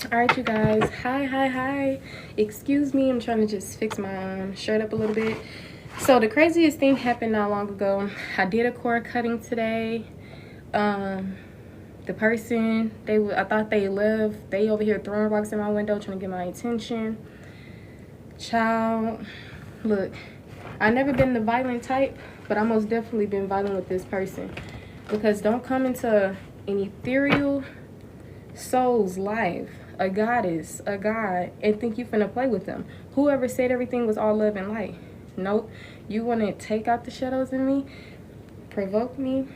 All right, you guys. Hi. Excuse me. I'm trying to just fix my shirt up a little bit. So the craziest thing happened not long ago. I did a cord cutting today. The person, I thought they left. They over here throwing rocks in my window trying to get my attention. Child, look, I never been the violent type, but I most definitely been violent with this person. Because don't come into an ethereal soul's life, a goddess, a god, and think you finna play with them. Whoever said everything was all love and light? Nope. You want to take out the shadows in me, provoke me,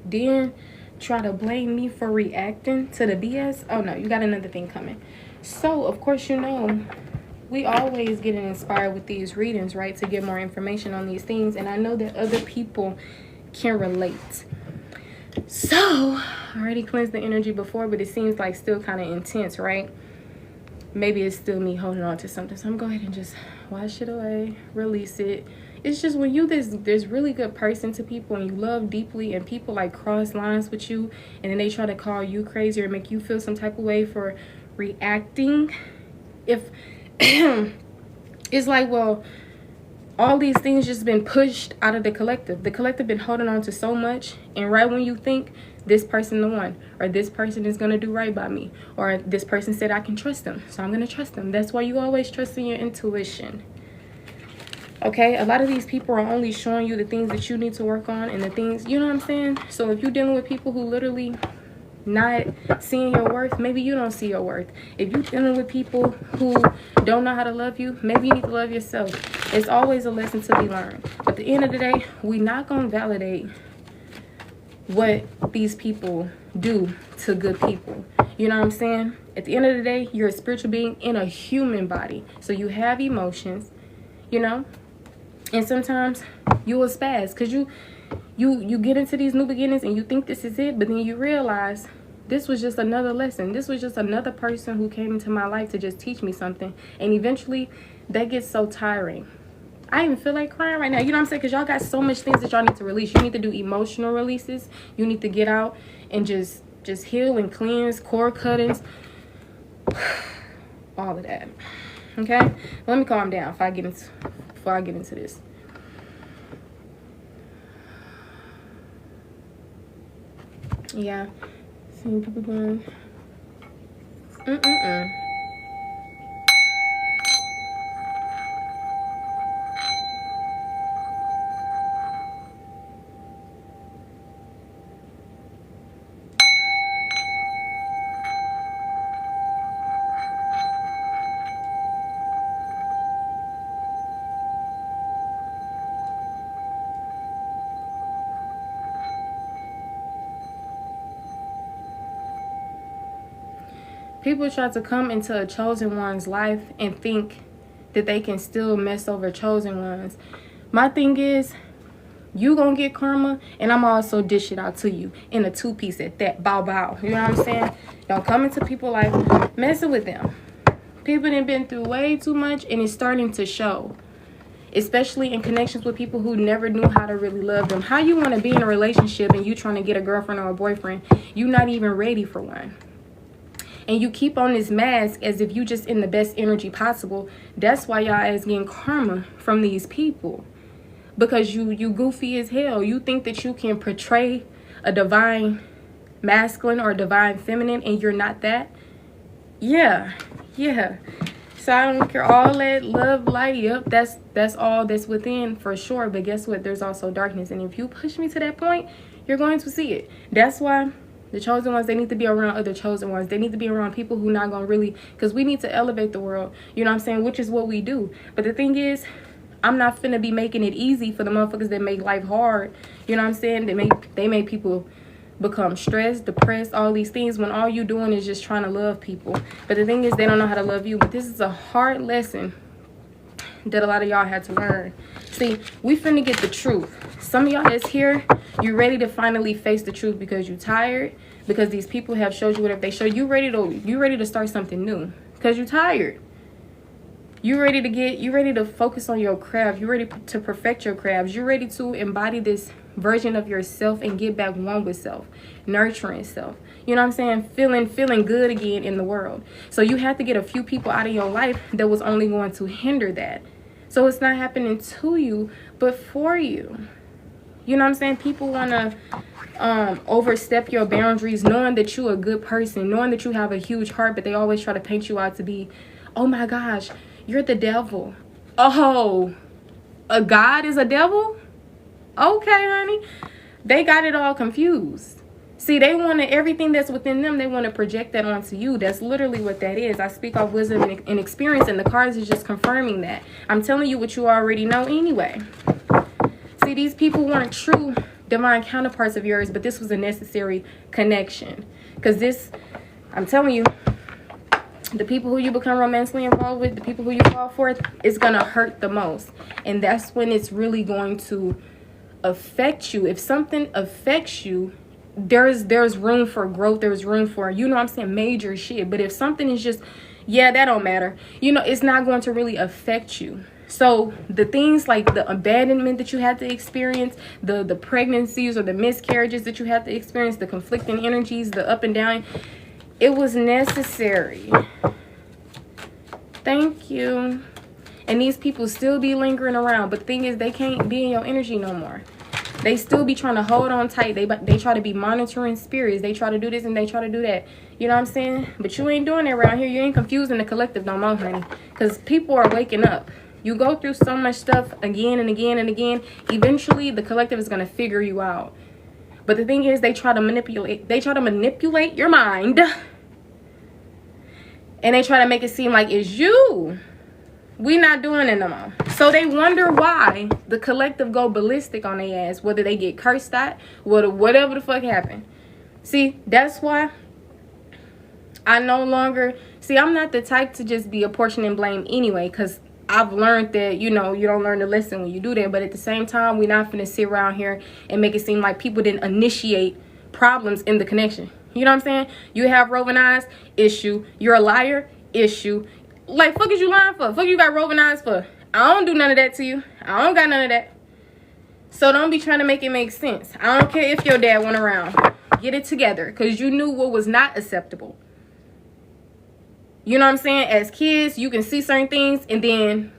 then try to blame me for reacting to the BS? Oh no, you got another thing coming. So of course, you know, we always get inspired with these readings, right, to get more information on these things, and I know that other people can relate. So I already cleansed the energy before, but it seems like still kind of intense, right? Maybe it's still me holding on to something, so I'm going to go ahead and just wash it away, release it. It's just when you this really good person to people and you love deeply, and people like cross lines with you, and then they try to call you crazy or make you feel some type of way for reacting. If it's like, well, all these things just been pushed out of the collective. The collective been holding on to so much, and right when you think this person the one, or this person is gonna do right by me, or this person said I can trust them, so I'm gonna trust them. That's why you always trust in your intuition. Okay, a lot of these people are only showing you the things that you need to work on, and the things, you know what I'm saying? So if you're dealing with people who literally not seeing your worth, maybe you don't see your worth. If you're dealing with people who don't know how to love you, maybe you need to love yourself. It's always a lesson to be learned. But at the end of the day, we're not going to validate what these people do to good people. You know what I'm saying? At the end of the day, you're a spiritual being in a human body. So you have emotions, you know? And sometimes you will spaz because you get into these new beginnings and you think this is it, but then you realize this was just another lesson. This was just another person who came into my life to just teach me something. And eventually that gets so tiring. I even feel like crying right now. You know what I'm saying? Because y'all got so much things that y'all need to release. You need to do emotional releases. You need to get out and just heal and cleanse, cord cuttings, all of that. Okay? Let me calm down before I get into this. Yeah. Seeing people going. People try to come into a chosen one's life and think that they can still mess over chosen ones. My thing is, you gonna get karma, and I'm also dish it out to you in a two-piece at that. Bow. You know what I'm saying? Don't come into people's life messing with them. People done been through way too much, and it's starting to show. Especially in connections with people who never knew how to really love them. How you want to be in a relationship and you trying to get a girlfriend or a boyfriend, you not even ready for one. And you keep on this mask as if you just in the best energy possible. That's why y'all is getting karma from these people. Because you goofy as hell. You think that you can portray a divine masculine or divine feminine and you're not that. Yeah. So I don't care, all that love, light, yep, that's all that's within for sure. But guess what? There's also darkness. And if you push me to that point, you're going to see it. That's why the chosen ones, they need to be around other chosen ones. They need to be around people who not gonna really, because we need to elevate the world, you know what I'm saying, which is what we do. But the thing is, I'm not finna be making it easy for the motherfuckers that make life hard, you know what I'm saying, they make people become stressed, depressed, all these things, when all you doing is just trying to love people. But the thing is, they don't know how to love you. But this is a hard lesson that a lot of y'all had to learn. See, we finna get the truth. Some of y'all that's here, you're ready to finally face the truth because you're tired, because these people have showed you whatever they show you. Ready to start something new because you're tired. You ready to focus on your craft. You're ready to perfect your crafts. You're ready to embody this version of yourself and get back one with self, nurturing self. You know what I'm saying? Feeling good again in the world. So you have to get a few people out of your life that was only going to hinder that. So it's not happening to you, but for you. You know what I'm saying? People want to overstep your boundaries, knowing that you're a good person, knowing that you have a huge heart, but they always try to paint you out to be, oh my gosh, you're the devil. Oh, a God is a devil? Okay, honey. They got it all confused. See, they wanted everything that's within them, they want to project that onto you. That's literally what that is. I speak off wisdom and experience, and the cards is just confirming that. I'm telling you what you already know anyway. See, these people weren't true divine counterparts of yours, but this was a necessary connection. Because this, I'm telling you, the people who you become romantically involved with, the people who you fall for, is going to hurt the most. And that's when it's really going to affect you. If something affects you, there's room for growth. There's room for, you know what I'm saying, major shit. But if something is just, yeah, that don't matter, you know, it's not going to really affect you. So the things like the abandonment that you had to experience, the pregnancies or the miscarriages that you had to experience, the conflicting energies, the up and down, it was necessary. Thank you. And these people still be lingering around, but the thing is, they can't be in your energy no more. They still be trying to hold on tight. They try to be monitoring spirits. They try to do this and they try to do that. You know what I'm saying? But you ain't doing it around here. You ain't confusing the collective no more, honey. Because people are waking up. You go through so much stuff again and again and again. Eventually, the collective is going to figure you out. But the thing is, they try to manipulate your mind. And they try to make it seem like it's you. We not doing it no more. So they wonder why the collective go ballistic on their ass, whether they get cursed at, whatever the fuck happened. See, that's why I no longer, I'm not the type to just be apportioning blame anyway, because I've learned that, you know, you don't learn the lesson when you do that. But at the same time, we're not finna sit around here and make it seem like people didn't initiate problems in the connection. You know what I'm saying? You have roving eyes, issue. You're a liar, issue. Like, fuck is you lying for? Fuck you got roving eyes for? I don't do none of that to you. I don't got none of that. So don't be trying to make it make sense. I don't care if your dad went around. Get it together, because you knew what was not acceptable. You know what I'm saying? As kids, you can see certain things, and then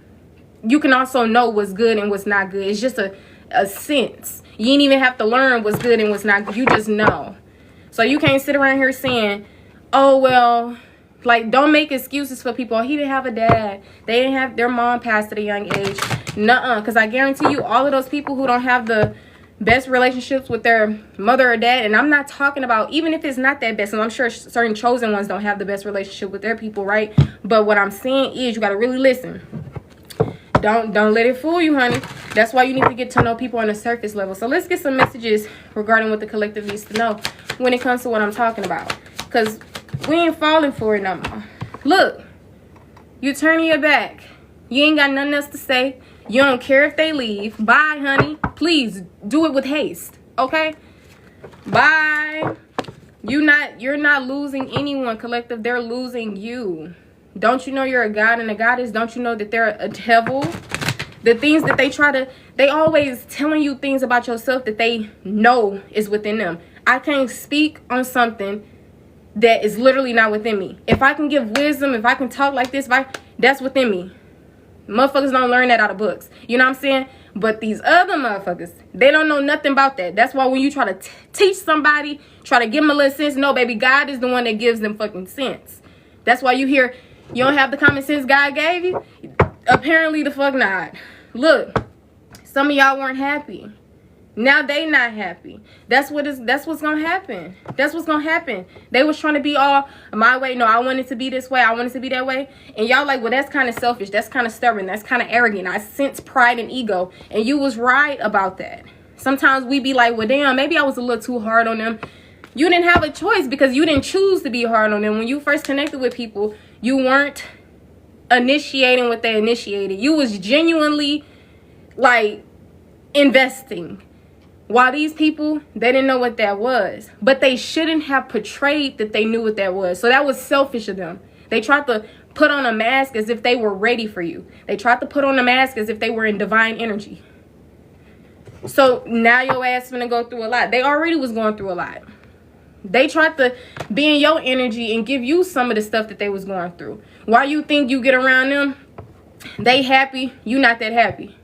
you can also know what's good and what's not good. It's just a sense. You ain't even have to learn what's good and what's not good. You just know. So you can't sit around here saying, oh, well, like, don't make excuses for people. He didn't have a dad. They didn't have, their mom passed at a young age. Nuh-uh. Because I guarantee you, all of those people who don't have the best relationships with their mother or dad, and I'm not talking about, even if it's not that best, and I'm sure certain chosen ones don't have the best relationship with their people, right? But what I'm saying is, you got to really listen. Don't let it fool you, honey. That's why you need to get to know people on a surface level. So let's get some messages regarding what the collective needs to know when it comes to what I'm talking about. Because we ain't falling for it no more. Look, you turning your back. You ain't got nothing else to say. You don't care if they leave. Bye, honey. Please do it with haste. Okay? Bye. You're not losing anyone, collective. They're losing you. Don't you know you're a god and a goddess? Don't you know that they're a devil? The things that they always telling you things about yourself that they know is within them. I can't speak on something that is literally not within me. If I can give wisdom, if I can talk like this, that's within me. Motherfuckers don't learn that out of books. You know what I'm saying? But these other motherfuckers, they don't know nothing about that. That's why when you try to teach somebody, try to give them a little sense, no, baby, God is the one that gives them fucking sense. That's why you hear, you don't have the common sense God gave you? Apparently the fuck not. Look, some of y'all weren't happy. Now they not happy. That's what's gonna happen. That's what's gonna happen. They was trying to be all my way. No, I wanted to be this way. I wanted to be that way. And y'all like, well, that's kind of selfish. That's kind of stubborn. That's kind of arrogant. I sense pride and ego. And you was right about that. Sometimes we be like, well, damn, maybe I was a little too hard on them. You didn't have a choice because you didn't choose to be hard on them. When you first connected with people, you weren't initiating what they initiated. You was genuinely like investing. While these people, they didn't know what that was. But they shouldn't have portrayed that they knew what that was. So that was selfish of them. They tried to put on a mask as if they were ready for you. They tried to put on a mask as if they were in divine energy. So now your ass finna go through a lot. They already was going through a lot. They tried to be in your energy and give you some of the stuff that they was going through. Why you think you get around them? They happy, you not that happy.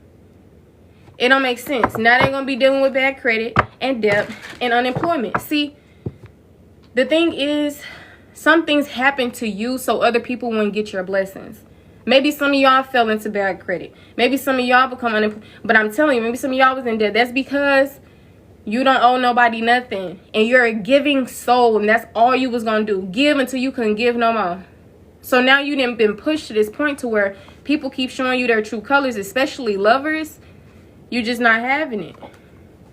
It don't make sense. Now they're gonna be dealing with bad credit and debt and unemployment. See, the thing is, some things happen to you so other people won't get your blessings. Maybe some of y'all fell into bad credit. Maybe some of y'all become unemployed. But I'm telling you, maybe some of y'all was in debt. That's because you don't owe nobody nothing. And you're a giving soul. And that's all you was going to do. Give until you couldn't give no more. So now you done been pushed to this point to where people keep showing you their true colors, especially lovers. You're just not having it.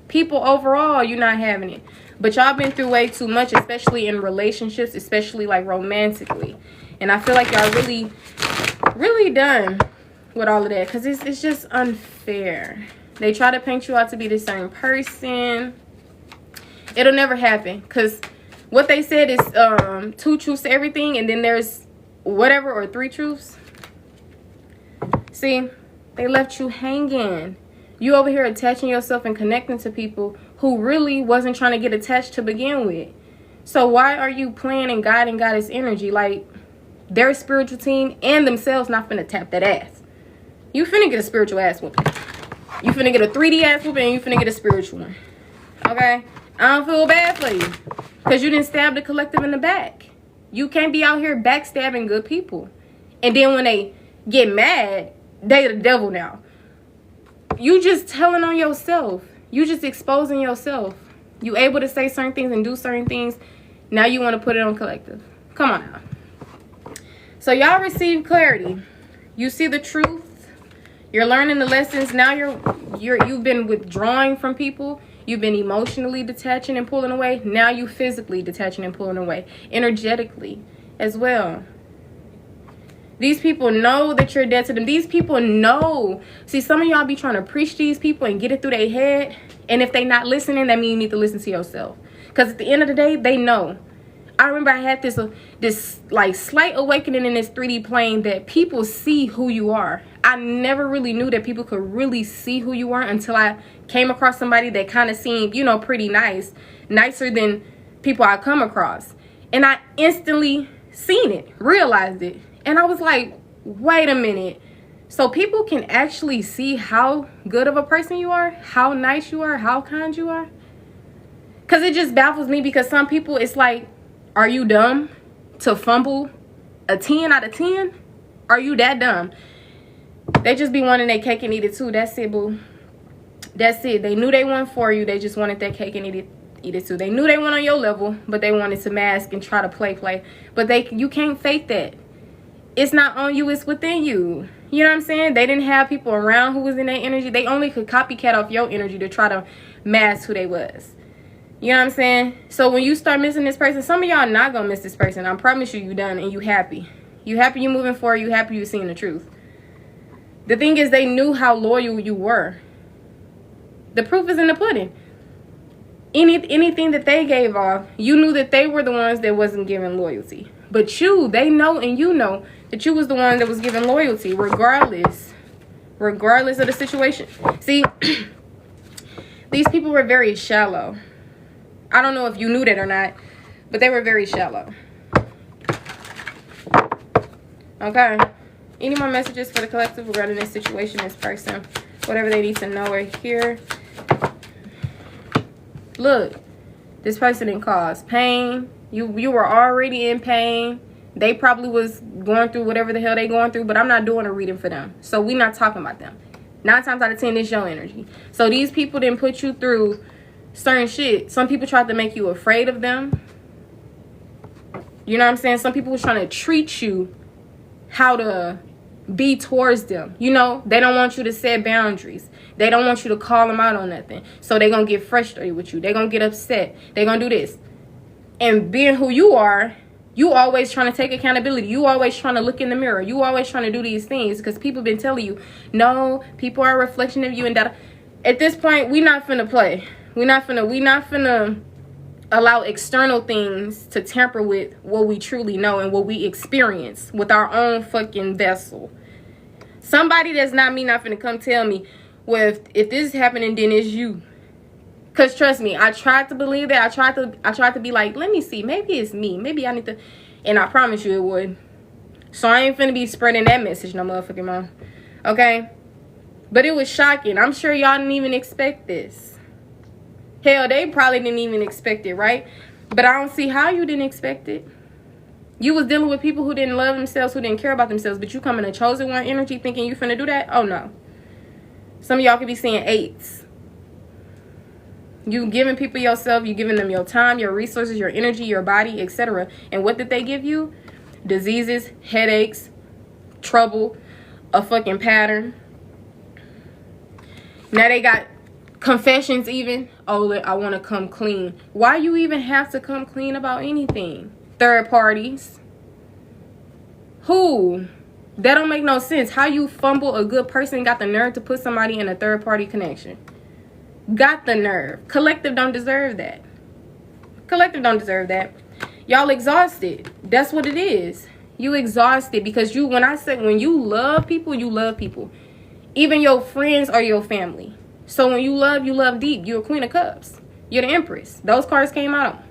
People overall, you're not having it. But y'all been through way too much, especially in relationships, especially like romantically. And I feel like y'all really done with all of that, because it's just unfair. They try to paint you out to be the same person. It'll never happen, because what they said is 2 truths to everything, and then there's whatever, or 3 truths. See, they left you hanging. You over here attaching yourself and connecting to people who really wasn't trying to get attached to begin with. So why are you playing and guiding Goddess energy? Like, their spiritual team and themselves not finna tap that ass. You finna get a spiritual ass whooping. You finna get a 3D ass whooping, and you finna get a spiritual one. Okay? I don't feel bad for you, because you didn't stab the collective in the back. You can't be out here backstabbing good people. And then when they get mad, they the devil now. You just telling on yourself. You just exposing yourself. You able to say certain things and do certain things. Now you want to put it on collective. Come on now. So y'all receive clarity. You see the truth. You're learning the lessons. Now you've been withdrawing from people. You've been emotionally detaching and pulling away. Now you physically detaching and pulling away. Energetically as well. These people know that you're dead to them. These people know. See, some of y'all be trying to preach to these people and get it through their head. And if they not listening, that means you need to listen to yourself. Because at the end of the day, they know. I remember I had this like slight awakening in this 3D plane that people see who you are. I never really knew that people could really see who you were until I came across somebody that kind of seemed, you know, pretty nice. Nicer than people I come across. And I instantly seen it, realized it. And I was like, wait a minute. So people can actually see how good of a person you are, how nice you are, how kind you are. Because it just baffles me, because some people, it's like, are you dumb to fumble a 10 out of 10? Are you that dumb? They just be wanting their cake and eat it too. That's it, boo. That's it. They knew they weren't for you. They just wanted that cake and eat it too. They knew they weren't on your level, but they wanted to mask and try to play. But you can't fake that. It's not on you, it's within you. You know what I'm saying? They didn't have people around who was in that energy. They only could copycat off your energy to try to mask who they was. You know what I'm saying? So when you start missing this person, some of y'all not gonna miss this person. I promise you, you done, and you happy. You happy you moving forward. You happy you seeing the truth. The thing is, they knew how loyal you were. The proof is in the pudding. Anything that they gave off, you knew that they were the ones that wasn't giving loyalty. But they know, and you know that you was the one that was giving loyalty, regardless of the situation. See, these people were very shallow. I don't know if you knew that or not, but they were very shallow. Okay. Any more messages for the collective regarding this situation, this person, whatever they need to know right here? Look, this person didn't cause pain. You were already in pain. They probably was going through whatever the hell they going through, but I'm not doing a reading for them. So we're not talking about them. 9 times out of 10, it's your energy. So these people didn't put you through certain shit. Some people tried to make you afraid of them. You know what I'm saying? Some people was trying to treat you how to be towards them. You know, they don't want you to set boundaries. They don't want you to call them out on nothing. So they're going to get frustrated with you. They're going to get upset. They're going to do this. And being who you are, you always trying to take accountability. You always trying to look in the mirror. You always trying to do these things because people been telling you, no, people are a reflection of you and that. At this point, we not finna play. We not finna allow external things to tamper with what we truly know and what we experience with our own fucking vessel. Somebody that's not me not finna come tell me, Well, if this is happening, then it's you. Cause trust me, I tried to believe that. I tried to be like, let me see, maybe it's me. Maybe I need to, and I promise you it would. So I ain't finna be spreading that message no motherfucking more. Okay? But it was shocking. I'm sure y'all didn't even expect this. Hell, they probably didn't even expect it, right? But I don't see how you didn't expect it. You was dealing with people who didn't love themselves, who didn't care about themselves, but you come in a chosen one energy thinking you finna do that? Oh, no. Some of y'all could be seeing 8s. You giving people yourself, you giving them your time, your resources, your energy, your body, etc. And what did they give you? Diseases, headaches, trouble, a fucking pattern. Now they got confessions even. Oh, I want to come clean. Why you even have to come clean about anything? Third parties. Who? That don't make no sense. How you fumble a good person, got the nerve to put somebody in a third party connection? Got the nerve. Collective don't deserve that. Collective don't deserve that. Y'all exhausted. That's what it is. You exhausted because when you love people, you love people. Even your friends or your family. So when you love deep. You're a Queen of Cups. You're the Empress. Those cards came out.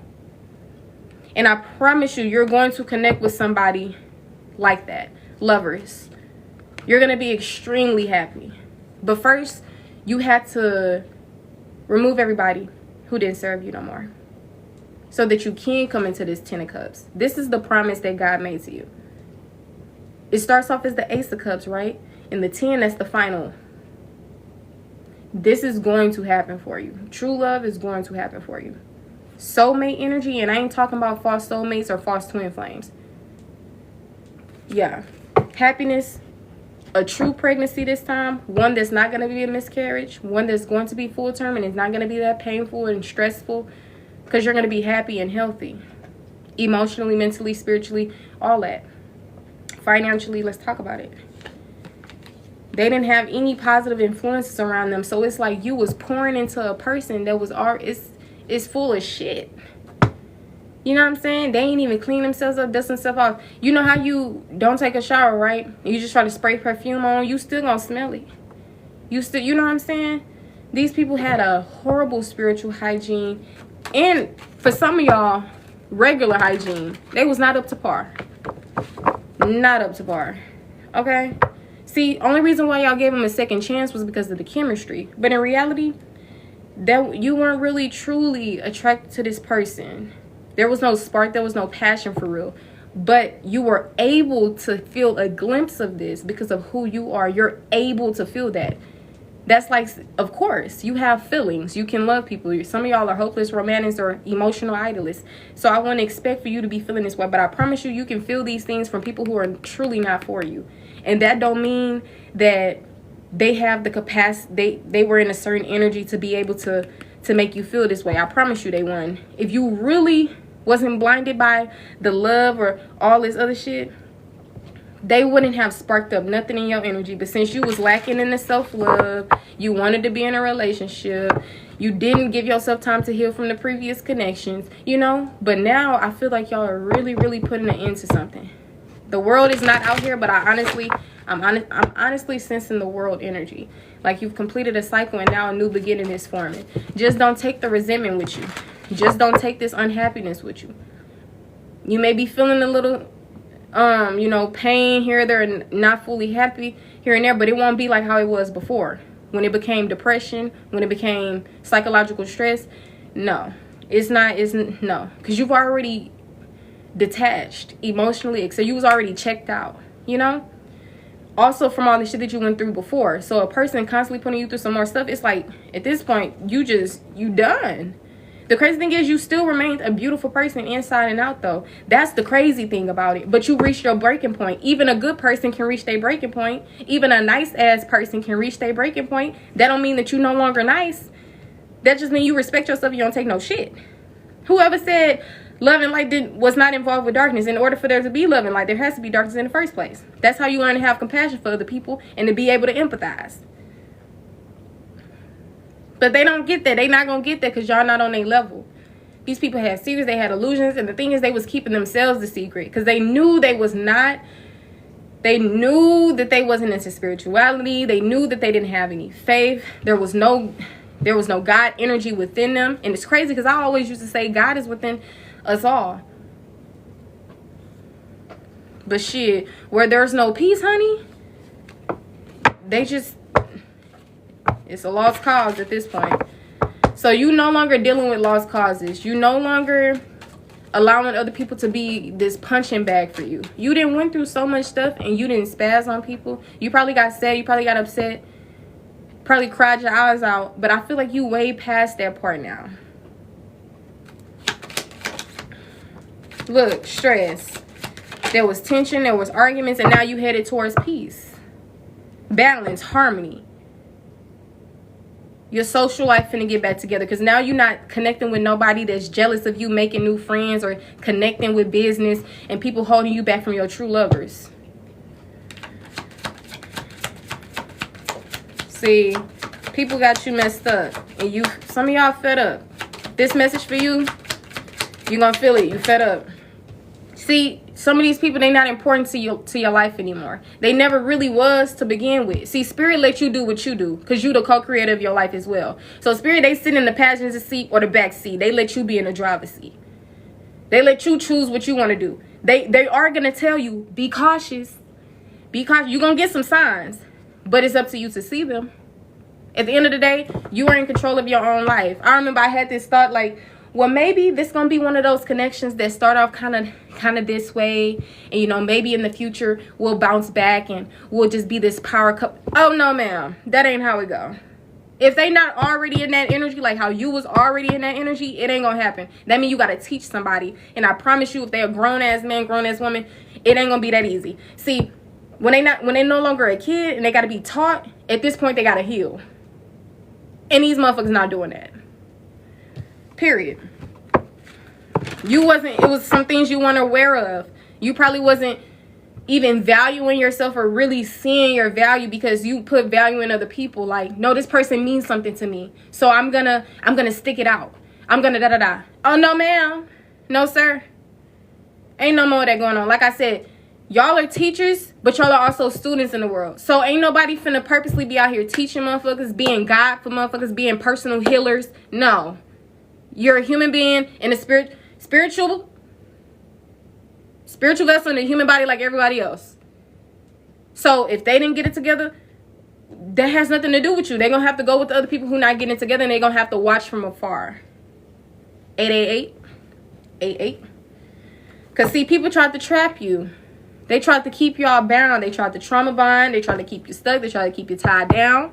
And I promise you, you're going to connect with somebody like that. Lovers. You're going to be extremely happy. But first, you had to remove everybody who didn't serve you no more. So that you can come into this 10 of Cups. This is the promise that God made to you. It starts off as the Ace of Cups, right? And the 10, that's the final. This is going to happen for you. True love is going to happen for you. Soulmate energy, and I ain't talking about false soulmates or false twin flames. Yeah. Happiness. A true pregnancy this time. One that's not going to be a miscarriage. One that's going to be full term and it's not going to be that painful and stressful. Because you're going to be happy and healthy. Emotionally, mentally, spiritually, all that. Financially, let's talk about it. They didn't have any positive influences around them. So it's like you was pouring into a person that was it's full of shit. You know what I'm saying? They ain't even clean themselves up, dust themselves off. You know how you don't take a shower, right? You just try to spray perfume on. You still gonna smell it. You know what I'm saying? These people had a horrible spiritual hygiene. And for some of y'all, regular hygiene. They was not up to par. Not up to par. Okay? See, only reason why y'all gave them a second chance was because of the chemistry. But in reality, that you weren't really truly attracted to this person. There was no spark. There was no passion for real. But you were able to feel a glimpse of this because of who you are. You're able to feel that. That's like, of course, you have feelings. You can love people. Some of y'all are hopeless romantics or emotional idolists. So I wouldn't expect for you to be feeling this way. But I promise you, you can feel these things from people who are truly not for you. And that don't mean that they have the capacity, they were in a certain energy to be able to make you feel this way. I promise you they weren't. If you really wasn't blinded by the love or all this other shit, they wouldn't have sparked up nothing in your energy. But since you was lacking in the self-love, you wanted to be in a relationship, you didn't give yourself time to heal from the previous connections, you know. But now I feel like y'all are really, really putting an end to something. The world is not out here, but I'm honestly sensing the world energy. Like you've completed a cycle and now a new beginning is forming. Just don't take the resentment with you. Just don't take this unhappiness with you. You may be feeling a little, pain here or there and not fully happy here and there, but it won't be like how it was before. When it became depression, when it became psychological stress, no. No. Because you've already detached emotionally, so you was already checked out, you know. Also from all the shit that you went through before. So a person constantly putting you through some more stuff, it's like at this point you done. The crazy thing is you still remained a beautiful person inside and out though. That's the crazy thing about it. But you reached your breaking point. Even a good person can reach their breaking point. Even a nice ass person can reach their breaking point. That don't mean that you no longer nice. That just means you respect yourself and you don't take no shit. Whoever said love and light was not involved with darkness? In order for there to be love and light, there has to be darkness in the first place. That's how you learn to have compassion for other people and to be able to empathize. But they don't get that. They not going to get that because y'all not on their level. These people had secrets. They had illusions. And the thing is, they was keeping themselves the secret because they knew they was not They knew that they wasn't into spirituality. They knew that they didn't have any faith. There was no God energy within them. And it's crazy because I always used to say God is within us all. But shit, where there's no peace, honey, it's a lost cause at this point. So you no longer dealing with lost causes. You no longer allowing other people to be this punching bag for you. You didn't went through so much stuff and you didn't spaz on people. You probably got sad. You probably got upset. Probably cried your eyes out. But I feel like you way past that part now. Look, stress. There was tension. There was arguments. And now you headed towards peace. Balance. Harmony. Your social life finna get back together because now you're not connecting with nobody that's jealous of you making new friends or connecting with business and people holding you back from your true lovers. See, people got you messed up and some of y'all fed up. This message for you, you're gonna feel it. You fed up. See, some of these people, they not important to your life anymore. They never really was to begin with. See, Spirit let you do what you do because you the co-creator of your life as well. So Spirit, they sit in the passenger seat or the back seat. They let you be in the driver's seat. They let you choose what you want to do. They are going to tell you, be cautious. Be cautious. You're going to get some signs, but it's up to you to see them. At the end of the day, you are in control of your own life. I remember I had this thought like, well, maybe this gonna be one of those connections that start off kind of this way, and you know, maybe in the future we'll bounce back and we'll just be this power couple. Oh no, ma'am, that ain't how it go. If they not already in that energy, like how you was already in that energy, it ain't gonna happen. That means you gotta teach somebody, and I promise you, if they're a grown ass man, grown ass woman, it ain't gonna be that easy. See, when they no longer a kid and they gotta be taught, at this point they gotta heal, and these motherfuckers not doing that. Period. It was some things you weren't aware of. You probably wasn't even valuing yourself or really seeing your value because you put value in other people. Like, no, this person means something to me, so I'm gonna stick it out. I'm gonna da-da-da. Oh, no, ma'am. No, sir. Ain't no more of that going on. Like I said, y'all are teachers, but y'all are also students in the world. So ain't nobody finna purposely be out here teaching motherfuckers, being God for motherfuckers, being personal healers. No. You're a human being in a spiritual vessel in a human body like everybody else. So if they didn't get it together, that has nothing to do with you. They're going to have to go with the other people who not getting it together, and they're going to have to watch from afar. 888. Because, see, people tried to trap you. They tried to keep y'all bound. They tried to trauma bind. They tried to keep you stuck. They tried to keep you tied down.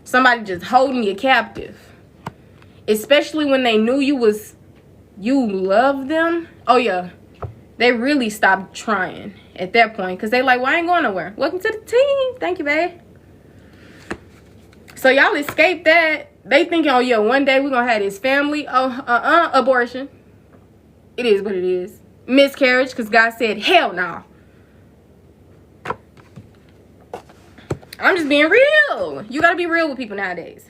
Somebody just holding you captive. Especially when they knew you loved them. Oh, yeah. They really stopped trying at that point. Because they like, well, I ain't going nowhere. Welcome to the team. Thank you, babe. So y'all escaped that. They thinking, oh, yeah, one day we're going to have this family. Oh, abortion. It is what it is. Miscarriage, because God said, hell no. I'm just being real. You got to be real with people nowadays.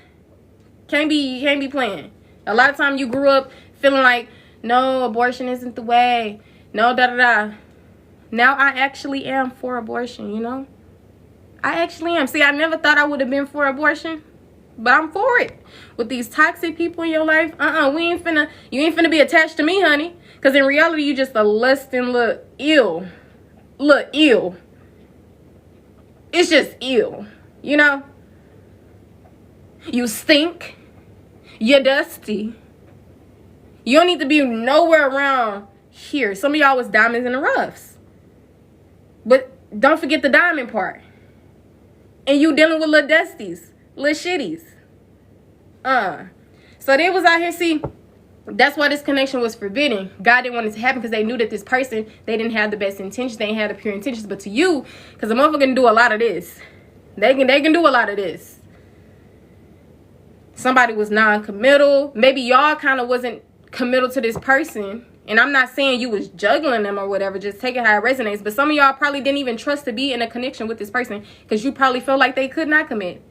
Can't be playing. A lot of time you grew up feeling like, no, abortion isn't the way. No, da-da-da. Now I actually am for abortion, you know? I actually am. See, I never thought I would have been for abortion, but I'm for it. With these toxic people in your life, you ain't finna be attached to me, honey. Because in reality, you just a lusting look ill. Look ill. It's just ill, you know? You stink. You're dusty. You don't need to be nowhere around here. Some of y'all was diamonds in the roughs. But don't forget the diamond part. And you dealing with little dusties. Little shitties. So they was out here, see, that's why this connection was forbidden. God didn't want it to happen because they knew that this person, they didn't have the best intentions. They didn't have the pure intentions. But to you, because a motherfucker can do a lot of this. They can do a lot of this. Somebody was non-committal. Maybe y'all kind of wasn't committal to this person. And I'm not saying you was juggling them or whatever. Just take it how it resonates. But some of y'all probably didn't even trust to be in a connection with this person because you probably felt like they could not commit.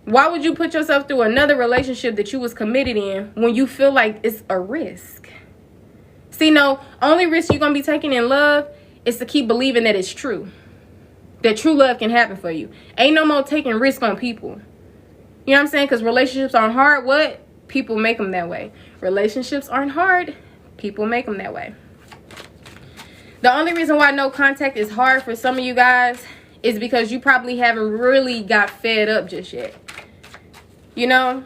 Why would you put yourself through another relationship that you was committed in when you feel like it's a risk? See, no, only risk you're going to be taking in love is to keep believing that it's true. That true love can happen for you. Ain't no more taking risk on people. You know what I'm saying? Because relationships aren't hard. What? People make them that way. Relationships aren't hard. People make them that way. The only reason why no contact is hard for some of you guys is because you probably haven't really got fed up just yet. You know?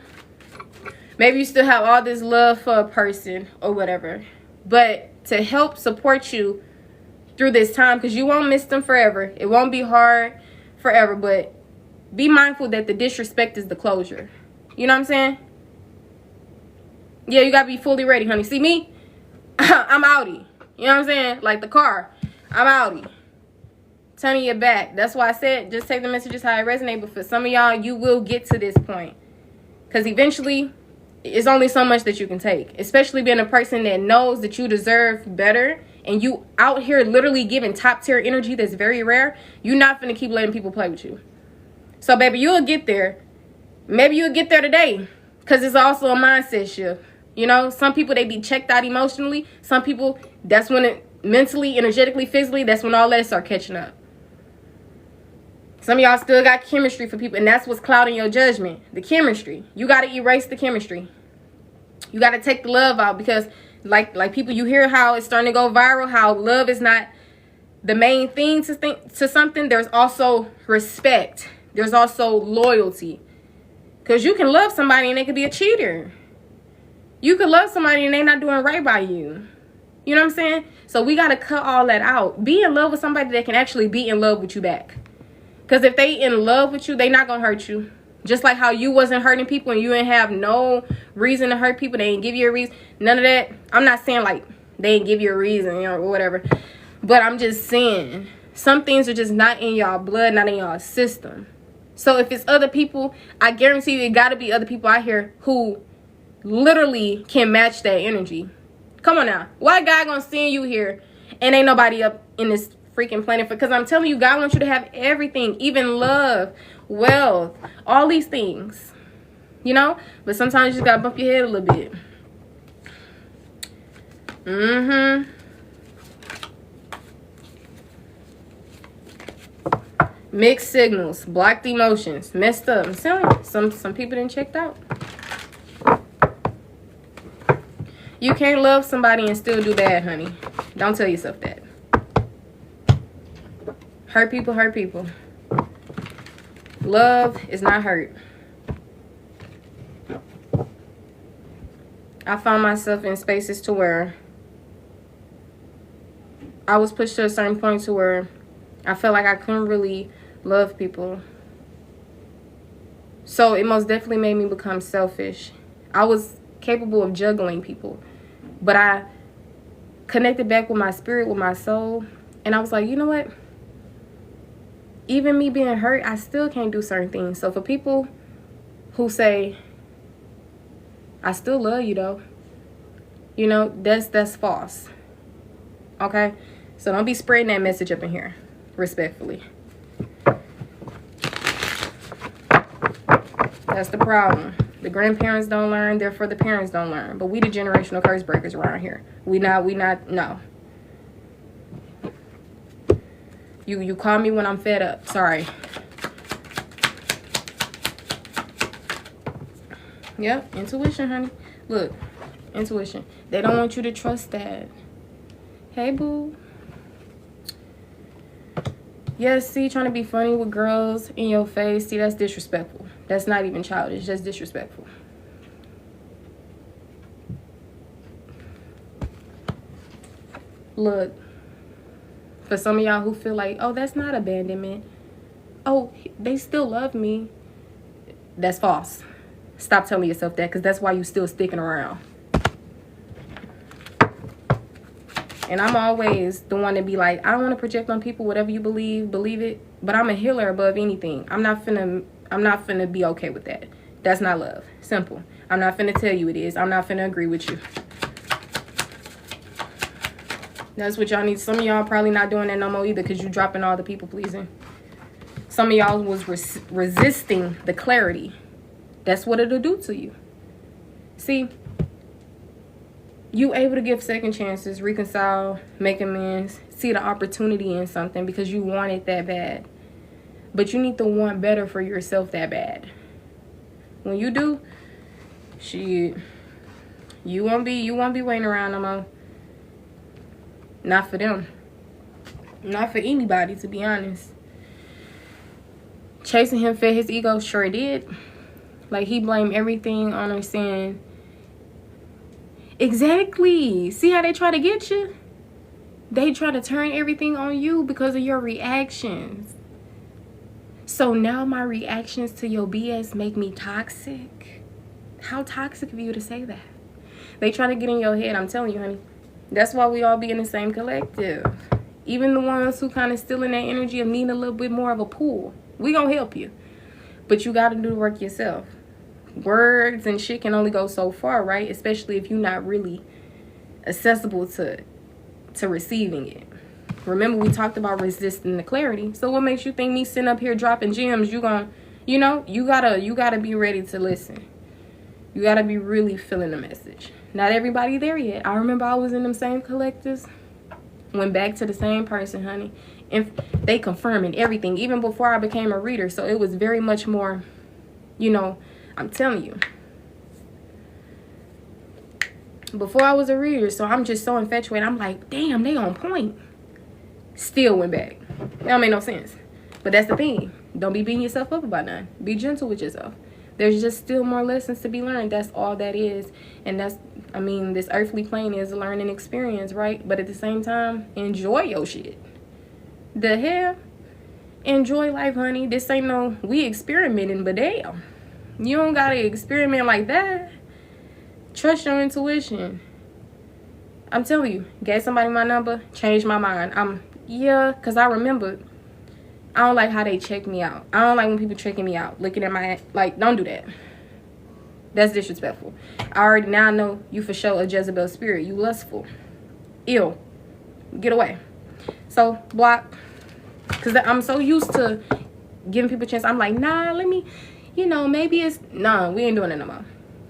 Maybe you still have all this love for a person or whatever. But to help support you through this time, because you won't miss them forever. It won't be hard forever, but be mindful that the disrespect is the closure. You know what I'm saying? Yeah, you gotta be fully ready, honey. See me? I'm outie. You know what I'm saying? Like the car. I'm outie. Turning your back. That's why I said just take the messages how it resonates. But for some of y'all, you will get to this point. Because eventually, it's only so much that you can take. Especially being a person that knows that you deserve better. And you out here literally giving top tier energy that's very rare. You're not finna keep letting people play with you. So, baby, you'll get there. Maybe you'll get there today. Because it's also a mindset shift. You know, some people, they be checked out emotionally. Some people, that's when it mentally, energetically, physically, that's when all that start catching up. Some of y'all still got chemistry for people. And that's what's clouding your judgment. The chemistry. You got to erase the chemistry. You got to take the love out. Because like people, you hear how it's starting to go viral. How love is not the main thing to something. There's also respect. There's also loyalty. Because you can love somebody and they could be a cheater. You could love somebody and they not doing right by you. You know what I'm saying? So we got to cut all that out. Be in love with somebody that can actually be in love with you back. Because if they in love with you, they not going to hurt you. Just like how you wasn't hurting people and you didn't have no reason to hurt people. They didn't give you a reason. None of that. I'm not saying like they didn't give you a reason, you know, or whatever. But I'm just saying some things are just not in y'all blood, not in y'all system. So if it's other people, I guarantee you it got to be other people out here who literally can match that energy. Come on now. Why God gonna send you here and ain't nobody up in this freaking planet? Because I'm telling you, God wants you to have everything, even love, wealth, all these things. You know? But sometimes you just gotta bump your head a little bit. Mixed signals, blocked emotions, messed up. I'm telling you, some people didn't checked out. You can't love somebody and still do bad, honey. Don't tell yourself that. Hurt people hurt people. Love is not hurt. I found myself in spaces to where I was pushed to a certain point to where I felt like I couldn't really love people. So it most definitely made me become selfish. I was capable of juggling people. But I connected back with my spirit, with my soul. And I was like, you know what? Even me being hurt, I still can't do certain things. So for people who say, I still love you though, you know, that's false. Okay? So don't be spreading that message up in here. Respectfully. That's the problem. The grandparents don't learn, therefore the parents don't learn. But we the generational curse breakers around here. We not, no. You call me when I'm fed up. Sorry. Yep, intuition, honey. Look, intuition. They don't want you to trust that. Hey, boo. Yes, see, trying to be funny with girls in your face. See, that's disrespectful. That's not even childish. That's disrespectful. Look, for some of y'all who feel like, oh, that's not abandonment. Oh, they still love me. That's false. Stop telling yourself that, because that's why you still sticking around. And I'm always the one to be like, I don't want to project on people. Whatever you believe it. But I'm a healer above anything. I'm not finna be okay with that. That's not love. Simple. I'm not finna tell you it is. I'm not finna agree with you. That's what y'all need. Some of y'all probably not doing that no more either, because you dropping all the people pleasing. Some of y'all was resisting the clarity. That's what it'll do to you. See, You able to give second chances, reconcile, make amends, see the opportunity in something because you want it that bad. But you need to want better for yourself that bad. When you do, shit, you won't be waiting around no more. Not for them. Not for anybody, to be honest. Chasing him fed his ego, sure did. Like, he blamed everything on her, saying, exactly. See how they try to get you? They try to turn everything on you because of your reactions. So now my reactions to your BS make me toxic? How toxic of you to say that? They try to get in your head, I'm telling you, honey. That's why we all be in the same collective. Even the ones who kind of still in that energy of needing a little bit more of a pull. We gonna help you. But you gotta do the work yourself. Words and shit can only go so far, right? Especially if you're not really accessible to receiving it. Remember, we talked about resisting the clarity. So what makes you think me sitting up here dropping gems, you gotta be ready to listen. You gotta be really feeling the message. Not everybody there yet. I remember I was in them same collectives. Went back to the same person, honey. And they confirming everything, even before I became a reader. So it was very much more, I'm telling you. Before I was a reader, so I'm just so infatuated. I'm like, damn, they on point. Still went back. That don't make no sense. But that's the thing. Don't be beating yourself up about nothing. Be gentle with yourself. There's just still more lessons to be learned. That's all that is. And this earthly plane is a learning experience, right? But at the same time, enjoy your shit. The hell? Enjoy life, honey. This ain't no, we experimenting, but damn. You don't gotta experiment like that. Trust your intuition. I'm telling you, gave somebody my number, changed my mind. Because I remember, I don't like how they check me out. I don't like when people checking me out, looking at my, don't do that. That's disrespectful. I already now know you for sure a Jezebel spirit. You lustful. Ill. Get away. So, block. Because I'm so used to giving people a chance. I'm like, nah, let me, maybe it's, nah, we ain't doing it no more.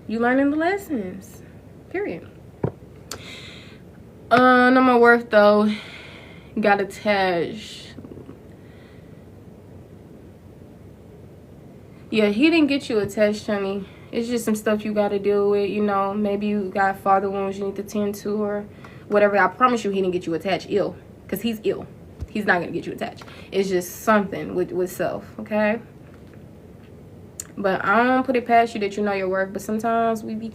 You learning the lessons. Period. No more worth, though. Got attached. Yeah, he didn't get you attached, honey. It's just some stuff you got to deal with, Maybe you got father wounds you need to tend to or whatever. I promise you he didn't get you attached ill. Because he's ill. He's not going to get you attached. It's just something with self, okay? But I don't put it past you that you know your worth. But sometimes we need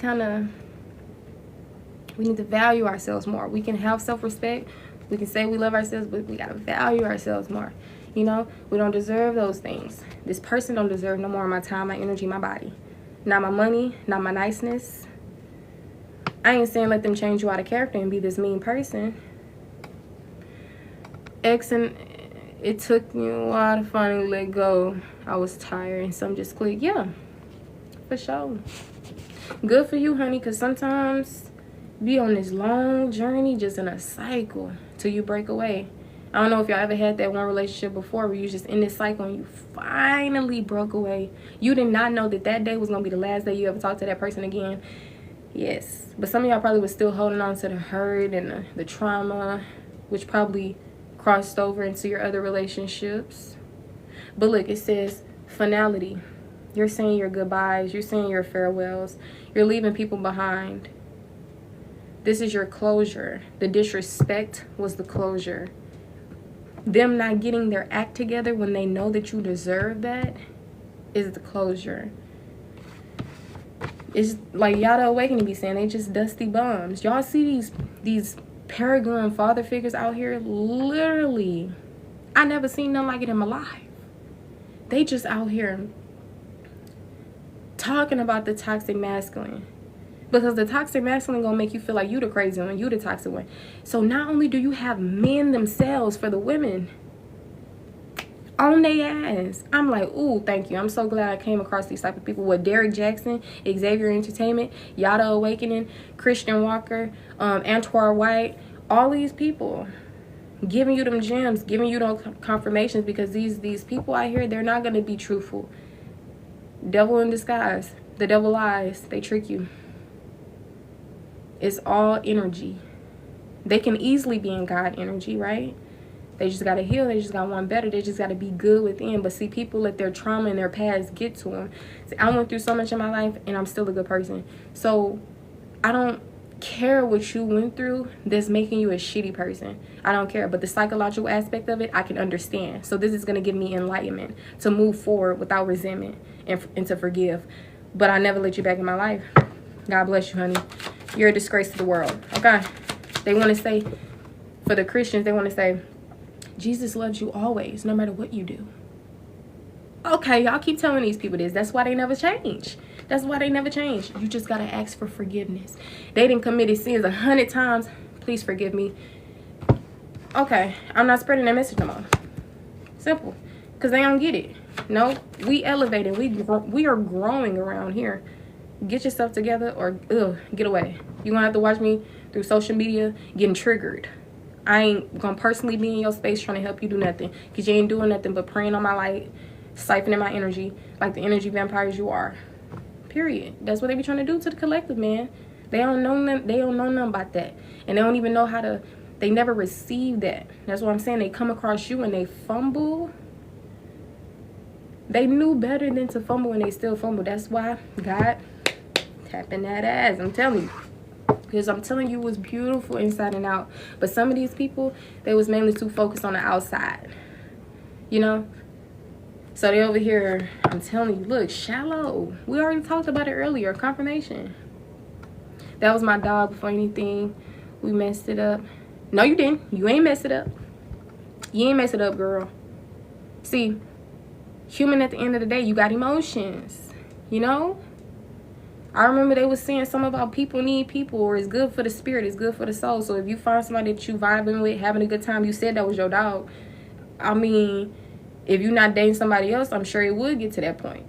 to value ourselves more. We can have self-respect. We can say we love ourselves, but we got to value ourselves more. We don't deserve those things. This person don't deserve no more of my time, my energy, my body. Not my money, not my niceness. I ain't saying let them change you out of character and be this mean person. And it took me a while to finally let go. I was tired and some just clicked. Yeah, for sure. Good for you, honey, because sometimes be on this long journey just in a cycle till you break away. I don't know if y'all ever had that one relationship before where you just in this cycle and you finally broke away. You did not know that day was going to be the last day you ever talked to that person again. Yes. But some of y'all probably was still holding on to the hurt and the trauma, which probably crossed over into your other relationships. But look, it says finality. You're saying your goodbyes. You're saying your farewells. You're leaving people behind. This is your closure. The disrespect was the closure. Them not getting their act together when they know that you deserve that is the closure. It's like Yada Awakening be saying, they just dusty bums. Y'all see these Peregrine father figures out here? Literally, I never seen nothing like it in my life. They just out here talking about the toxic masculine. Because the toxic masculine gonna make you feel like you the crazy one, you the toxic one. So not only do you have men themselves for the women on their ass. I'm like, ooh, thank you. I'm so glad I came across these type of people. With Derek Jackson, Xavier Entertainment, Yada Awakening, Christian Walker, Antoine White, all these people giving you them gems, giving you those confirmations, because these people out here, they're not gonna be truthful. Devil in disguise. The devil lies. They trick you. It's all energy. They can easily be in God energy, right? They just got to heal. They just got to want better. They just got to be good within. But see, people let their trauma and their past get to them. See, I went through so much in my life, and I'm still a good person. So I don't care what you went through that's making you a shitty person. I don't care. But the psychological aspect of it, I can understand. So this is going to give me enlightenment to move forward without resentment and to forgive. But I never let you back in my life. God bless you, honey. You're a disgrace to the world. Okay? They want to say, for the Christians, they want to say, Jesus loves you always, no matter what you do. Okay, y'all keep telling these people this. That's why they never change. That's why they never change. You just got to ask for forgiveness. They didn't committed sins 100 times. Please forgive me. Okay, I'm not spreading that message no more. Simple. Because they don't get it. No, we elevating. We are growing around here. Get yourself together or get away. You're going to have to watch me through social media getting triggered. I ain't going to personally be in your space trying to help you do nothing. Because you ain't doing nothing but praying on my light, siphoning my energy like the energy vampires you are. Period. That's what they be trying to do to the collective, man. They don't know nothing about that. And they don't even know how to, they never receive that. That's what I'm saying. They come across you and they fumble. They knew better than to fumble and they still fumble. That's why God tapping that ass. I'm telling you. Because I'm telling you, it was beautiful inside and out. But some of these people, they was mainly too focused on the outside. You know? So they over here, I'm telling you, look, shallow. We already talked about it earlier. Confirmation. That was my dog before anything. We messed it up. No, you didn't. You ain't messed it up. You ain't messed it up, girl. See, human at the end of the day, you got emotions. You know? I remember they was saying something about people need people, or it's good for the spirit, it's good for the soul. So if you find somebody that you vibing with, having a good time, you said that was your dog. I mean, if you're not dating somebody else, I'm sure it would get to that point.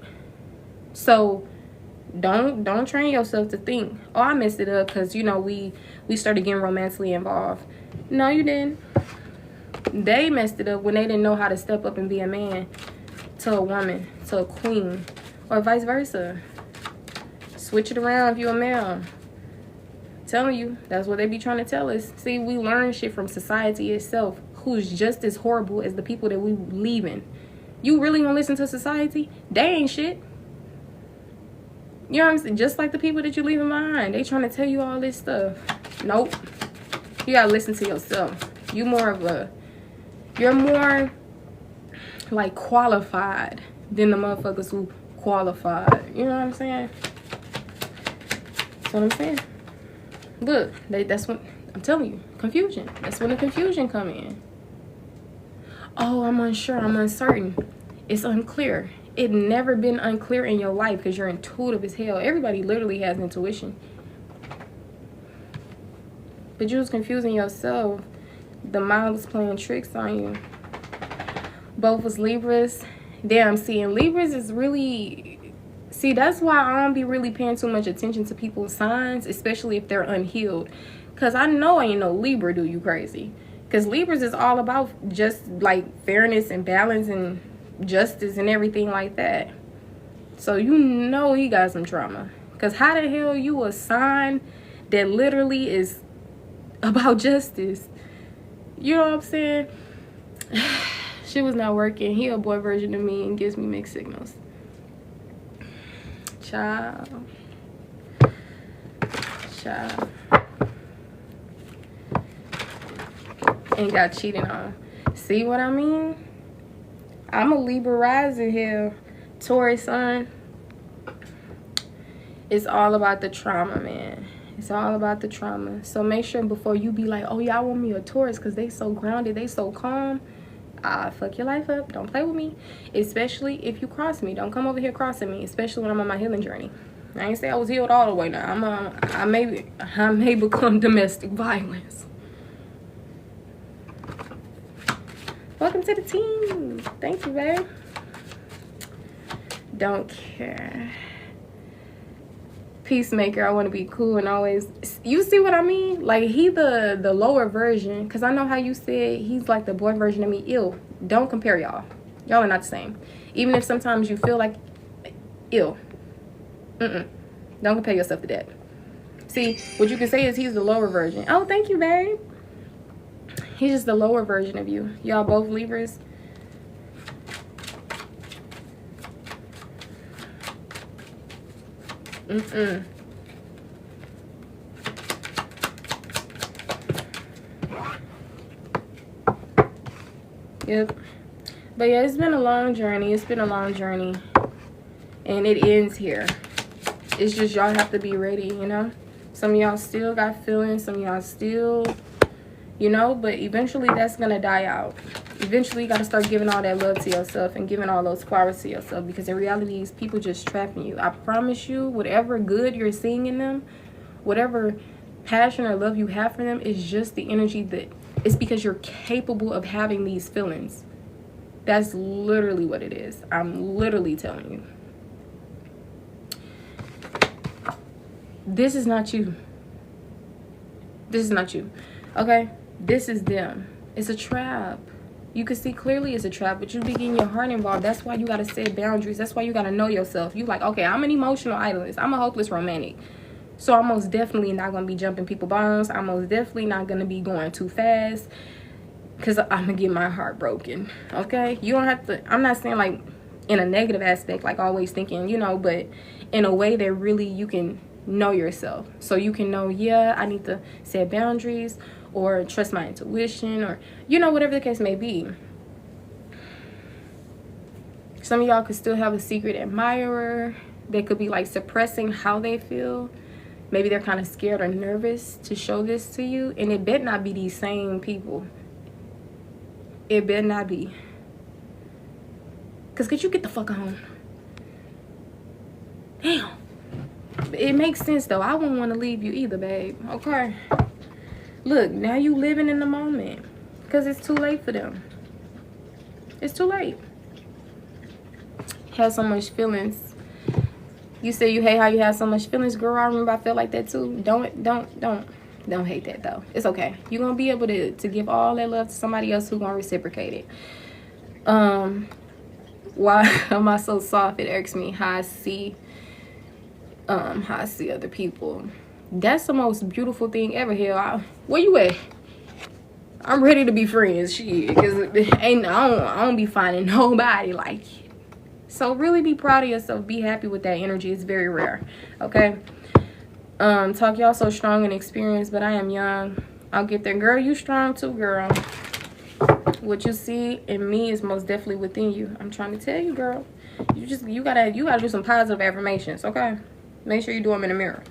So don't train yourself to think, oh, I messed it up because, you know, we started getting romantically involved. No, you didn't. They messed it up when they didn't know how to step up and be a man to a woman, to a queen, or vice versa. Switch it around if you're a male. I'm telling you, that's what they be trying to tell us. See, we learn shit from society itself, who's just as horrible as the people that we leaving. You really gonna listen to society? They ain't shit. You know what I'm saying? Just like the people that you leaving behind. They trying to tell you all this stuff. Nope. You gotta listen to yourself. You're more like qualified than the motherfuckers who qualified. You know what I'm saying? That's what I'm saying. Look, that's what I'm telling you. Confusion. That's when the confusion come in. Oh, I'm unsure. I'm uncertain. It's unclear. It never been unclear in your life because you're intuitive as hell. Everybody literally has intuition. But you was confusing yourself. The mind was playing tricks on you. Both was Libras. Damn, see, and Libras is really... See, that's why I don't be really paying too much attention to people's signs, especially if they're unhealed. Because I know ain't no Libra do you crazy. Because Libras is all about just like fairness and balance and justice and everything like that. So you know he got some trauma. Because how the hell you a sign that literally is about justice? You know what I'm saying? Shit was not working. He a boy version of me and gives me mixed signals. Child. And got cheated on. See what I mean? I'm a Libra rising here. Taurus sun. It's all about the trauma, man. It's all about the trauma. So make sure before you be like, oh, y'all want me a Taurus because they so grounded, they so calm. Fuck your life up. Don't play with me. Especially if you cross me. Don't come over here crossing me. Especially when I'm on my healing journey. I ain't say I was healed all the way now. I may become domestic violence. Welcome to the team. Thank you, babe. Don't care. Peacemaker. I want to be cool and always... You see what I mean? Like, he the lower version. Because I know how you said he's like the boy version of me. Ew. Don't compare y'all. Y'all are not the same. Even if sometimes you feel like... Ew. Don't compare yourself to that. See, what you can say is he's the lower version. Oh, thank you, babe. He's just the lower version of you. Y'all both Libras. Yep. But yeah, it's been a long journey. It's been a long journey. And it ends here. It's just y'all have to be ready, you know? Some of y'all still got feelings. Some of y'all still, you know? But eventually that's going to die out. Eventually you got to start giving all that love to yourself and giving all those flowers to yourself. Because in reality, these people just trapping you. I promise you, whatever good you're seeing in them, whatever passion or love you have for them, is just the energy that... It's because you're capable of having these feelings. That's literally what it is. I'm literally telling you. This is not you. This is not you. Okay? This is them. It's a trap. You can see clearly it's a trap, but you be getting your heart involved. That's why you got to set boundaries. That's why you got to know yourself. You like, okay, I'm an emotional idolist. I'm a hopeless romantic. So I'm most definitely not going to be jumping people bones. I'm most definitely not going to be going too fast because I'm going to get my heart broken. Okay? You don't have to, I'm not saying like in a negative aspect, like always thinking, you know, but in a way that really you can know yourself. So you can know, yeah, I need to set boundaries or trust my intuition or, you know, whatever the case may be. Some of y'all could still have a secret admirer. They could be like suppressing how they feel. Maybe they're kind of scared or nervous to show this to you. And it better not be these same people. It better not be. Because could you get the fuck on? Damn. It makes sense, though. I wouldn't want to leave you either, babe. Okay? Look, now you living in the moment. Because it's too late for them. It's too late. Have so much feelings. You say you hate how you have so much feelings, girl. I remember I felt like that too. Don't hate that though. It's okay. You're gonna be able to give all that love to somebody else who's gonna reciprocate it. Why am I so soft? It irks me how I see other people. That's the most beautiful thing ever. Hell, where you at? I'm ready to be friends, shit. Cause I don't be finding nobody like you. So really be proud of yourself. Be happy with that energy. It's very rare. Okay? Talk, y'all so strong and experienced, but I am young. I'll get there. Girl, you strong too, girl. What you see in me is most definitely within you. I'm trying to tell you, girl. You gotta do some positive affirmations, okay? Make sure you do them in the mirror.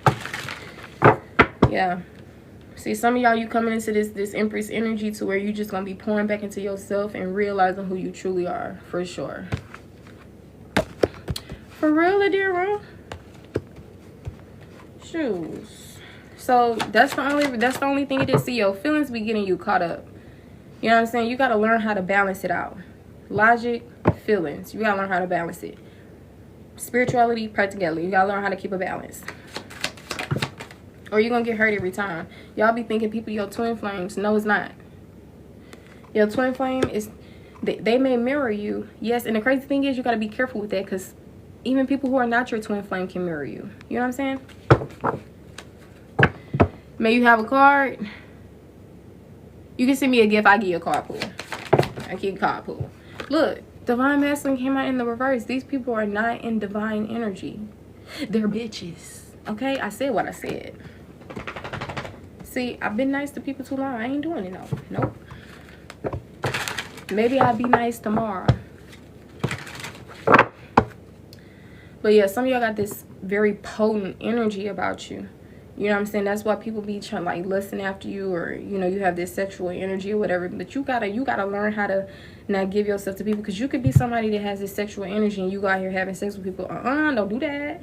Yeah. See, some of y'all, you coming into this Empress energy to where you just gonna be pouring back into yourself and realizing who you truly are, for sure. For real, Adira? Shoes. So that's the only thing it is. See, your feelings be getting you caught up. You know what I'm saying? You gotta learn how to balance it out. Logic, feelings. You gotta learn how to balance it. Spirituality, practicality. You gotta learn how to keep a balance. Or you're gonna get hurt every time. Y'all be thinking people your twin flames. No, it's not. Your twin flame is, they may mirror you. Yes, and the crazy thing is you gotta be careful with that, because even people who are not your twin flame can mirror you. You know what I'm saying? May you have a card. You can send me a gift. I give you a card pool. I give you a card pool. Look, Divine Masculine came out in the reverse. These people are not in divine energy. They're bitches. Okay? I said what I said. See, I've been nice to people too long. I ain't doing it, no. Nope. Maybe I'll be nice tomorrow. But yeah, some of y'all got this very potent energy about you. You know what I'm saying? That's why people be trying, like, lusting after you, or, you know, you have this sexual energy or whatever. But you gotta learn how to not give yourself to people, because you could be somebody that has this sexual energy and you go out here having sex with people. Don't do that.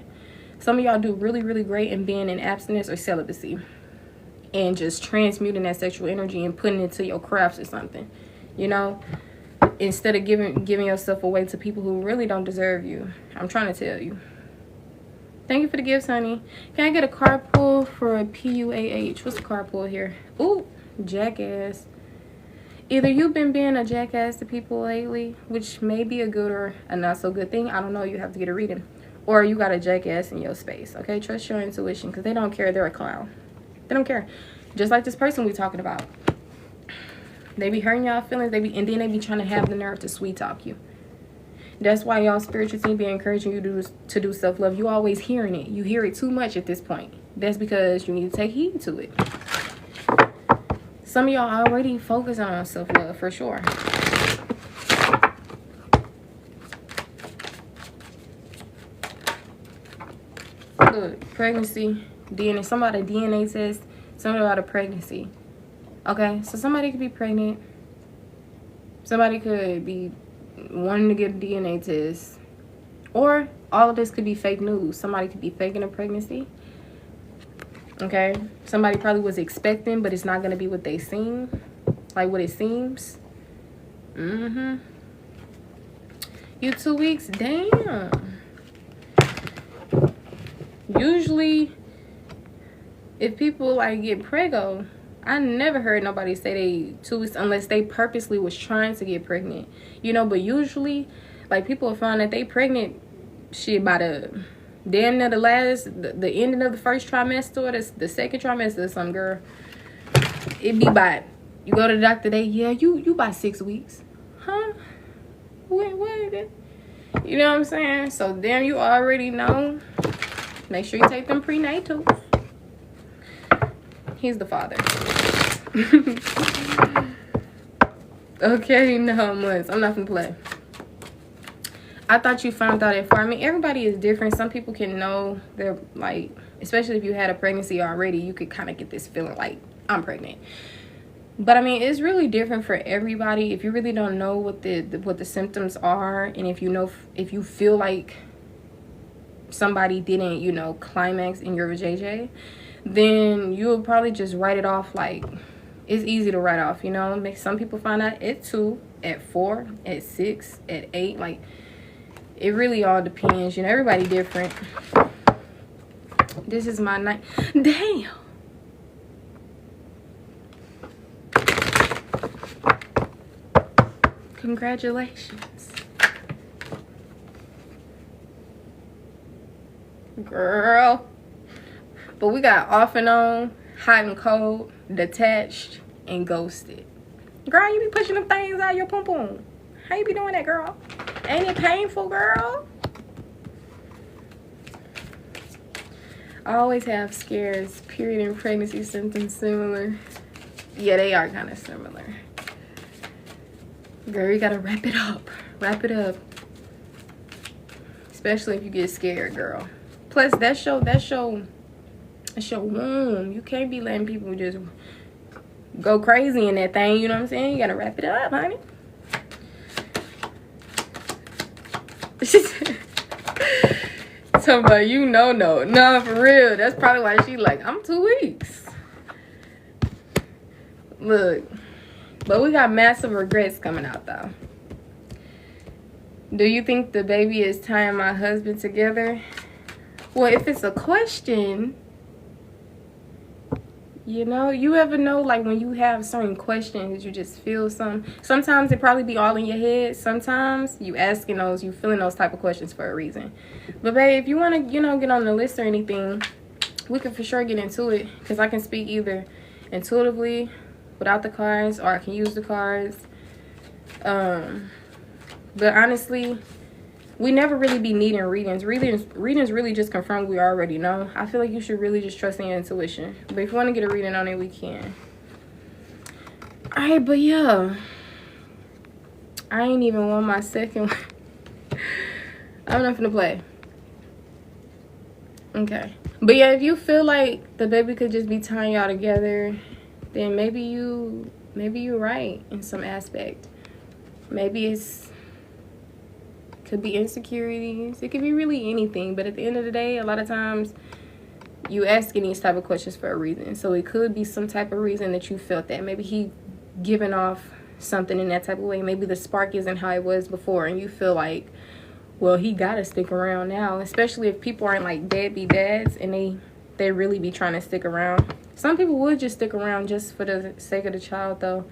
Some of y'all do really, really great in being in abstinence or celibacy and just transmuting that sexual energy and putting it to your crafts or something, you know, instead of giving yourself away to people who really don't deserve you. I'm trying to tell you. Thank you for the gifts, honey. Can I get a card pull for a PUAH? What's the card pull here? Ooh, jackass. Either you've been being a jackass to people lately, which may be a good or a not so good thing. I don't know. You have to get a reading. or you got a jackass in your space. Okay, trust your intuition, because they don't care. They're a clown. They don't care. Just like this person we talking about. They be hurting y'all feelings. And then they be trying to have the nerve to sweet talk you. That's why y'all spiritual team be encouraging you to do self-love. You always hearing it. You hear it too much at this point. That's because you need to take heed to it. Some of y'all already focus on self-love for sure. Look, pregnancy, DNA. Somebody DNA test. Something about a pregnancy. Okay, so somebody could be pregnant. Somebody could be wanting to get a DNA test, or all of this could be fake news. Somebody could be faking a pregnancy. Okay, somebody probably was expecting, but it's not going to be what they seem, like what it seems. You 2 weeks, damn. Usually if people like get preggo, I never heard nobody say they 2 weeks unless they purposely was trying to get pregnant, you know. But usually, like, people find that they pregnant shit by the damn near the ending of the first trimester or the second trimester or some girl. It be by, you go to the doctor, you by 6 weeks. Huh? What? You know what I'm saying? So damn, you already know. Make sure you take them prenatals. He's the father. Okay, no months. I'm not gonna play. I thought you found out at 4. I mean, everybody is different. Some people can know they're like, especially if you had a pregnancy already, you could kind of get this feeling like I'm pregnant. But I mean, it's really different for everybody. If you really don't know what the symptoms are, and if you feel like somebody didn't, you know, climax in your JJ, then you'll probably just write it off. Like, it's easy to write off, you know. Some people find out at 2, at 4, at 6, at 8. Like, it really all depends, you know. Everybody different. This is my night. Damn. Congratulations, girl. But we got off and on, hot and cold, detached, and ghosted. Girl, you be pushing them things out your pum pum. How you be doing that, girl? Ain't it painful, girl? I always have scares. Period and pregnancy symptoms similar. Yeah, they are kind of similar. Girl, you gotta wrap it up. Wrap it up. Especially if you get scared, girl. Plus, that's your womb. You can't be letting people just go crazy in that thing, you know what I'm saying? You gotta wrap it up, honey. Talking about, you know, no, for real. That's probably why she like, I'm 2 weeks. Look, but we got massive regrets coming out though. Do you think the baby is tying my husband together? Well, if it's a question, you know, you ever know, like, when you have certain questions, you just feel something. Sometimes it probably be all in your head. Sometimes you feeling those type of questions for a reason. But babe, if you want to, you know, get on the list or anything, we can for sure get into it, because I can speak either intuitively without the cards, or I can use the cards. But honestly, we never really be needing readings. Readings really just confirm we already know. I feel like you should really just trust in your intuition. But if you want to get a reading on it, we can. Alright, but yeah. I ain't even want my second one. I'm not finna play. Okay. But yeah, if you feel like the baby could just be tying y'all together, then maybe you're right in some aspect. Maybe could be insecurities. It could be really anything. But at the end of the day, a lot of times you asking these type of questions for a reason. So it could be some type of reason that you felt that. Maybe he giving off something in that type of way. Maybe the spark isn't how it was before, and you feel like, well, he gotta stick around now. Especially if people aren't like deadbeat dads and they really be trying to stick around. Some people would just stick around just for the sake of the child though.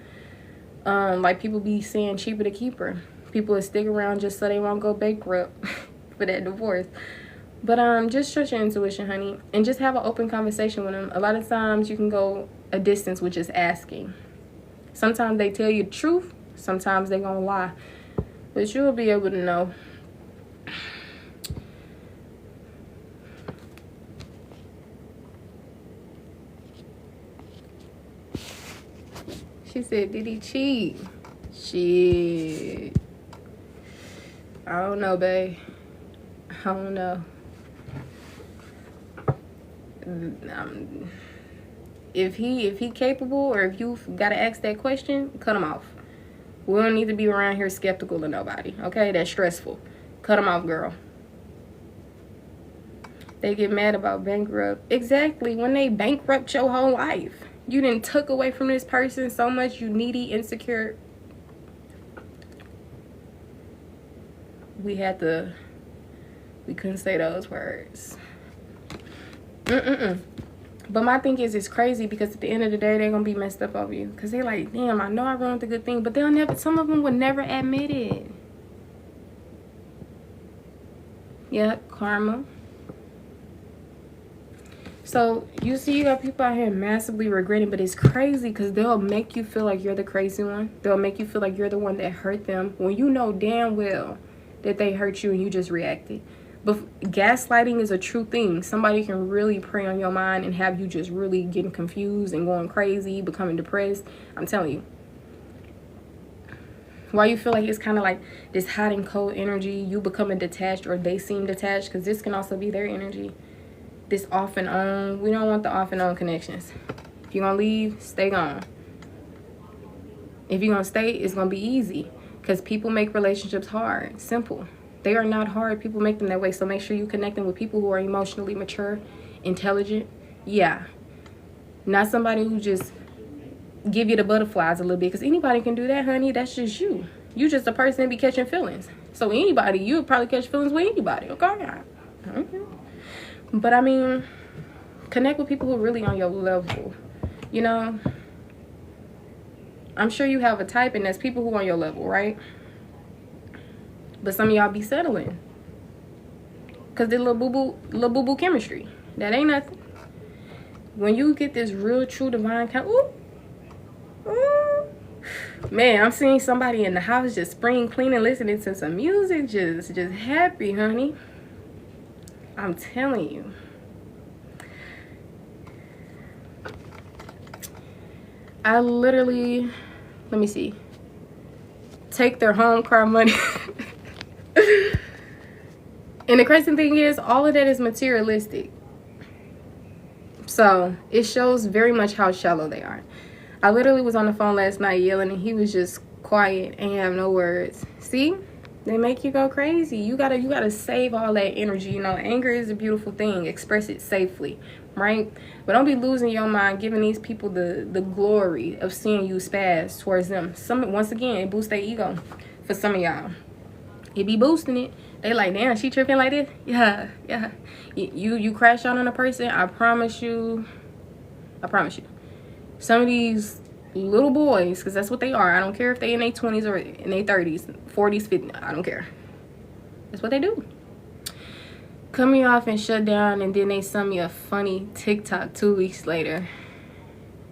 Like people be saying cheaper to keep her. People will stick around just so they won't go bankrupt for that divorce. But just trust your intuition, honey, and just have an open conversation with them. A lot of times you can go a distance with just asking. Sometimes they tell you the truth, sometimes they gonna lie, but you'll be able to know. She said, did he cheat? Shit. I don't know, babe. I don't know. If he capable, or if you gotta ask that question, cut him off. We don't need to be around here skeptical of nobody, okay? That's stressful. Cut him off, girl. They get mad about bankrupt. Exactly, when they bankrupt your whole life. You done took away from this person so much, you needy, insecure. We couldn't say those words. But my thing is, it's crazy because at the end of the day, they're gonna be messed up over you. Because they're like, damn, I know I ruined the good thing, but they'll never, some of them would never admit it. Yeah, karma. So you see, you got people out here massively regretting, but it's crazy because they'll make you feel like you're the crazy one. They'll make you feel like you're the one that hurt them when you know damn well that they hurt you and you just reacted. But gaslighting is a true thing. Somebody can really prey on your mind and have you just really getting confused and going crazy, becoming depressed. I'm telling you. Why you feel like it's kind of like this hot and cold energy, you becoming detached, or they seem detached, because this can also be their energy. This off and on. We don't want the off and on connections. If you're gonna leave, stay gone. If you're gonna stay, it's gonna be easy, because people make relationships hard. Simple. They are not hard. People make them that way. So make sure you're connecting with people who are emotionally mature, intelligent. Yeah. Not somebody who just give you the butterflies a little bit, because anybody can do that, honey. That's just you. You just a person that be catching feelings. So anybody, you would probably catch feelings with anybody. Okay. But I mean, connect with people who are really on your level. You know, I'm sure you have a type, and that's people who are on your level, right? But some of y'all be settling because they're little boo-boo chemistry. That ain't nothing. When you get this real, true, divine kind, man, I'm seeing somebody in the house just spring cleaning, listening to some music, just happy, honey. I'm telling you. I literally, let me see, take their home car money. And the crazy thing is, all of that is materialistic. So it shows very much how shallow they are. I literally was on the phone last night yelling, and he was just quiet and have no words. See, they make you go crazy. You gotta save all that energy. You know, anger is a beautiful thing. Express it safely, right? But don't be losing your mind, giving these people the glory of seeing you spaz towards them. Once again, it boosts their ego. For some of y'all, it be boosting it. They like, damn, she tripping like this. Yeah. You crash out on a person, I promise you. Some of these little boys, because that's what they are. I don't care if they in their 20s or in their 30s, 40s, 50s. I don't care. That's what they do. Cut me off and shut down, and then they send me a funny TikTok 2 weeks later.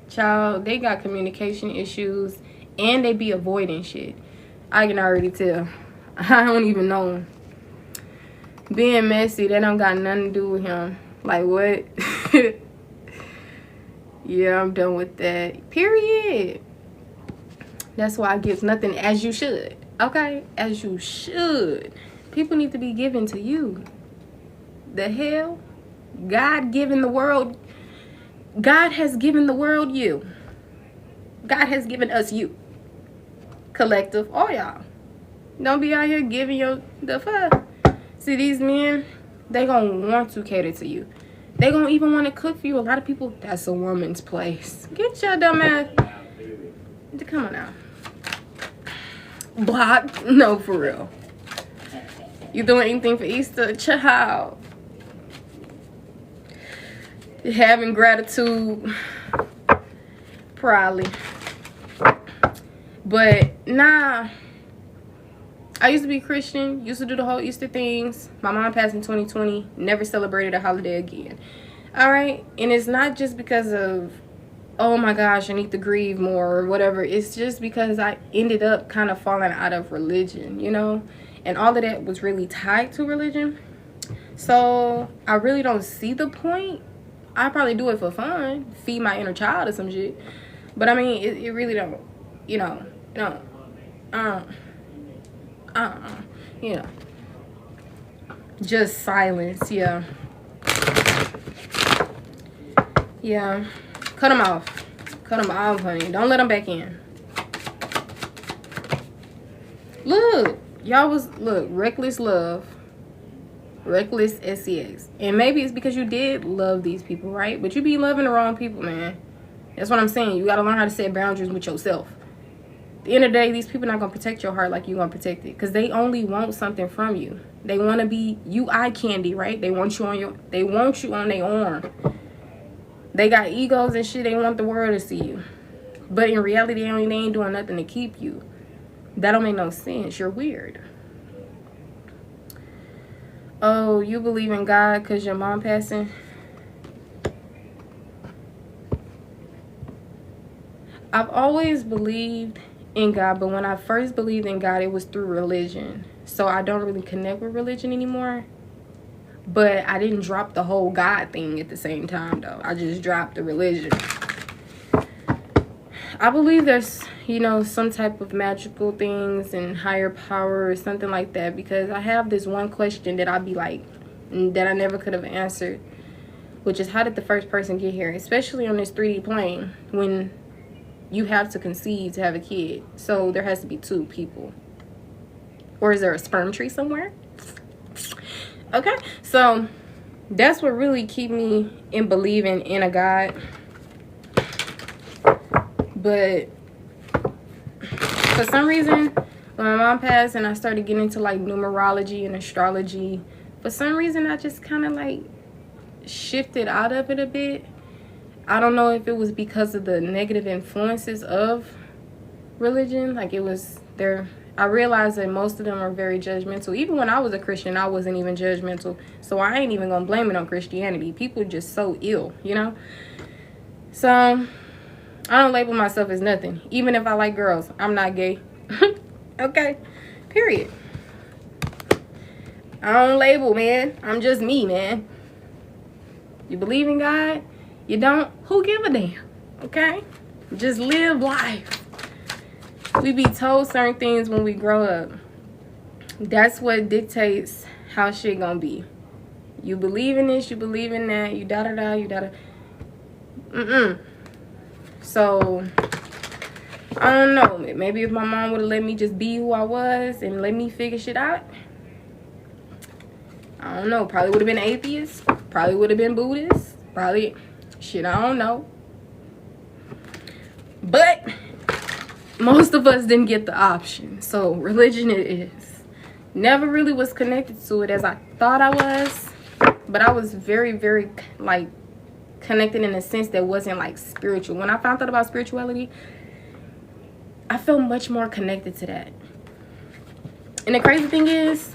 Child, they got communication issues, and they be avoiding shit. I can already tell. I don't even know him. Being messy, that don't got nothing to do with him. Like, what? Yeah, I'm done with that. Period. That's why I give nothing, as you should. Okay? As you should. People need to be given to you. The hell? God given the world. God has given the world you. God has given us you. Collective. All y'all. Don't be out here giving the fuck. See, these men, they gonna want to cater to you. They gonna even want to cook for you. A lot of people, that's a woman's place. Get your dumb ass. Come on now. Block. No, for real. You doing anything for Easter? Child. Having gratitude. Probably. But, nah. I used to be Christian, used to do the whole Easter things. My mom passed in 2020, never celebrated a holiday again. All right, and it's not just because of, oh my gosh, I need to grieve more or whatever. It's just because I ended up kind of falling out of religion, you know, and all of that was really tied to religion. So I really don't see the point. I probably do it for fun, feed my inner child or some shit. But I mean, it really don't, you know, you know, just silence. Yeah. Cut them off, honey. Don't let them back in. Look, reckless love, reckless sex. And maybe it's because you did love these people, right? But you be loving the wrong people, man. That's what I'm saying. You got to learn how to set boundaries with yourself. At the end of the day, these people not going to protect your heart like you going to protect it. Because they only want something from you. They want to be you eye candy, right? They want you on their arm. They got egos and shit. They want the world to see you. But in reality, they ain't doing nothing to keep you. That don't make no sense. You're weird. Oh, you believe in God because your mom passing? I've always believed in God, but when I first believed in God, it was through religion. So I don't really connect with religion anymore. But I didn't drop the whole God thing at the same time, though. I just dropped the religion. I believe there's, you know, some type of magical things and higher power or something like that. Because I have this one question that I'd be like, that I never could have answered. Which is, how did the first person get here? Especially on this 3D plane. When you have to conceive to have a kid. So there has to be two people. Or is there a sperm tree somewhere? Okay, so that's what really keep me in believing in a God. But for some reason, when my mom passed and I started getting into like numerology and astrology, for some reason I just kind of like shifted out of it a bit. I don't know if it was because of the negative influences of religion. Like, it was there. I realized that most of them are very judgmental. Even when I was a Christian, I wasn't even judgmental. So I ain't even gonna blame it on Christianity. People are just so ill, you know? So I don't label myself as nothing. Even if I like girls, I'm not gay. Okay? Period. I don't label, man. I'm just me, man. You believe in God? You don't? Who give a damn? Okay? Just live life. We be told certain things when we grow up. That's what dictates how shit gonna be. You believe in this, you believe in that, you da-da-da, you da-da. So, I don't know. Maybe if my mom would have let me just be who I was and let me figure shit out, I don't know. Probably would have been atheist. Probably would have been Buddhist. Probably, shit, I don't know. But most of us didn't get the option. So religion it is. Never really was connected to it as I thought I was. But I was very, very like connected in a sense that wasn't like spiritual. When I found out about spirituality, I felt much more connected to that. And the crazy thing is,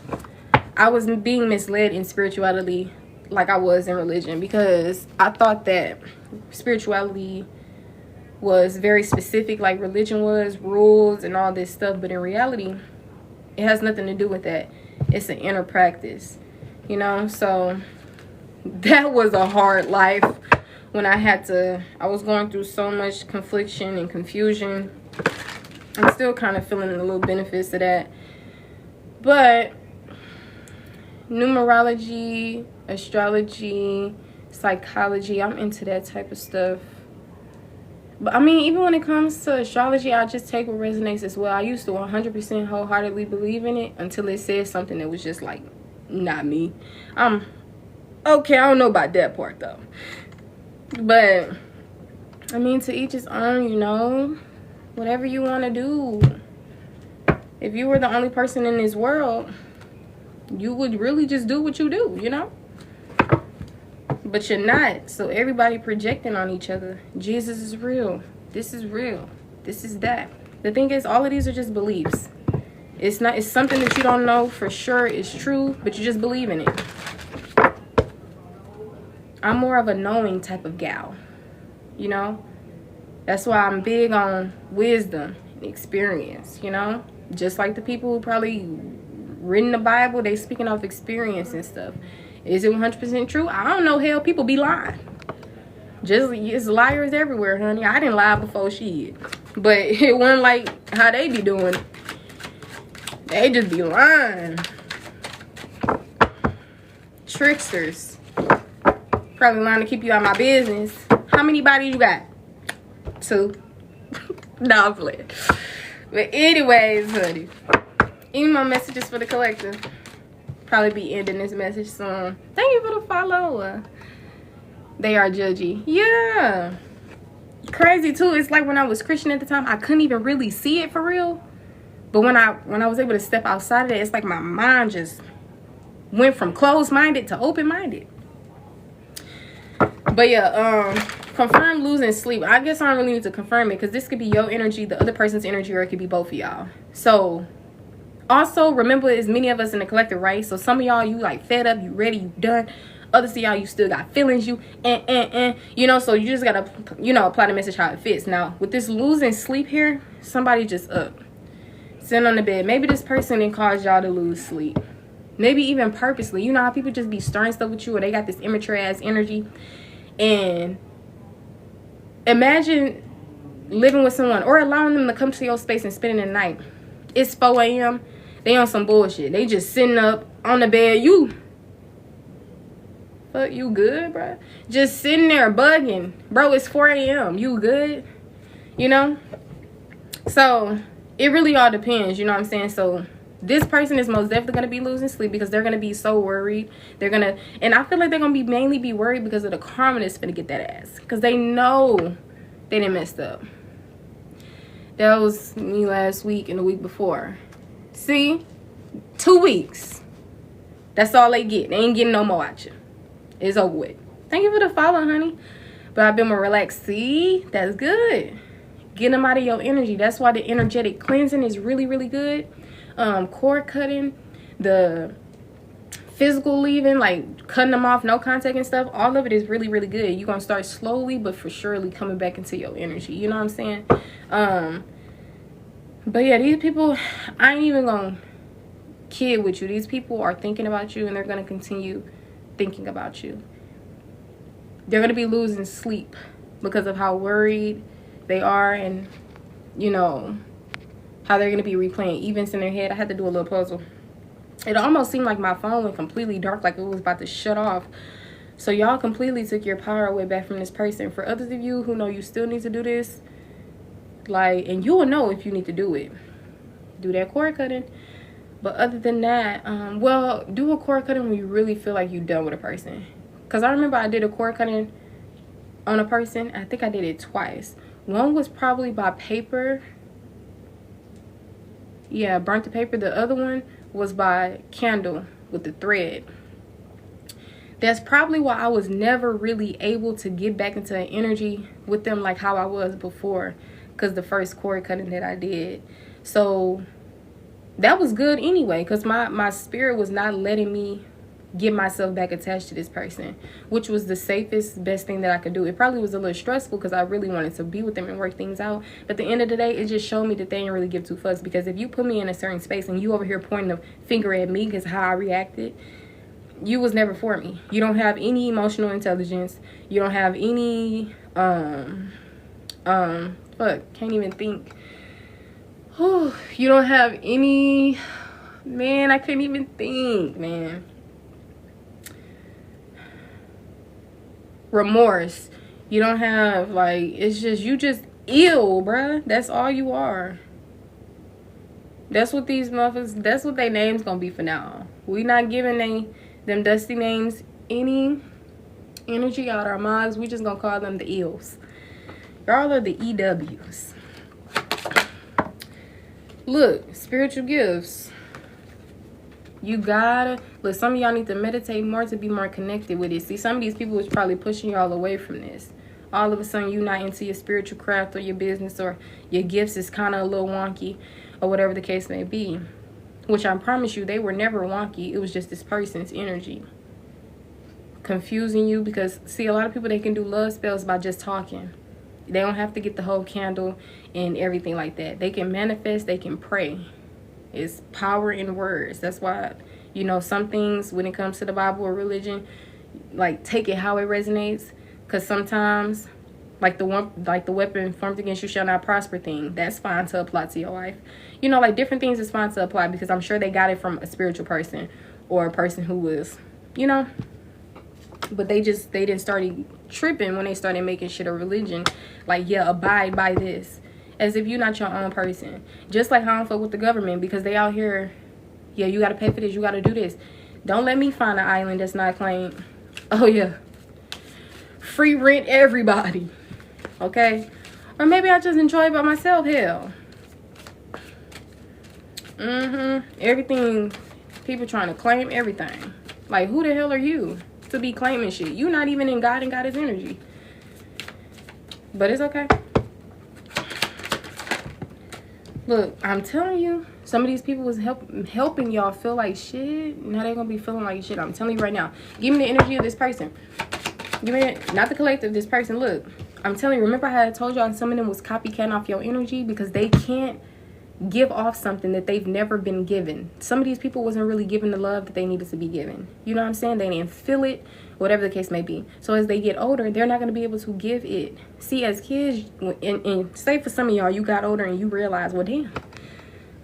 I was being misled in spirituality like I was in religion, because I thought that spirituality was very specific like religion was, rules and all this stuff. But in reality, it has nothing to do with that. It's an inner practice, you know? So that was a hard life when I was going through so much confliction and confusion. I'm still kind of feeling the little benefits of that. But numerology, astrology, psychology, I'm into that type of stuff. But I mean, even when it comes to astrology, I just take what resonates as well. I used to 100% wholeheartedly believe in it until it said something that was just like, not me. Okay, I don't know about that part though. But I mean, to each his own, you know. Whatever you want to do. If you were the only person in this world, you would really just do what you do, you know? But you're not. So everybody projecting on each other. Jesus is real. This is real. This is that. The thing is, all of these are just beliefs. It's something that you don't know for sure is true, but you just believe in it. I'm more of a knowing type of gal, you know. That's why I'm big on wisdom and experience, you know. Just like the people who probably written the Bible, they speaking of experience and stuff. Is it 100% true? I don't know. Hell, people be lying. Just, it's liars everywhere, honey. I didn't lie before shit. But it wasn't like how they be doing it. They just be lying. Tricksters. Probably lying to keep you out of my business. How many bodies you got? 2. No, I'm playing. But anyways, honey. Any more messages for the collective? Probably be ending this message soon. Thank you for the follow. They are judgy. Yeah. Crazy too. It's like when I was Christian at the time, I couldn't even really see it for real. But when I was able to step outside of it, it's like my mind just went from closed-minded to open-minded. But yeah, confirm losing sleep. I guess I don't really need to confirm it because this could be your energy, the other person's energy, or it could be both of y'all. So also remember, as many of us in the collective, right? So some of y'all, you like fed up, you ready, you done. Others of y'all, you still got feelings, you you know. So you just gotta, you know, apply the message how it fits. Now with this losing sleep here, somebody just up, sitting on the bed. Maybe this person didn't cause y'all to lose sleep. Maybe even purposely. You know how people just be stirring stuff with you, or they got this immature ass energy. And imagine living with someone or allowing them to come to your space and spending the night. It's 4 a.m. They on some bullshit. They just sitting up on the bed. Fuck, you good, bro? Just sitting there bugging. Bro, it's 4 a.m. You good? You know? So, it really all depends. You know what I'm saying? So, this person is most definitely going to be losing sleep because they're going to be so worried. They're going to... And I feel like they're going to be mainly be worried because of the karma that's going to get that ass. Because they know they done messed up. That was me last week and the week before. See? 2 weeks. That's all they get. They ain't getting no more at you. It's over with. Thank you for the follow, honey. But I've been more relaxed. See? That's good. Get them out of your energy. That's why the energetic cleansing is really, really good. Cord cutting, the physical leaving, like cutting them off, no contact and stuff. All of it is really, really good. You're going to start slowly but for surely coming back into your energy. You know what I'm saying? But yeah, these people, I ain't even going to kid with you. These people are thinking about you and they're going to continue thinking about you. They're going to be losing sleep because of how worried they are and, you know, how they're going to be replaying events in their head. I had to do a little puzzle. It almost seemed like my phone went completely dark, like it was about to shut off. So y'all completely took your power away back from this person. For others of you who know you still need to do this, like, and you will know if you need to do it. Do that cord cutting. But other than that, well, do a cord cutting when you really feel like you're done with a person. Because I remember I did a cord cutting on a person. I think I did it twice. One was probably by paper. Yeah, burnt the paper. The other one was by candle with the thread. That's probably why I was never really able to get back into an energy with them like how I was before. Because the first cord cutting that I did. So that was good anyway, because my spirit was not letting me get myself back attached to this person, which was the safest, best thing that I could do. It probably was a little stressful because I really wanted to be with them and work things out. But at the end of the day, it just showed me that they didn't really give two fucks. Because if you put me in a certain space and you over here pointing the finger at me because how I reacted, you was never for me. You don't have any emotional intelligence. You don't have any, can't even think. You don't have any, man, I couldn't even think, man. Remorse. You don't have, like, it's just, you just ill, bruh. That's all you are. That's what these motherfuckers, that's what their name's gonna be for now. We not giving them dusty names any energy out our minds. We just gonna call them the ills. Y'all are the EWs. Look, spiritual gifts. You gotta, look, some of y'all need to meditate more to be more connected with it. See, some of these people is probably pushing y'all away from this. All of a sudden, you're not into your spiritual craft or your business, or your gifts is kind of a little wonky, or whatever the case may be. which I promise you, they were never wonky. It was just this person's energy confusing you. Because see, a lot of people, they can do love spells by just talking. They don't have to get the whole candle and everything like that. They can manifest, they can pray. It's power in words. That's why, you know, some things when it comes to the Bible or religion, like, take it how it resonates. Because sometimes, like the weapon formed against you shall not prosper thing, that's fine to apply to your life. You know, like, different things is fine to apply, because I'm sure they got it from a spiritual person or a person who was, you know. But they didn't start tripping when they started making shit a religion. Like, yeah, abide by this, as if you're not your own person. Just like how I don't fuck with the government, because they out here, yeah, you gotta pay for this, you gotta do this. Don't let me find an island that's not claimed. Oh yeah, free rent everybody, okay? Or maybe I just enjoy it by myself. Hell, everything, people trying to claim everything. Like, who the hell are you to be claiming shit? You not even in God and God's energy. But it's okay. Look, I'm telling you, some of these people was helping y'all feel like shit. Now they're gonna be feeling like shit. I'm telling you right now. Give me the energy of this person. Give me it, not the collective, this person. Look, I'm telling you, remember how I told y'all some of them was copycatting off your energy because they can't give off something that they've never been given. Some of these people wasn't really given the love that they needed to be given. You know what I'm saying? They didn't feel it, whatever the case may be. So as they get older, they're not going to be able to give it. See, as kids, and say for some of y'all, you got older and you realize, well, damn,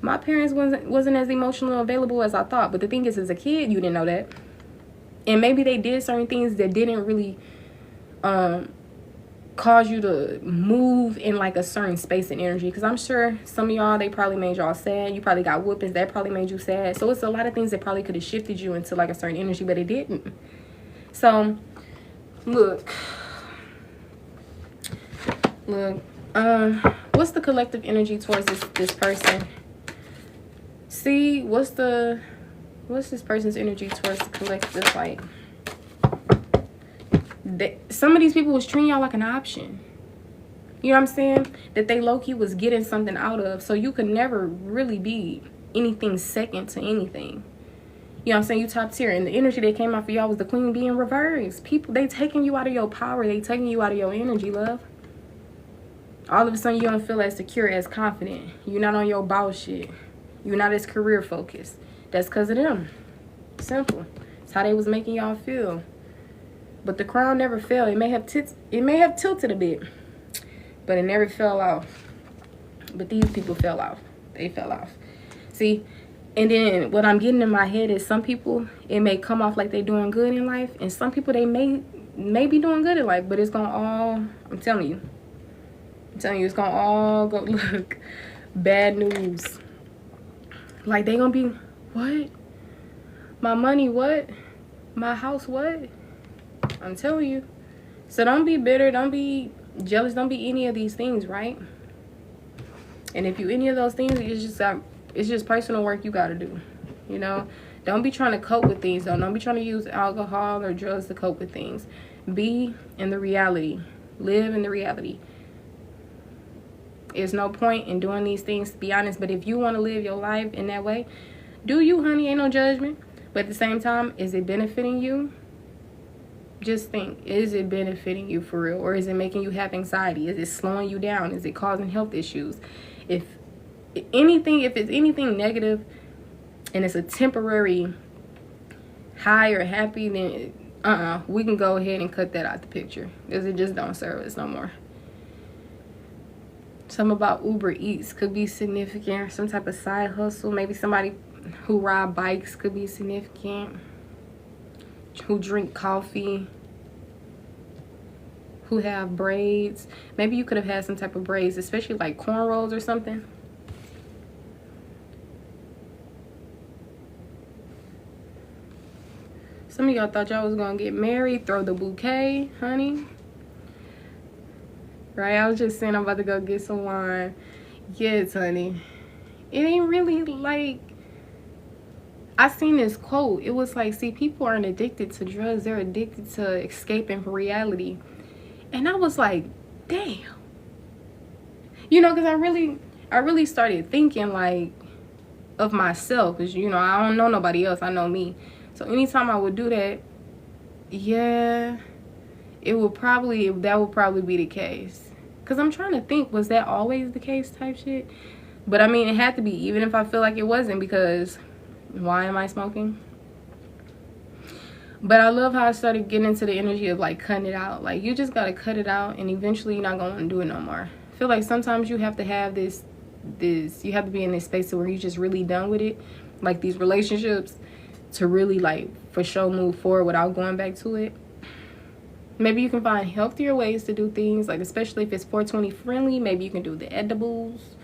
my parents wasn't as emotionally available as I thought. But the thing is, as a kid, you didn't know that. And maybe they did certain things that didn't really cause you to move in like a certain space and energy. Because I'm sure some of y'all, they probably made y'all sad. You probably got whoopings that probably made you sad. So it's a lot of things that probably could have shifted you into like a certain energy, but it didn't. So look, what's the collective energy towards this person? See, what's this person's energy towards the collective? Like, some of these people was treating y'all like an option. You know what I'm saying? That they low-key was getting something out of. So you could never really be anything second to anything. You know what I'm saying? You top tier. And the energy that came out for y'all was the queen being reversed. People, they taking you out of your power. They taking you out of your energy, love. All of a sudden, you don't feel as secure, as confident. You're not on your boss shit. You're not as career focused. That's because of them. Simple. It's how they was making y'all feel. But the crown never fell. It may have tilted a bit, but it never fell off. But these people fell off. They fell off. See, and then what I'm getting in my head is some people, it may come off like they're doing good in life, and some people, they may be doing good in life, but it's gonna all, I'm telling you, it's gonna all go, look, bad news. Like, they gonna be, what? My money, what? My house, what? I'm telling you. So don't be bitter, don't be jealous, don't be any of these things, right? And if you any of those things, it's just personal work you got to do. You know, don't be trying to cope with things though. Don't be trying to use alcohol or drugs to cope with things. Be in the reality. Live in the reality. There's no point in doing these things, to be honest. But if you want to live your life in that way, do you, honey. Ain't no judgment. But at the same time, is it benefiting you? Just think, is it benefiting you for real? Or is it making you have anxiety? Is it slowing you down? Is it causing health issues? If it's anything negative and it's a temporary high or happy, then we can go ahead and cut that out the picture, because it just don't serve us no more. Something about Uber Eats could be significant. Some type of side hustle. Maybe somebody who ride bikes could be significant. Who drink coffee, who have braids. Maybe you could have had some type of braids, especially like cornrows or something. Some of y'all thought y'all was gonna get married, throw the bouquet, honey. Right, I was just saying I'm about to go get some wine. Yes, honey. It ain't really like, I seen this quote. It was like, see, people aren't addicted to drugs. They're addicted to escaping from reality. And I was like, damn. You know, because I really started thinking, like, of myself, because you know, I don't know nobody else, I know me. So anytime I would do that, yeah, that would probably be the case. Because I'm trying to think, was that always the case type shit? But I mean, it had to be, even if I feel like it wasn't, because why am I smoking? But I love how I started getting into the energy of like cutting it out. Like, you just gotta cut it out, and eventually you're not gonna do it no more. I feel like sometimes you have to have you have to be in this space where you're just really done with it, like these relationships, to really like for sure move forward without going back to it. Maybe you can find healthier ways to do things, like especially if it's 420 friendly, maybe you can do the edibles.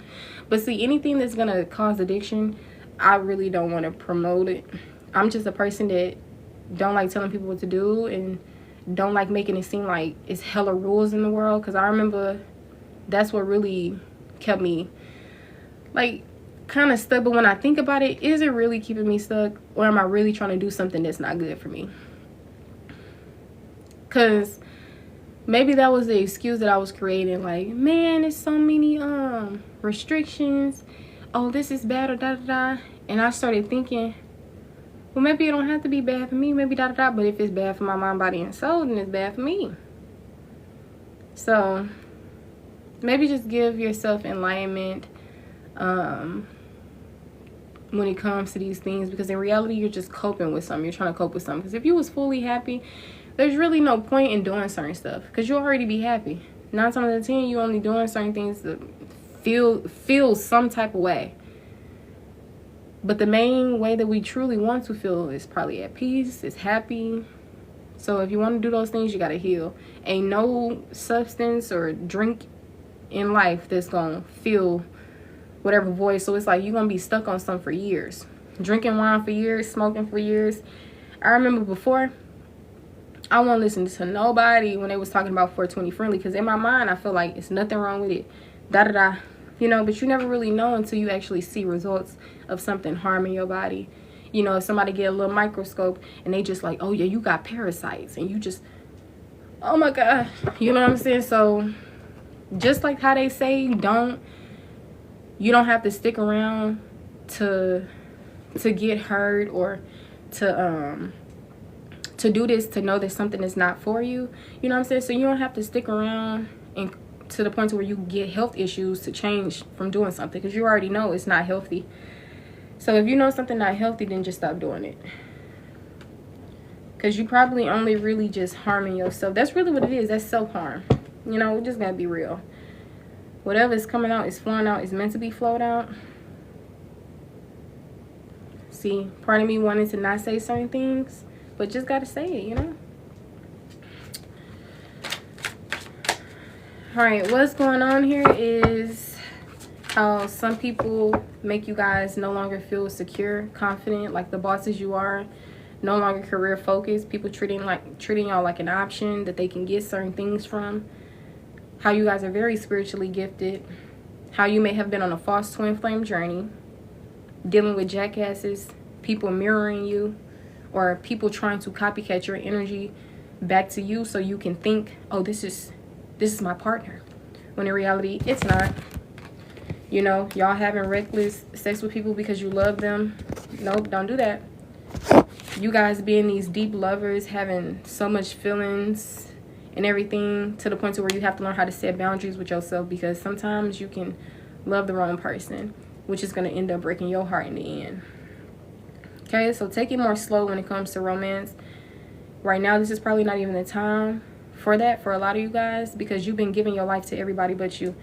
But see, anything that's gonna cause addiction, I really don't want to promote it. I'm just a person that don't like telling people what to do, and don't like making it seem like it's hella rules in the world, because I remember that's what really kept me like kind of stuck. But when I think about it, is it really keeping me stuck, or am I really trying to do something that's not good for me? Because maybe that was the excuse that I was creating, like, man, there's so many restrictions, oh, this is bad, or da da da. And I started thinking, well, maybe it don't have to be bad for me, maybe da da da, but if it's bad for my mind, body, and soul, then it's bad for me. So maybe just give yourself enlightenment when it comes to these things, because in reality you're just coping with something. You're trying to cope with something, because if you was fully happy, there's really no point in doing certain stuff, because you'll already be happy. 9 times out of 10, you only doing certain things to feel some type of way. But the main way that we truly want to feel is probably at peace, is happy. So if you want to do those things, you got to heal. Ain't no substance or drink in life that's going to fill whatever void. So it's like you're going to be stuck on something for years. Drinking wine for years, smoking for years. I remember before, I won't listen to nobody when they was talking about 420 friendly, because in my mind, I feel like it's nothing wrong with it. Da-da-da. You know, but you never really know until you actually see results of something harming your body. You know, if somebody get a little microscope and they just like, oh yeah, you got parasites, and you just, oh my God. You know what I'm saying? So just like how they say, you don't have to stick around to get hurt, or to do this to know that something is not for you. You know what I'm saying? So you don't have to stick around and to the point where you get health issues to change from doing something, because you already know it's not healthy. So if you know something not healthy, then just stop doing it, because you probably only really just harming yourself. That's really what it is. That's self-harm. You know, we just gotta be real. Whatever is coming out is flowing out, is meant to be flowed out. See, part of me wanted to not say certain things, but just gotta say it, you know. All right, what's going on here is how some people make you guys no longer feel secure, confident, like the bosses you are, no longer career focused. People treating y'all like an option that they can get certain things from. How you guys are very spiritually gifted. How you may have been on a false twin flame journey, dealing with jackasses, people mirroring you, or people trying to copycat your energy back to you so you can think, oh, this is my partner, when in reality it's not. You know, y'all having reckless sex with people because you love them. Nope, don't do that. You guys being these deep lovers, having so much feelings and everything, to the point to where you have to learn how to set boundaries with yourself, because sometimes you can love the wrong person, which is going to end up breaking your heart in the end. Okay, so take it more slow when it comes to romance. Right now, this is probably not even the time for that for a lot of you guys, because you've been giving your life to everybody but you.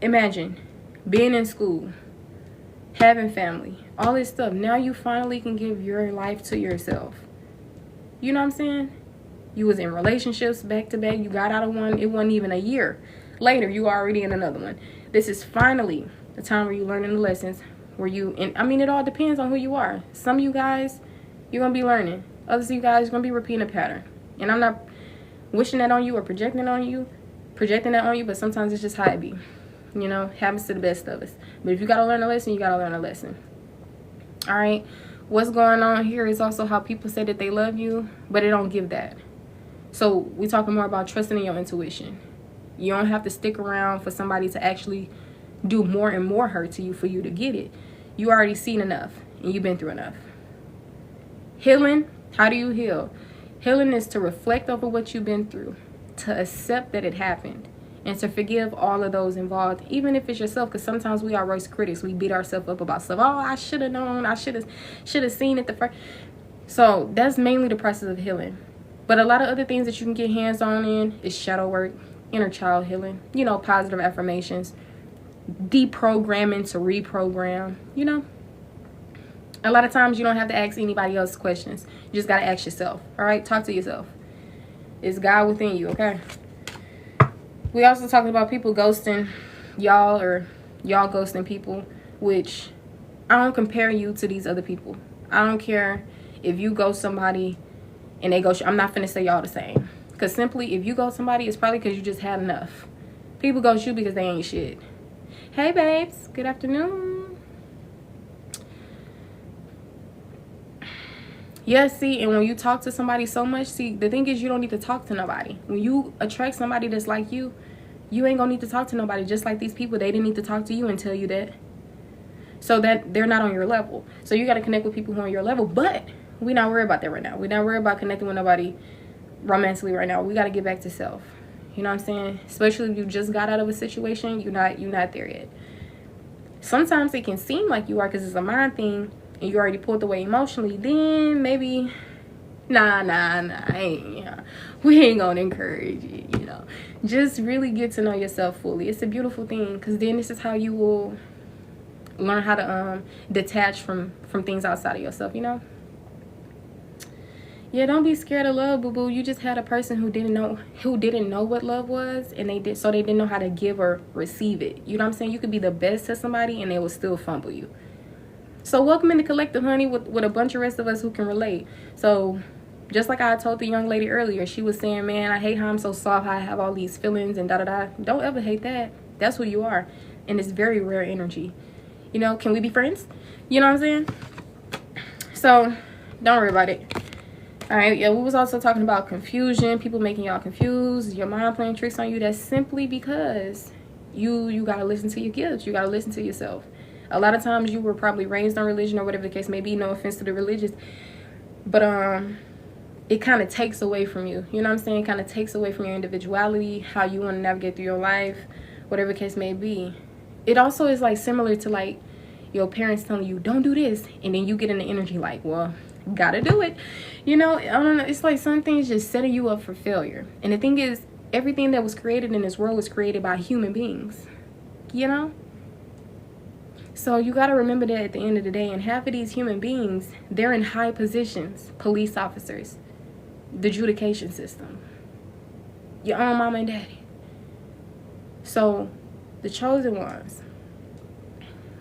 Imagine being in school, having family, all this stuff. Now you finally can give your life to yourself. You know what I'm saying? You was in relationships back to back. You got out of one. It wasn't even a year later, you already in another one. This is finally the time where you learning the lessons, where you, and I mean, it all depends on who you are. Some of you guys, you're going to be learning. Others of you guys are going to be repeating a pattern. And I'm not wishing that on you or projecting that on you, but sometimes it's just how it be. You know, happens to the best of us. But if you got to learn a lesson, you got to learn a lesson. All right. What's going on here is also how people say that they love you, but they don't give that. So we're talking more about trusting in your intuition. You don't have to stick around for somebody to actually do more and more hurt to you for you to get it. You already seen enough and you've been through enough. Healing, how do you heal? Healing is to reflect over what you've been through, to accept that it happened, and to forgive all of those involved, even if it's yourself, because sometimes we are worst critics. We beat ourselves up about stuff. Oh, I should have known. I should have seen it the first. So that's mainly the process of healing. But a lot of other things that you can get hands-on in is shadow work, inner child healing, you know, positive affirmations, deprogramming to reprogram, you know. A lot of times you don't have to ask anybody else questions. You just got to ask yourself, all right? Talk to yourself. It's God within you, okay? We also talking about people ghosting y'all, or y'all ghosting people, which I don't compare you to these other people. I don't care if you ghost somebody and they ghost you. I'm not finna say y'all the same. Because simply, if you ghost somebody, it's probably because you just had enough. People ghost you because they ain't shit. Hey, babes. Good afternoon. Yeah, see, and when you talk to somebody so much, see, the thing is you don't need to talk to nobody. When you attract somebody that's like you ain't gonna need to talk to nobody. Just like these people, they didn't need to talk to you and tell you that. So that they're not on your level. So you got to connect with people who are on your level. But we're not worried about that right now. We're not worried about connecting with nobody romantically right now. We got to get back to self. You know what I'm saying? Especially if you just got out of a situation, you're not there yet. Sometimes it can seem like you are because it's a mind thing and you already pulled away emotionally. Then maybe, nah, we ain't gonna encourage it, you know. Just really get to know yourself fully. It's a beautiful thing, because then this is how you will learn how to detach from things outside of yourself, you know. Yeah, don't be scared of love, boo-boo. You just had a person who didn't know what love was, and they didn't know how to give or receive it. You know what I'm saying? You could be the best to somebody and they will still fumble you. So welcome in the collective, honey, with a bunch of rest of us who can relate. So just like I told the young lady earlier, she was saying, man, I hate how I'm so soft, how I have all these feelings and da-da-da. Don't ever hate that. That's who you are. And it's very rare energy. You know, can we be friends? You know what I'm saying? So don't worry about it. All right, yeah, we was also talking about confusion, people making y'all confused, your mind playing tricks on you. That's simply because you got to listen to your gifts. You got to listen to yourself. A lot of times you were probably raised on religion or whatever the case may be. No offense to the religious. But it kind of takes away from you. You know what I'm saying? It kind of takes away from your individuality, how you want to navigate through your life, whatever the case may be. It also is like similar to like your parents telling you, don't do this. And then you get in the energy like, well, gotta do it. You know, I don't know. It's like some things just setting you up for failure. And the thing is, everything that was created in this world was created by human beings. You know? So you got to remember that at the end of the day. And half of these human beings, they're in high positions. Police officers, the adjudication system, your own mama and daddy. So the chosen ones,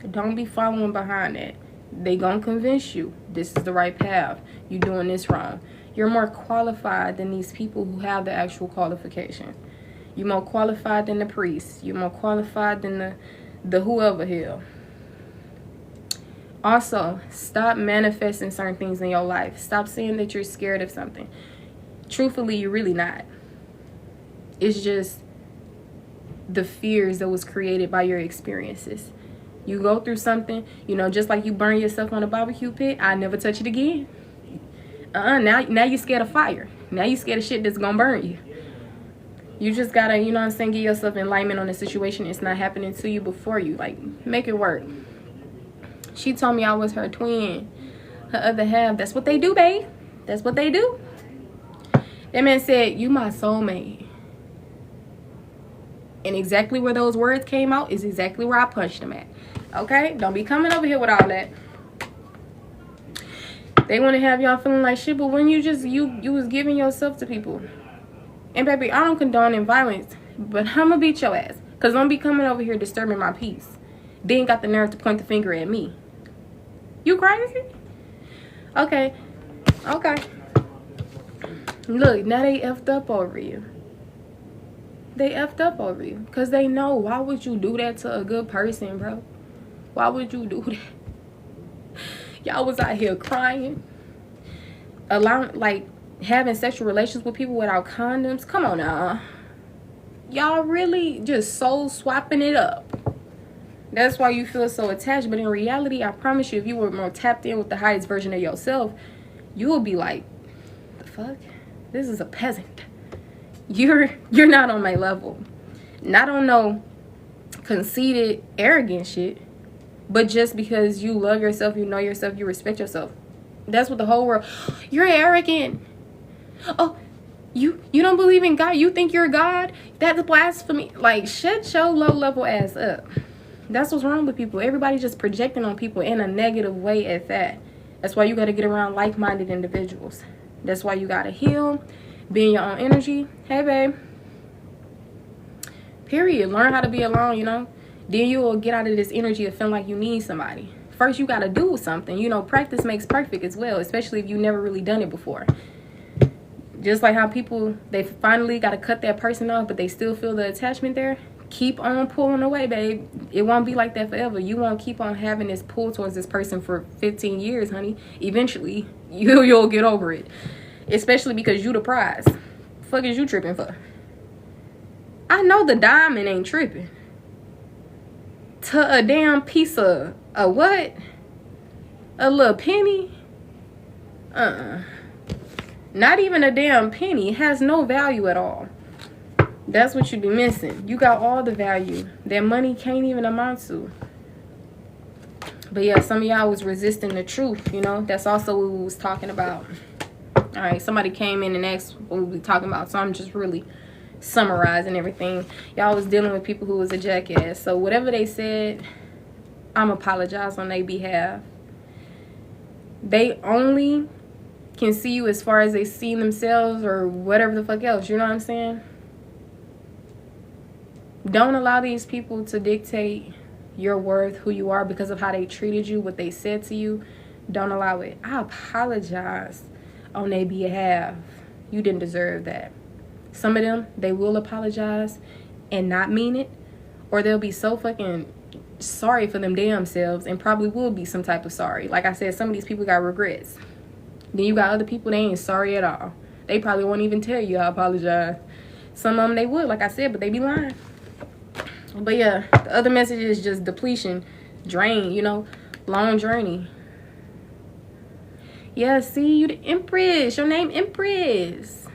don't be following behind that. They gonna convince you this is the right path. You're doing this wrong. You're more qualified than these people who have the actual qualification. You're more qualified than the priest. You're more qualified than the whoever here. Also, stop manifesting certain things in your life. Stop saying that you're scared of something. Truthfully, you're really not. It's just the fears that was created by your experiences. You go through something, you know, just like you burn yourself on a barbecue pit. I never touch it again. Now you're scared of fire. Now you're scared of shit that's gonna burn you. You just gotta, you know what I'm saying, give yourself enlightenment on the situation. It's not happening to you before you. Like, make it work. She told me I was her twin, her other half. That's what they do, babe. That's what they do. That man said, you my soulmate. And exactly where those words came out is exactly where I punched them at. Okay? Don't be coming over here with all that. They want to have y'all feeling like shit, but when you just, you was giving yourself to people. And baby, I don't condone violence, but I'm gonna beat your ass. Because don't be coming over here disturbing my peace. Then got the nerve to point the finger at me. You crazy? Okay. Look, now they effed up over you. They effed up over you. Because they know, why would you do that to a good person, bro? Why would you do that? Y'all was out here crying. Having sexual relations with people without condoms. Come on now. Y'all really just soul swapping it up. That's why you feel so attached. But in reality, I promise you, if you were more tapped in with the highest version of yourself, you would be like, the fuck? This is a peasant. You're not on my level. Not on no conceited, arrogant shit, but just because you love yourself, you know yourself, you respect yourself. That's what the whole world, you're arrogant. Oh, you don't believe in God, you think you're God? That's blasphemy. Like, shut your low level ass up. That's what's wrong with people. Everybody just projecting on people in a negative way at that. That's why you got to get around like-minded individuals. That's why you got to heal, be in your own energy. Hey, babe. Period. Learn how to be alone, you know. Then you will get out of this energy of feeling like you need somebody. First, you got to do something. You know, practice makes perfect as well, especially if you've never really done it before. Just like how people, they finally got to cut that person off, but they still feel the attachment there. Keep on pulling away, babe. It won't be like that forever. You won't keep on having this pull towards this person for 15 years, honey. Eventually, you'll get over it. Especially because you the prize. Fuck is you tripping for? I know the diamond ain't tripping. To a damn piece of a what? A little penny? Not even a damn penny. It has no value at all. That's what you be missing. You got all the value that money can't even amount to. But yeah, some of y'all was resisting the truth, you know. That's also what we was talking about. All right, somebody came in and asked what we were talking about, so I'm just really summarizing everything. Y'all was dealing with people who was a jackass. So whatever they said, I'm apologize on their behalf. They only can see you as far as they see themselves or whatever the fuck else. You know what I'm saying? Don't allow these people to dictate your worth, who you are, because of how they treated you, what they said to you. Don't allow it. I apologize on their behalf. You didn't deserve that. Some of them, they will apologize and not mean it, or they'll be so fucking sorry for them damn selves and probably will be some type of sorry. Like I said, some of these people got regrets. Then you got other people, they ain't sorry at all. They probably won't even tell you I apologize. Some of them they would, like I said, but they be lying. But yeah, the other message is just depletion, drain, you know, long journey. Yeah, see, you the Empress. Your name Empress.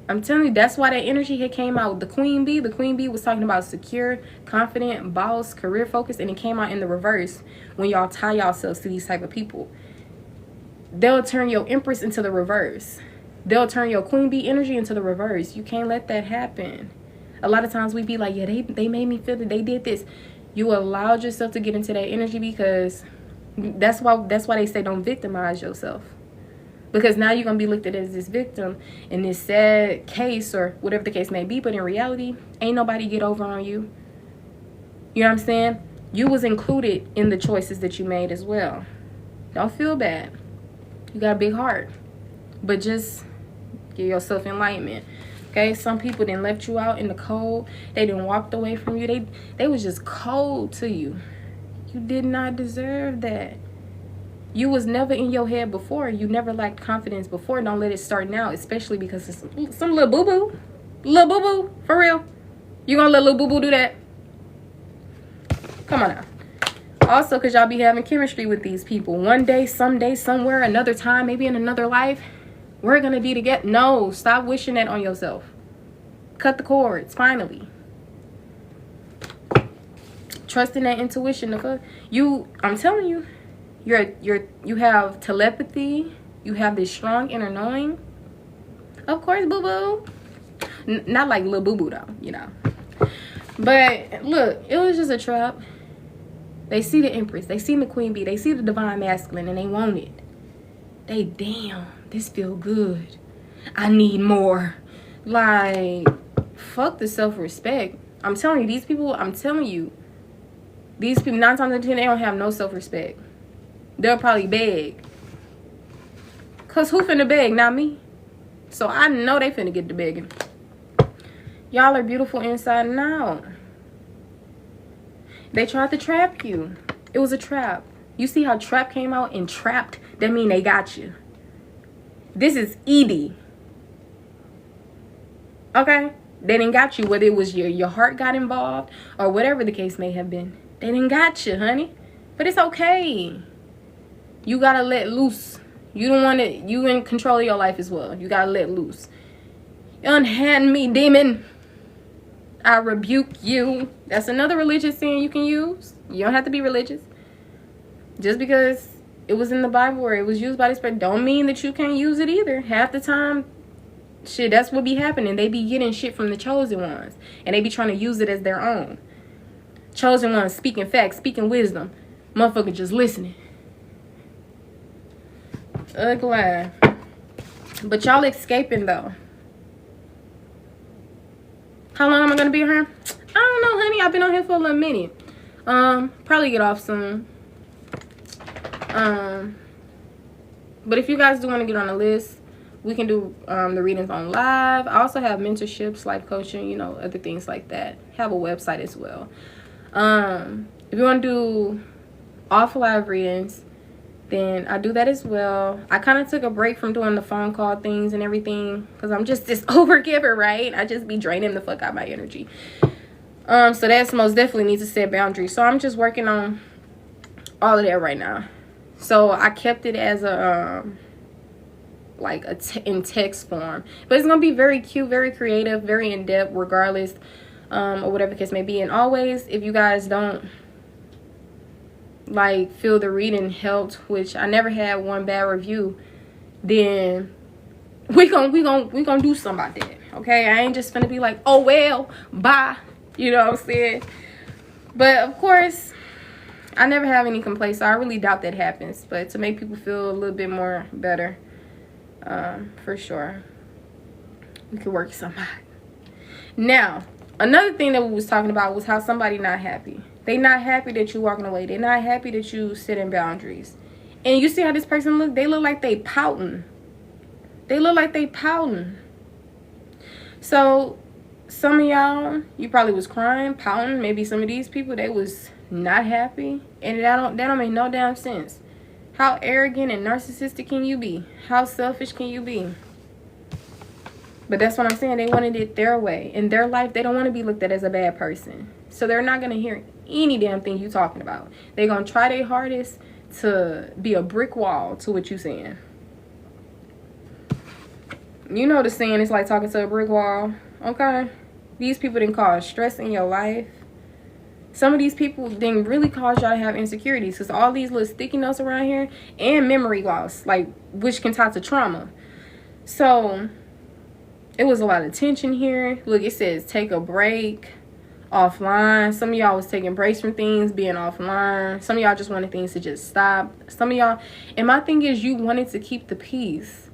I'm telling you, that's why that energy had came out. The Queen Bee was talking about secure, confident, boss, career focus, and it came out in the reverse when y'all tie yourselves to these type of people. They'll turn your Empress into the reverse. They'll turn your Queen Bee energy into the reverse. You can't let that happen. A lot of times we be like, yeah, they made me feel that they did this. You allowed yourself to get into that energy because that's why they say don't victimize yourself. Because now you're going to be looked at as this victim in this sad case or whatever the case may be. But in reality, ain't nobody get over on you. You know what I'm saying? You was included in the choices that you made as well. Don't feel bad. You got a big heart. But just give yourself enlightenment. Okay, some people didn't left you out in the cold. They didn't walked away from you. They was just cold to you. You did not deserve that. You was never in your head before. You never lacked confidence before. Don't let it start now, especially because it's some little boo-boo. Little boo-boo, for real. You gonna let little boo-boo do that? Come on now. Also, because y'all be having chemistry with these people. One day, someday, somewhere, another time, maybe in another life, we're going to be together. No, stop wishing that on yourself. Cut the cords, finally. Trust in that intuition. I'm telling you, you have telepathy. You have this strong inner knowing. Of course, boo-boo. Not like little boo-boo, though, you know. But, look, it was just a trap. They see the Empress. They see the Queen Bee. They see the Divine Masculine, and they want it. They, damn, this feel good. I need more. Like, fuck the self-respect. I'm telling you, these people, 9 times out of 10, they don't have no self-respect. They'll probably beg. Because who finna beg? Not me. So I know they finna get to begging. Y'all are beautiful inside and out. They tried to trap you. It was a trap. You see how trap came out and trapped? That mean they got you. This is Edie. Okay? They didn't got you, whether it was your heart got involved or whatever the case may have been. They didn't got you, honey. But it's okay. You gotta let loose. You don't want it. You in control of your life as well. You gotta let loose. Unhand me, demon. I rebuke you. That's another religious sin you can use. You don't have to be religious. Just because it was in the Bible or it was used by the Spirit don't mean that you can't use it either. Half the time, shit, that's what be happening. They be getting shit from the chosen ones. And they be trying to use it as their own. Chosen ones speaking facts, speaking wisdom. Motherfucker just listening. Ugly. But y'all escaping though. How long am I gonna be here? I don't know, honey. I've been on here for a little minute. Probably get off soon. But if you guys do want to get on the list, we can do the readings on live. I also have mentorships, life coaching, you know, other things like that. Have a website as well. If you want to do off live readings, then I do that as well. I kind of took a break from doing the phone call things and everything because I'm just this overgiver, right? I just be draining the fuck out my energy. So that's most definitely needs to set boundaries. So I'm just working on all of that right now. So I kept it as a like in text form, but it's gonna be very cute, very creative, very in-depth regardless, or whatever the case may be. And always, if you guys don't like feel the reading helped, which I never had one bad review, then we gonna do something about that. Okay, I ain't just gonna be like, oh well, bye, you know what I'm saying? But of course, I never have any complaints, so I really doubt that happens. But to make people feel a little bit more better, for sure, we could work something out. Now, another thing that we was talking about was how somebody not happy. They not happy that you walking away. They not happy that you setting boundaries. And you see how this person look? They look like they pouting. They look like they pouting. So some of y'all, you probably was crying, pouting. Maybe some of these people, they was not happy. And that don't make no damn sense. How arrogant and narcissistic can you be? How selfish can you be? But that's what I'm saying. They wanted it their way. In their life, they don't want to be looked at as a bad person. So they're not going to hear any damn thing you talking about. They're going to try their hardest to be a brick wall to what you saying. You know the saying, it's like talking to a brick wall. Okay? These people didn't cause stress in your life. Some of these people didn't really cause y'all to have insecurities, because all these little sticky notes around here and memory loss, like, which can tie to trauma. So it was a lot of tension here. Look, it says take a break, offline. Some of y'all was taking breaks from things, being offline. Some of y'all just wanted things to just stop. Some of y'all, and my thing is, you wanted to keep the peace,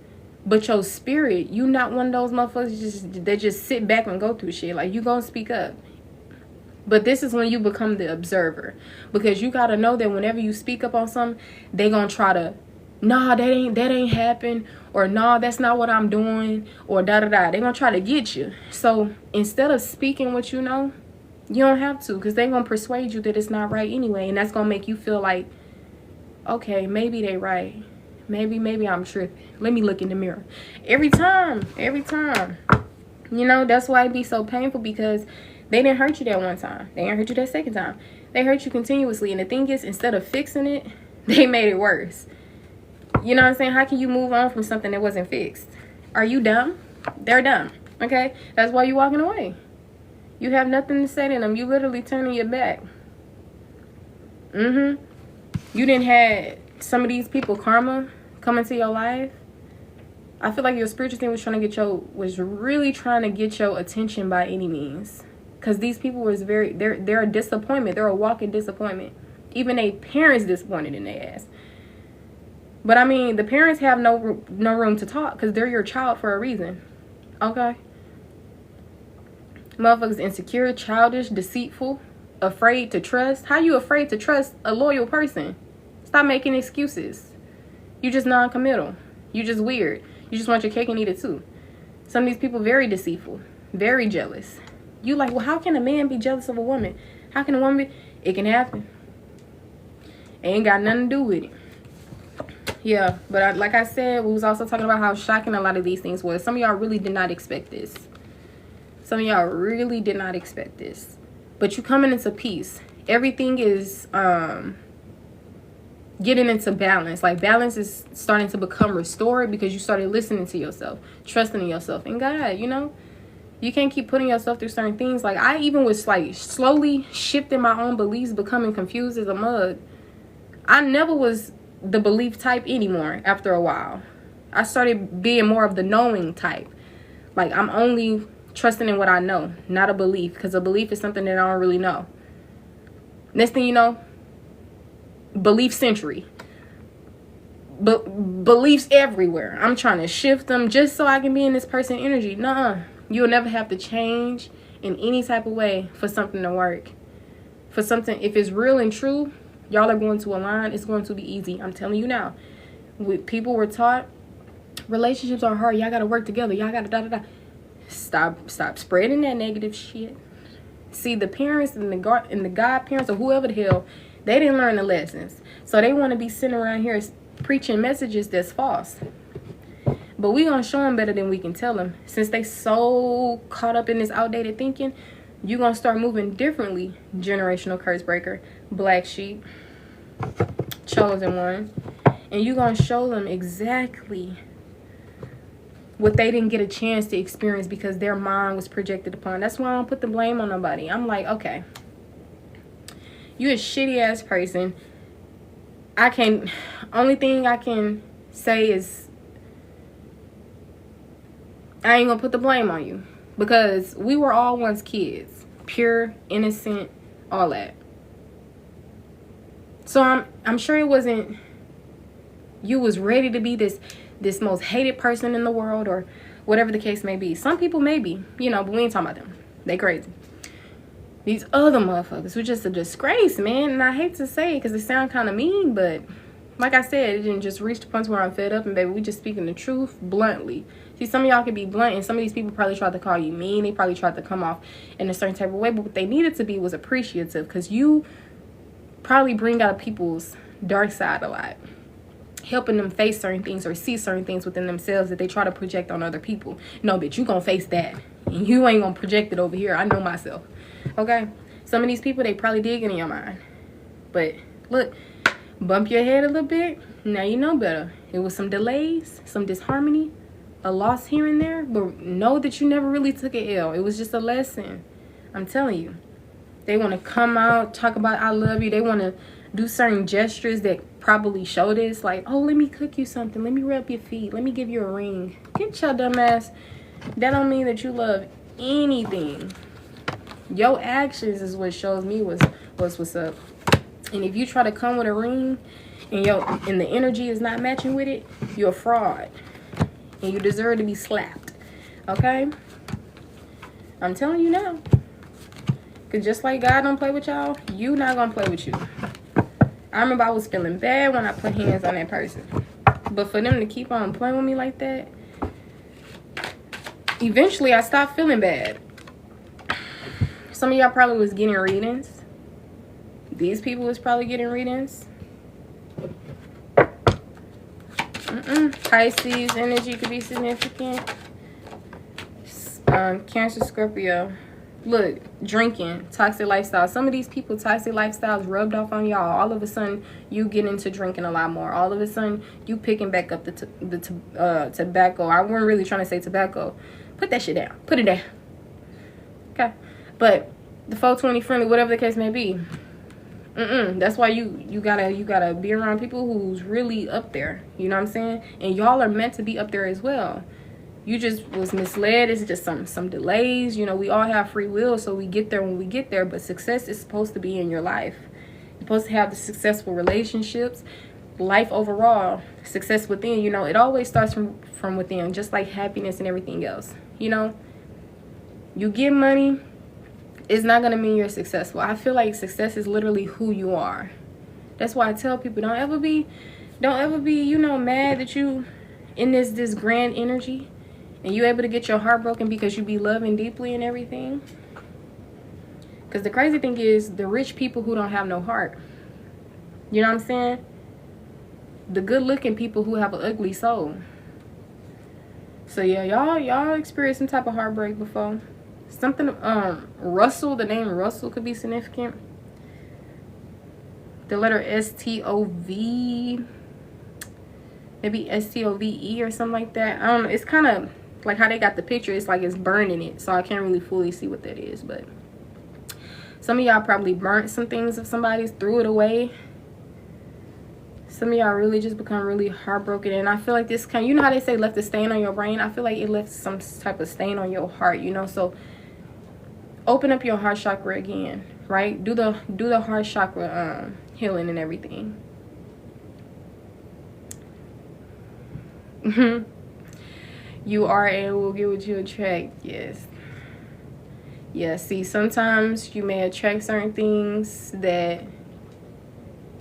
but your spirit, you not one of those motherfuckers that just sit back and go through shit. Like, you gonna speak up. But this is when you become the observer, because you got to know that whenever you speak up on something, they going to try to, nah, that ain't happen, or nah, that's not what I'm doing, or da-da-da. They're going to try to get you. So instead of speaking what you know, you don't have to, because they're going to persuade you that it's not right anyway. And that's going to make you feel like, okay, maybe they right. Maybe I'm tripping. Let me look in the mirror. Every time. You know, that's why it be so painful, because they didn't hurt you that one time. They didn't hurt you that second time. They hurt you continuously. And the thing is, instead of fixing it, they made it worse. You know what I'm saying? How can you move on from something that wasn't fixed? Are you dumb? They're dumb. Okay? That's why you're walking away. You have nothing to say to them. You literally turning your back. You didn't have some of these people, karma, come into your life. I feel like your spiritual thing was really trying to get your attention by any means. Because these people was they're a disappointment. They're a walking disappointment. Even their parents disappointed in their ass. But I mean, the parents have no room to talk, because they're your child for a reason. Okay? Motherfuckers insecure, childish, deceitful, afraid to trust. How you afraid to trust a loyal person? Stop making excuses. You just non-committal. You just weird. You just want your cake and eat it too. Some of these people very deceitful, very jealous. You like, well, how can a man be jealous of a woman? How can a woman be? It can happen. Ain't got nothing to do with it. Yeah, but like I said, we was also talking about how shocking a lot of these things was. Some of y'all really did not expect this. Some of y'all really did not expect this. But you coming into peace. Everything is getting into balance. Like, balance is starting to become restored because you started listening to yourself, trusting in yourself and God, you know. You can't keep putting yourself through certain things. Like, I even was like slowly shifting my own beliefs, becoming confused as a mug. I never was the belief type anymore after a while. I started being more of the knowing type. Like, I'm only trusting in what I know, not a belief, because a belief is something that I don't really know. Next thing you know, belief century. Beliefs everywhere. I'm trying to shift them just so I can be in this person energy. Nuh-uh. You'll never have to change in any type of way for something to work. For something, if it's real and true, y'all are going to align. It's going to be easy. I'm telling you now. People were taught relationships are hard. Y'all got to work together. Y'all got to da-da-da. Stop spreading that negative shit. See, the parents and the godparents or whoever the hell, they didn't learn the lessons. So they want to be sitting around here preaching messages that's false. But we gonna show them better than we can tell them. Since they so caught up in this outdated thinking, you gonna start moving differently. Generational curse breaker, black sheep, chosen one. And you gonna show them exactly what they didn't get a chance to experience because their mind was projected upon. That's why I don't put the blame on nobody. I'm like, okay, you a shitty ass person. Only thing I can say is I ain't gonna put the blame on you because we were all once kids, pure, innocent, all that. So I'm sure it wasn't you was ready to be this most hated person in the world or whatever the case may be. Some people may be, you know, but we ain't talking about them. They crazy. These other motherfuckers were just a disgrace, man. And I hate to say it because it sounds kind of mean, but like I said, it didn't just reach the point where I'm fed up and baby, we just speaking the truth bluntly. See, some of y'all can be blunt and some of these people probably tried to call you mean. They probably tried to come off in a certain type of way, but what they needed to be was appreciative because you probably bring out people's dark side a lot. Helping them face certain things or see certain things within themselves that they try to project on other people. No, bitch, you gonna face that. And you ain't gonna project it over here. I know myself. Okay? Some of these people, they probably did get in your mind. But look, bump your head a little bit. Now you know better. It was some delays, some disharmony, a loss here and there. But know that you never really took an L. It was just a lesson. I'm telling you. They want to come out, talk about I love you. They want to do certain gestures that probably show this. Like, oh, let me cook you something. Let me rub your feet. Let me give you a ring. Get your dumb ass. That don't mean that you love anything. Your actions is what shows me what's up. And if you try to come with a ring and the energy is not matching with it, you're a fraud. And you deserve to be slapped. Okay? I'm telling you now. Because just like God don't play with y'all, you not going to play with you. I remember I was feeling bad when I put hands on that person. But for them to keep on playing with me like that, eventually I stopped feeling bad. Some of y'all probably was getting readings. These people was probably getting readings. Pisces energy could be significant. Cancer, Scorpio. Look, drinking, toxic lifestyle. Some of these people, toxic lifestyles rubbed off on y'all. All of a sudden, you get into drinking a lot more. All of a sudden, you picking back up the tobacco. I wasn't really trying to say tobacco. Put that shit down. Put it down. Okay. But the 420 friendly, whatever the case may be. That's why you gotta be around people who's really up there. You know what I'm saying? And y'all are meant to be up there as well. You just was misled. It's just some delays. You know, we all have free will, so we get there when we get there. But success is supposed to be in your life. You're supposed to have the successful relationships, life overall, success within. You know, it always starts from within, just like happiness and everything else. You know, you get money, it's not going to mean you're successful. I feel like success is literally who you are. That's why I tell people, don't ever be, you know, mad that you in this grand energy. And you able to get your heart broken because you be loving deeply and everything. Because the crazy thing is, the rich people who don't have no heart. You know what I'm saying? The good looking people who have an ugly soul. So yeah, y'all experienced some type of heartbreak before. something, Russell, the name Russell could be significant. The letter S-T-O-V, maybe S-T-O-V-E or something like that. I don't know. It's kind of like how they got the picture. It's like it's burning it, so I can't really fully see what that is. But some of y'all probably burnt some things of somebody's, threw it away. Some of y'all really just become really heartbroken. And I feel like this kind, you know how they say left a stain on your brain? I feel like it left some type of stain on your heart, you know? So open up your heart chakra again, right? Do the heart chakra healing and everything. You are and will get what you attract. Yes. Yeah, see, sometimes you may attract certain things that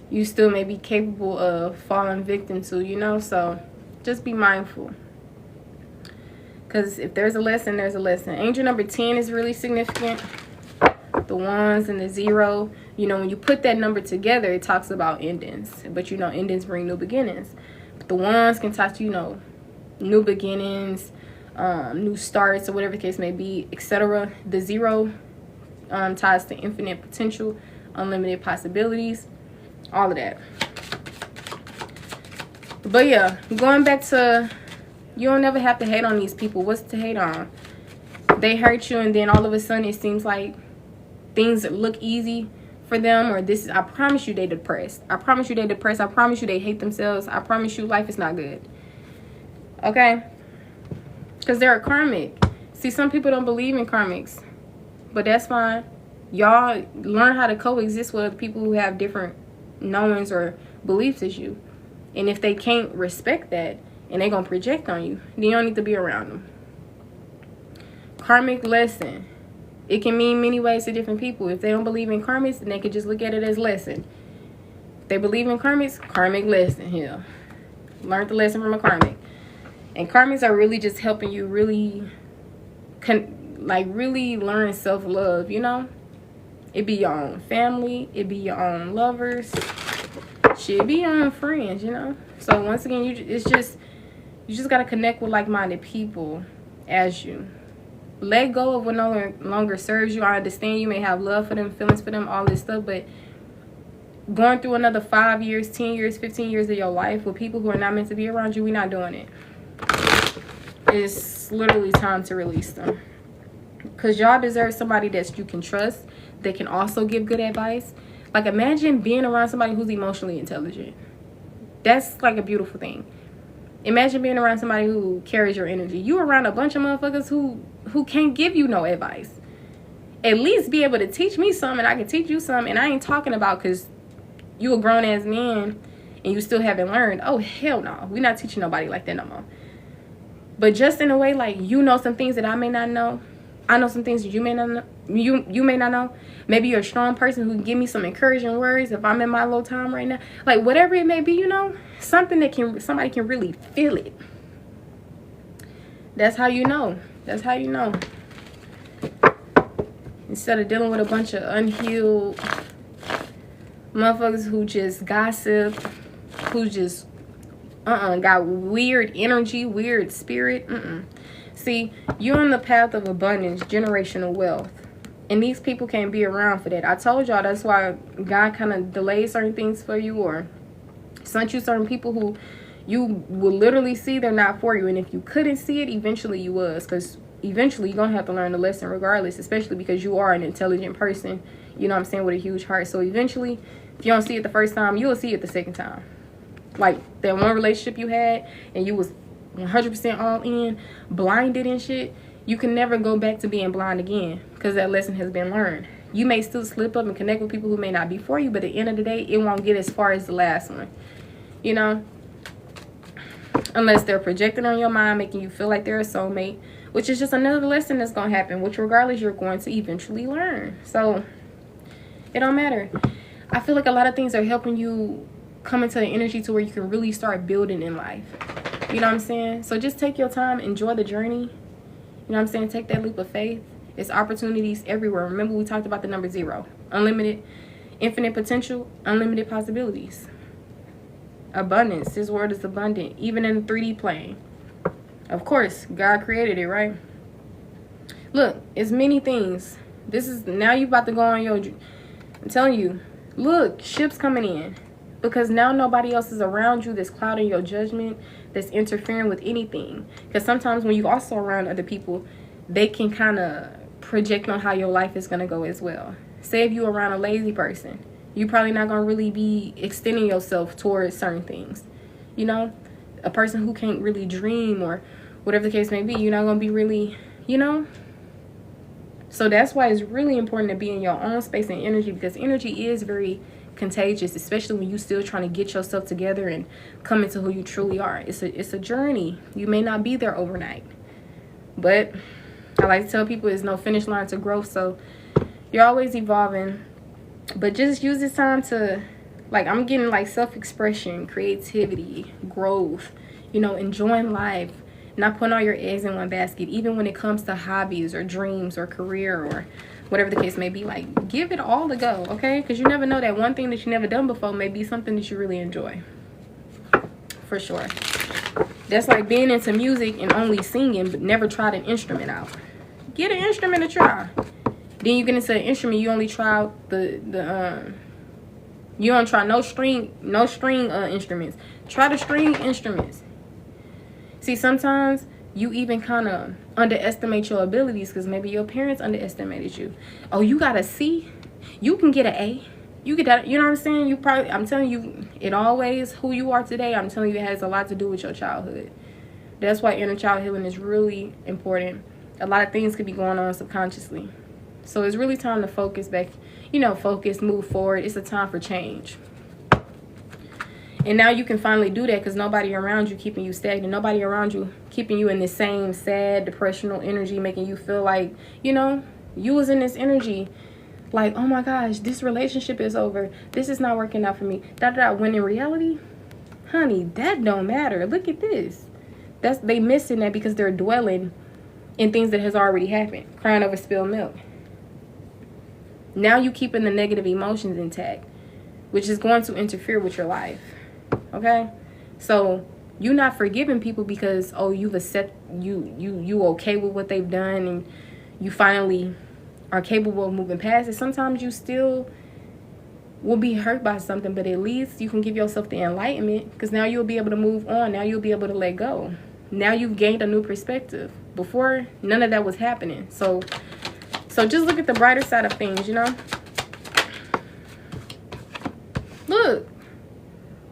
you still may be capable of falling victim to, you know? So just be mindful. Because if there's a lesson, there's a lesson. Angel number 10 is really significant. The ones and the 0. You know, when you put that number together, it talks about endings. But, you know, endings bring new beginnings. But the ones can talk to, you know, new beginnings, new starts, or whatever the case may be, etc. The 0 ties to infinite potential, unlimited possibilities, all of that. But yeah, going back to, you don't ever have to hate on these people. What's to hate on? They hurt you, and then all of a sudden it seems like things look easy for them, or this is, I promise you they depressed. I promise you they depressed. I promise you they hate themselves. I promise you life is not good. Okay? Because they're a karmic. See, some people don't believe in karmics, but that's fine. Y'all learn how to coexist with people who have different knowings or beliefs as you. And if they can't respect that and they're going to project on you, then you don't need to be around them. Karmic lesson. It can mean many ways to different people. If they don't believe in karmics, then they could just look at it as lesson. If they believe in karmics, karmic lesson here. Learn the lesson from a karmic. And karmics are really just helping you really, really learn self-love, you know? It be your own family. It be your own lovers. Shit, be your own friends, you know? So once again, you just got to connect with like-minded people as you. Let go of what no longer serves you. I understand you may have love for them, feelings for them, all this stuff, but going through another 5 years, 10 years, 15 years of your life with people who are not meant to be around you, we're not doing it. It's literally time to release them. Because y'all deserve somebody that you can trust, that can also give good advice. Like, imagine being around somebody who's emotionally intelligent. That's like a beautiful thing. Imagine being around somebody who carries your energy. You around a bunch of motherfuckers who can't give you no advice. At least be able to teach me something, and I can teach you something. And I ain't talking about because you a grown-ass man and you still haven't learned. Oh, hell no. We're not teaching nobody like that no more. But just in a way, like, you know some things that I may not know. I know some things that you may not know. You may not know. Maybe you're a strong person who can give me some encouraging words if I'm in my low time right now. Like, whatever it may be, you know, something that somebody can really feel it. That's how you know. That's how you know. Instead of dealing with a bunch of unhealed motherfuckers who just gossip, who just got weird energy, weird spirit. See, you're on the path of abundance, generational wealth. And these people can't be around for that. I told y'all that's why God kind of delayed certain things for you, or sent you certain people who you will literally see they're not for you. And if you couldn't see it, eventually you was. Because eventually you're going to have to learn the lesson regardless, especially because you are an intelligent person, you know what I'm saying, with a huge heart. So eventually, if you don't see it the first time, you'll see it the second time. Like that one relationship you had and you was 100% all in, blinded and shit, you can never go back to being blind again because that lesson has been learned. You may still slip up and connect with people who may not be for you, but at the end of the day, it won't get as far as the last one, you know? Unless they're projecting on your mind, making you feel like they're a soulmate, which is just another lesson that's going to happen, which regardless, you're going to eventually learn. So it don't matter. I feel like a lot of things are helping you come into the energy to where you can really start building in life. You know what I'm saying? So just take your time, enjoy the journey. You know what I'm saying? Take that leap of faith. It's opportunities everywhere. Remember, we talked about the number 0. Unlimited, infinite potential, unlimited possibilities. Abundance. His word is abundant, even in the 3D plane. Of course, God created it, right? Look, it's many things. This is, now you about to go on your, I'm telling you, look, ships coming in. Because now nobody else is around you that's clouding your judgment, that's interfering with anything. Because sometimes when you also around other people, they can kind of project on how your life is going to go as well. Say if you're around a lazy person, you're probably not going to really be extending yourself towards certain things. You know, a person who can't really dream or whatever the case may be, you're not going to be really, you know. So that's why it's really important to be in your own space and energy, because energy is very contagious, especially when you're still trying to get yourself together and come into who you truly are. It's a journey. You may not be there overnight, but I like to tell people there's no finish line to growth. So you're always evolving, but just use this time to, like, I'm getting like self-expression, creativity, growth, you know, enjoying life, not putting all your eggs in one basket, even when it comes to hobbies or dreams or career or whatever the case may be. Like, give it all a go, okay? Because you never know, that one thing that you never done before may be something that you really enjoy. For sure. That's like being into music and only singing but never tried an instrument out. Get an instrument to try. Then you get into an instrument, you only try out you don't try no string instruments. Try the string instruments. See, sometimes you even kind of underestimate your abilities because maybe your parents underestimated you. Oh, you got a C? You can get an A. You get that, you know what I'm saying? You probably, I'm telling you, it always, who you are today, I'm telling you, it has a lot to do with your childhood. That's why inner child healing is really important. A lot of things could be going on subconsciously. So it's really time to focus back, you know, focus, move forward. It's a time for change. And now you can finally do that because nobody around you keeping you stagnant. Nobody around you keeping you in this same sad, depressional energy, making you feel like, you know, you was in this energy. Like, oh my gosh, this relationship is over. This is not working out for me. When in reality, honey, that don't matter. Look at this. They missing that because they're dwelling in things that has already happened. Crying over spilled milk. Now you keeping the negative emotions intact, which is going to interfere with your life. Okay, so you're not forgiving people because, oh, you've accepted, you okay with what they've done and you finally are capable of moving past it. Sometimes you still will be hurt by something, but at least you can give yourself the enlightenment because now you'll be able to move on. Now you'll be able to let go. Now you've gained a new perspective. Before, none of that was happening. So just look at the brighter side of things, you know. Look.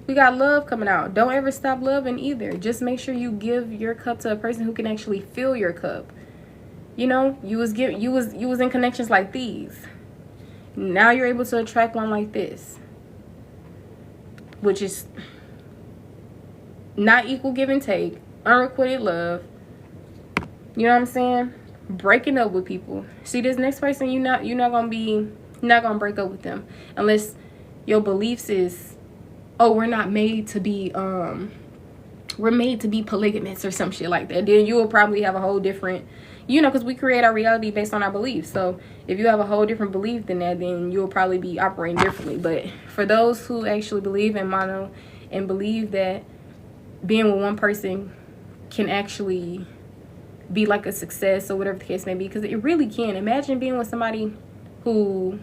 We got love coming out. Don't ever stop loving either. Just make sure you give your cup to a person who can actually fill your cup. You know, you was in connections like these. Now you're able to attract one like this, which is not equal give and take, unrequited love. You know what I'm saying? Breaking up with people. See, this next person, you're not gonna break up with them unless your beliefs is, oh, we're not made to be we're made to be polygamous or some shit like that. Then you will probably have a whole different, you know, because we create our reality based on our beliefs. So if you have a whole different belief than that, then you'll probably be operating differently. But for those who actually believe in mono and believe that being with one person can actually be like a success or whatever the case may be, because it really can. Imagine being with somebody who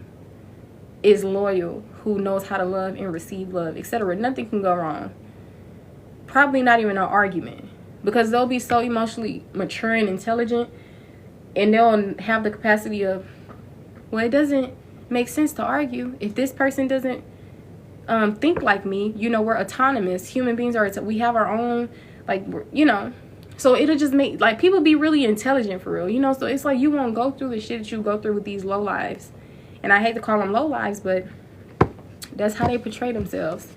is loyal, who knows how to love and receive love, etc. Nothing can go wrong. Probably not even an argument, because they'll be so emotionally mature and intelligent, and they'll have the capacity of, well, it doesn't make sense to argue if this person doesn't think like me. You know, we're autonomous. Human beings are, we have our own, like, you know, so it'll just make, like, people be really intelligent for real, you know. So it's like you won't go through the shit that you go through with these low lives. And I hate to call them low lives, but that's how they portray themselves.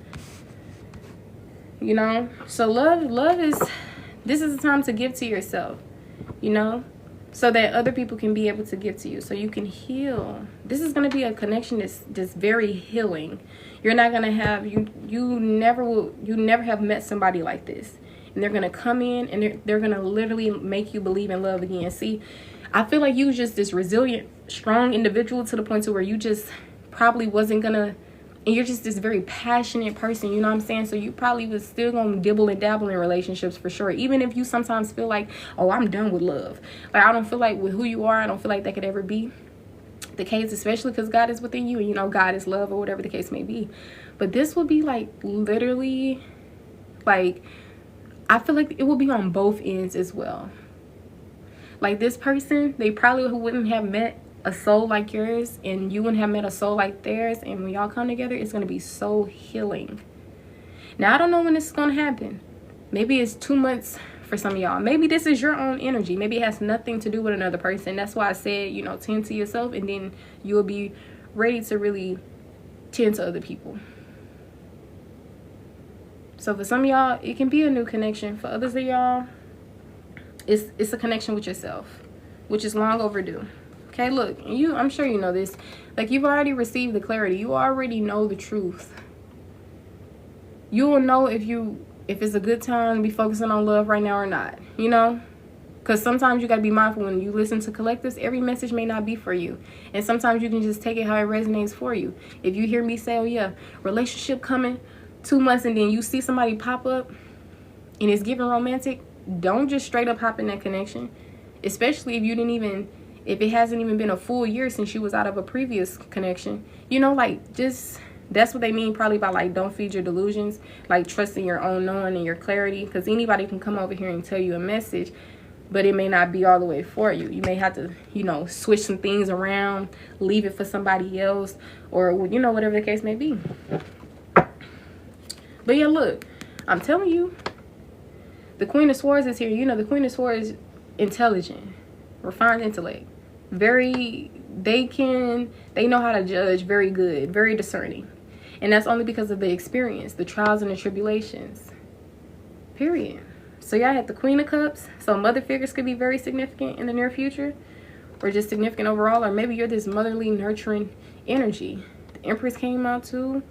You know? So love is, this is a time to give to yourself, you know? So that other people can be able to give to you. So you can heal. This is going to be a connection that's very healing. You're not going to have, you never have met somebody like this. And they're going to come in and they're going to literally make you believe in love again. See, I feel like you was just this resilient, strong individual to the point to where you just probably wasn't going to And you're just this very passionate person, you know what I'm saying? So you probably was still gonna dibble and dabble in relationships for sure. Even if you sometimes feel like, oh, I'm done with love. Like, I don't feel like with who you are, I don't feel like that could ever be the case, especially because God is within you, and you know God is love, or whatever the case may be. But this will be like literally, like, I feel like it will be on both ends as well. Like, this person, they probably wouldn't have met a soul like yours, and you wouldn't have met a soul like theirs, and when y'all come together, it's going to be so healing. Now, I don't know when this is going to happen. Maybe it's 2 months for some of y'all. Maybe this is your own energy. Maybe it has nothing to do with another person. That's why I said, you know, tend to yourself, and then you'll be ready to really tend to other people. So for some of y'all, it can be a new connection. For others of y'all, it's a connection with yourself, which is long overdue. Okay, look, I'm sure you know this. Like, you've already received the clarity. You already know the truth. You will know if it's a good time to be focusing on love right now or not, you know? Because sometimes you got to be mindful when you listen to collectives. Every message may not be for you. And sometimes you can just take it how it resonates for you. If you hear me say, oh yeah, relationship coming 2 months, and then you see somebody pop up and it's giving romantic, don't just straight up hop in that connection. Especially if it hasn't even been a full year since you was out of a previous connection. You know, like, just, that's what they mean probably by, like, don't feed your delusions. Like, trusting your own knowing and your clarity. Because anybody can come over here and tell you a message, but it may not be all the way for you. You may have to, you know, switch some things around, leave it for somebody else, or, you know, whatever the case may be. But yeah, look, I'm telling you, the Queen of Swords is here. You know, the Queen of Swords is intelligent, refined intellect. They know how to judge very good, very discerning. And that's only because of the experience, the trials and the tribulations. Period. So y'all had the Queen of Cups. So mother figures could be very significant in the near future, or just significant overall. Or maybe you're this motherly, nurturing energy. The Empress came out too.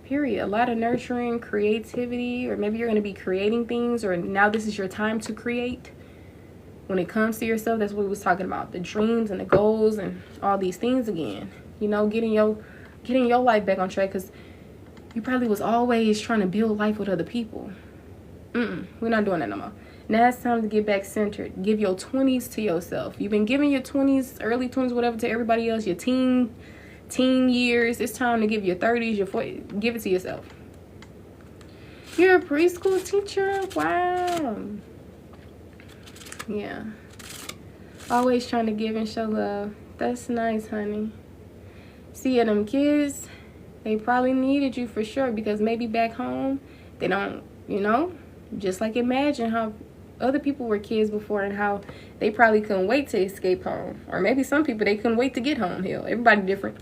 Period. A lot of nurturing, creativity, or maybe you're going to be creating things, or now this is your time to create. When it comes to yourself, that's what we was talking about, the dreams and the goals and all these things again. You know, getting your life back on track, because you probably was always trying to build life with other people. We're not doing that no more. Now it's time to get back centered. Give your 20s to yourself. You've been giving your 20s, early 20s, whatever, to everybody else. Your teen years. It's time to give your 30s, your 40s. Give it to yourself. You're a preschool teacher? Wow. Yeah. Always trying to give and show love. That's nice, honey. See, them kids, they probably needed you for sure, because maybe back home, they don't, you know, just like imagine how other people were kids before and how they probably couldn't wait to escape home. Or maybe some people, they couldn't wait to get home. Hell, everybody different.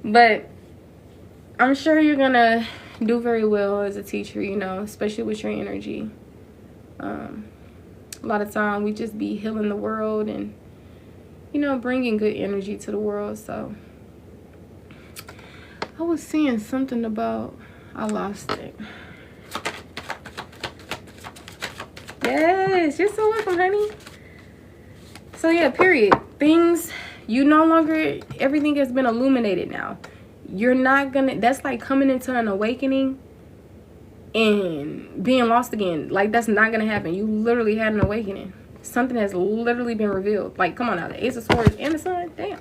But I'm sure you're going to do very well as a teacher, you know, especially with your energy. A lot of time we just be healing the world and, you know, bringing good energy to the world. So I was seeing something about, I lost it. Yes, you're so welcome, honey. So yeah, period. Things, you no longer, everything has been illuminated now. You're not gonna, that's like coming into an awakening and being lost again. Like, that's not gonna happen. You literally had an awakening. Something has literally been revealed. Like, come on now, the Ace of Swords and the Sun, damn.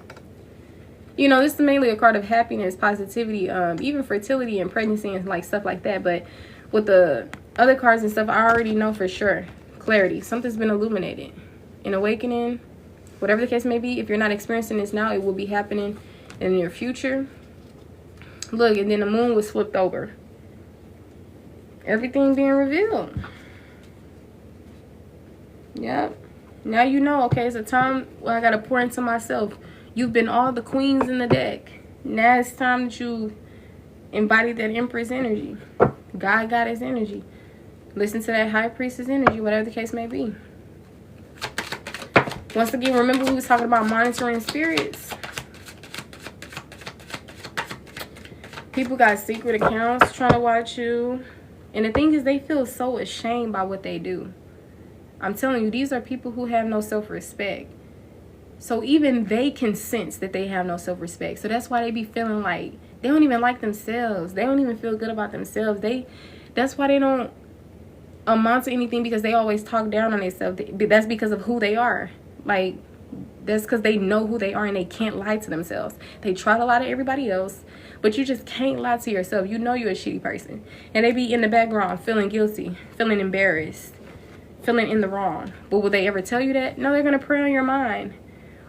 You know, this is mainly a card of happiness, positivity, even fertility and pregnancy and like stuff like that. But with the other cards and stuff, I already know for sure. Clarity. Something's been illuminated. An awakening, whatever the case may be. If you're not experiencing this now, it will be happening in the near future. Look, and then the moon was flipped over. Everything being revealed. Yep. Now you know, okay, it's a time where I got to pour into myself. You've been all the queens in the deck. Now it's time that you embody that Empress energy. God Goddess energy. Listen to that High Priestess energy, whatever the case may be. Once again, remember we was talking about monitoring spirits. People got secret accounts trying to watch you. And the thing is, they feel so ashamed by what they do. I'm telling you, these are people who have no self-respect. So even they can sense that they have no self-respect. So that's why they be feeling like They don't even like themselves. They don't even feel good about themselves. That's why they don't amount to anything, because they always talk down on themselves. That's because of who they are. Like, that's because they know who they are and they can't lie to themselves. They try to lie to everybody else, but you just can't lie to yourself. You know you're a shitty person. And they be in the background feeling guilty, feeling embarrassed, feeling in the wrong. But will they ever tell you that? No, they're going to prey on your mind.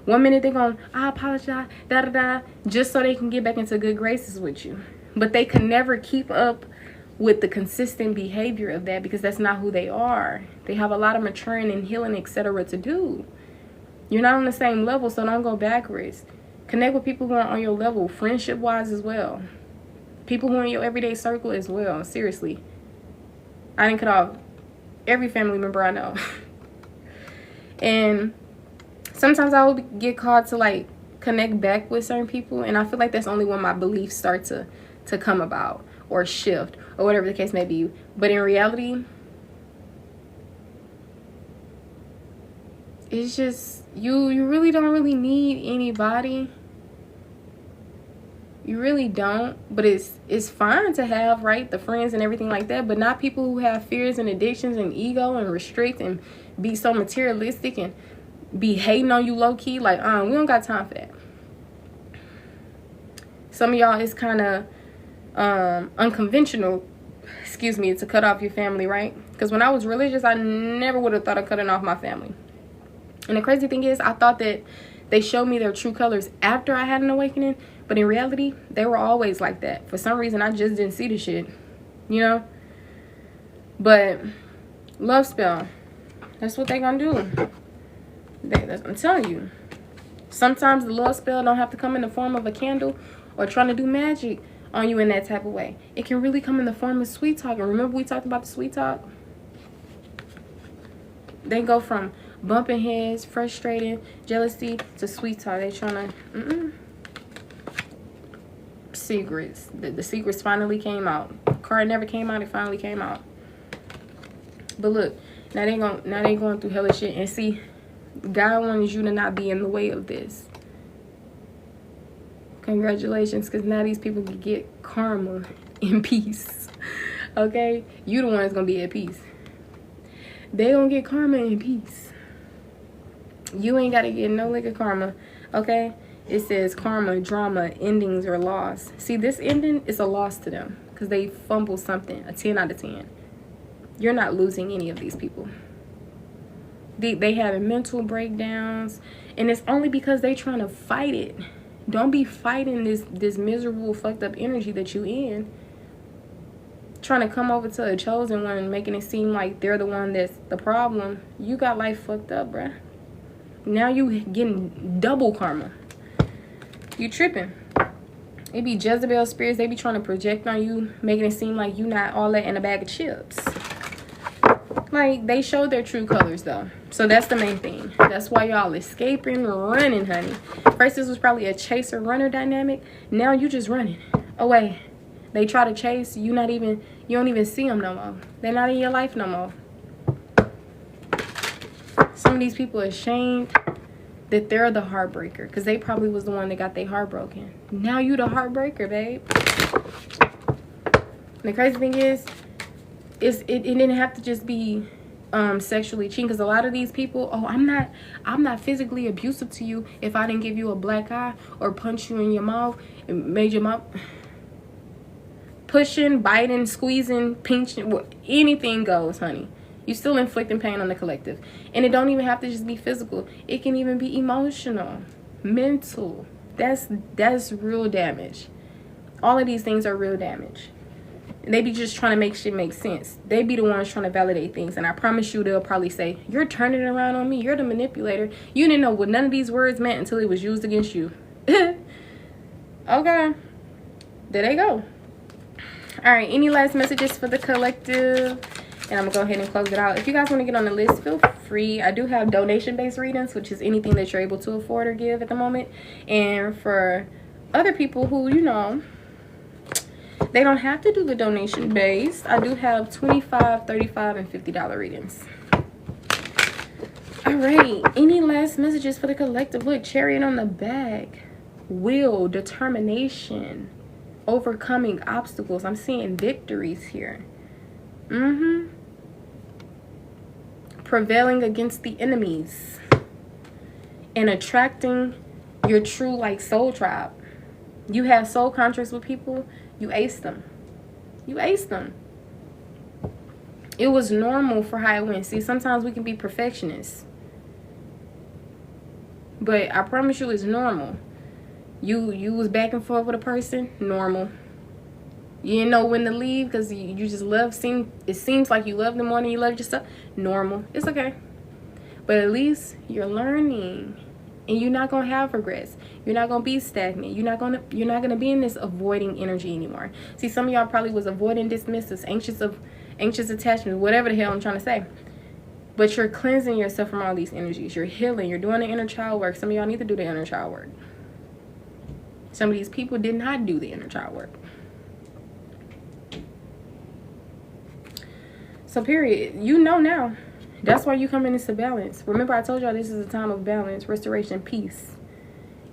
One minute they're going, I apologize, da-da-da, just so they can get back into good graces with you. But they can never keep up with the consistent behavior of that, because that's not who they are. They have a lot of maturing and healing, etc. to do. You're not on the same level, so don't go backwards. Connect with people who are on your level, friendship-wise as well. People who are in your everyday circle as well. Seriously. I didn't cut off every family member I know. And sometimes I will get called to, like, connect back with certain people, and I feel like that's only when my beliefs start to come about or shift or whatever the case may be. But in reality, it's just, you really don't really need anybody. You really don't. But it's fine to have, right, the friends and everything like that, but not people who have fears and addictions and ego and restrict and be so materialistic and be hating on you low-key. Like, we don't got time for that. Some of y'all, it's kind of unconventional, excuse me, to cut off your family, right? Because when I was religious, I never would have thought of cutting off my family. And the crazy thing is, I thought that they showed me their true colors after I had an awakening. But in reality, they were always like that. For some reason, I just didn't see the shit. You know? But love spell, that's what they gonna do. I'm telling you. Sometimes the love spell don't have to come in the form of a candle or trying to do magic on you in that type of way. It can really come in the form of sweet talk. And remember we talked about the sweet talk? They go from bumping heads, frustrated, jealousy, to sweet talk. They trying to secrets. The secrets finally came out. Card never came out, it finally came out. But look, now they going through hella shit. And see, God wants you to not be in the way of this. Congratulations, because now these people can get karma in peace. Okay? You the one that's gonna be at peace. They gonna get karma in peace. You ain't gotta get no lick of karma. Okay? It says karma, drama, endings, or loss. See, this ending is a loss to them because they fumble something, a 10 out of 10. You're not losing any of these people. They having mental breakdowns, and it's only because they trying to fight it. Don't be fighting this miserable, fucked up energy that you in. Trying to come over to a chosen one, making it seem like they're the one that's the problem. You got life fucked up, bruh. Now you getting double karma. You tripping. It be Jezebel spirits. They be trying to project on you, making it seem like you not all that in a bag of chips. Like, they showed their true colors, though. So that's the main thing. That's why y'all escaping, running, honey. First, this was probably a chaser-runner dynamic. Now you just running away. They try to chase. You don't even see them no more. They're not in your life no more. Some of these people are ashamed that they're the heartbreaker, because they probably was the one that got their heart broken. Now you the heartbreaker, babe. And the crazy thing is, it didn't have to just be sexually cheating, because a lot of these people, I'm not physically abusive to you if I didn't give you a black eye or punch you in your mouth and made your mouth pushing, biting, squeezing, pinching, anything goes, honey. You still inflicting pain on the collective. And it don't even have to just be physical. It can even be emotional, mental. That's real damage. All of these things are real damage. They be just trying to make shit make sense. They be the ones trying to validate things. And I promise you, they'll probably say, you're turning it around on me. You're the manipulator. You didn't know what none of these words meant until it was used against you. Okay. There they go. All right. Any last messages for the collective? And I'm going to go ahead and close it out. If you guys want to get on the list, feel free. I do have donation-based readings, which is anything that you're able to afford or give at the moment. And for other people who, they don't have to do the donation-based, I do have $25, $35, and $50 readings. All right. Any last messages for the collective? Look, chariot on the back. Will, determination, overcoming obstacles. I'm seeing victories here. Prevailing against the enemies and attracting your true like soul tribe. You have soul contracts with people, you ace them. You ace them. It was normal for how it went. See, sometimes we can be perfectionists, but I promise you it's normal. You was back and forth with a person, normal. You didn't know when to leave because you just it seems like you love them more than you love yourself, normal. It's okay. But at least you're learning, and you're not gonna have regrets. You're not gonna be stagnant. You're not gonna be in this avoiding energy anymore. See, some of y'all probably was avoiding, dismissive, anxious attachment, whatever the hell I'm trying to say. But you're cleansing yourself from all these energies. You're healing. You're doing the inner child work. Some of y'all need to do the inner child work. Some of these people did not do the inner child work. So period, you know now. That's why you come into balance. Remember, I told y'all this is a time of balance, restoration, peace.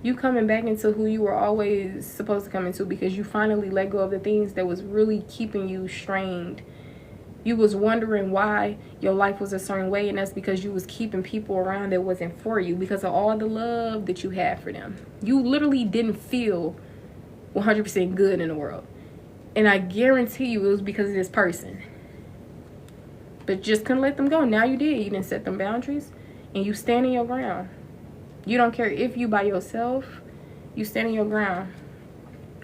You coming back into who you were always supposed to come into, because you finally let go of the things that was really keeping you strained. You was wondering why your life was a certain way, and that's because you was keeping people around that wasn't for you because of all the love that you had for them. You literally didn't feel 100% good in the world. And I guarantee you it was because of this person. But just couldn't let them go. Now you did. You didn't set them boundaries, and you stand in your ground. You don't care if you by yourself. You stand in your ground,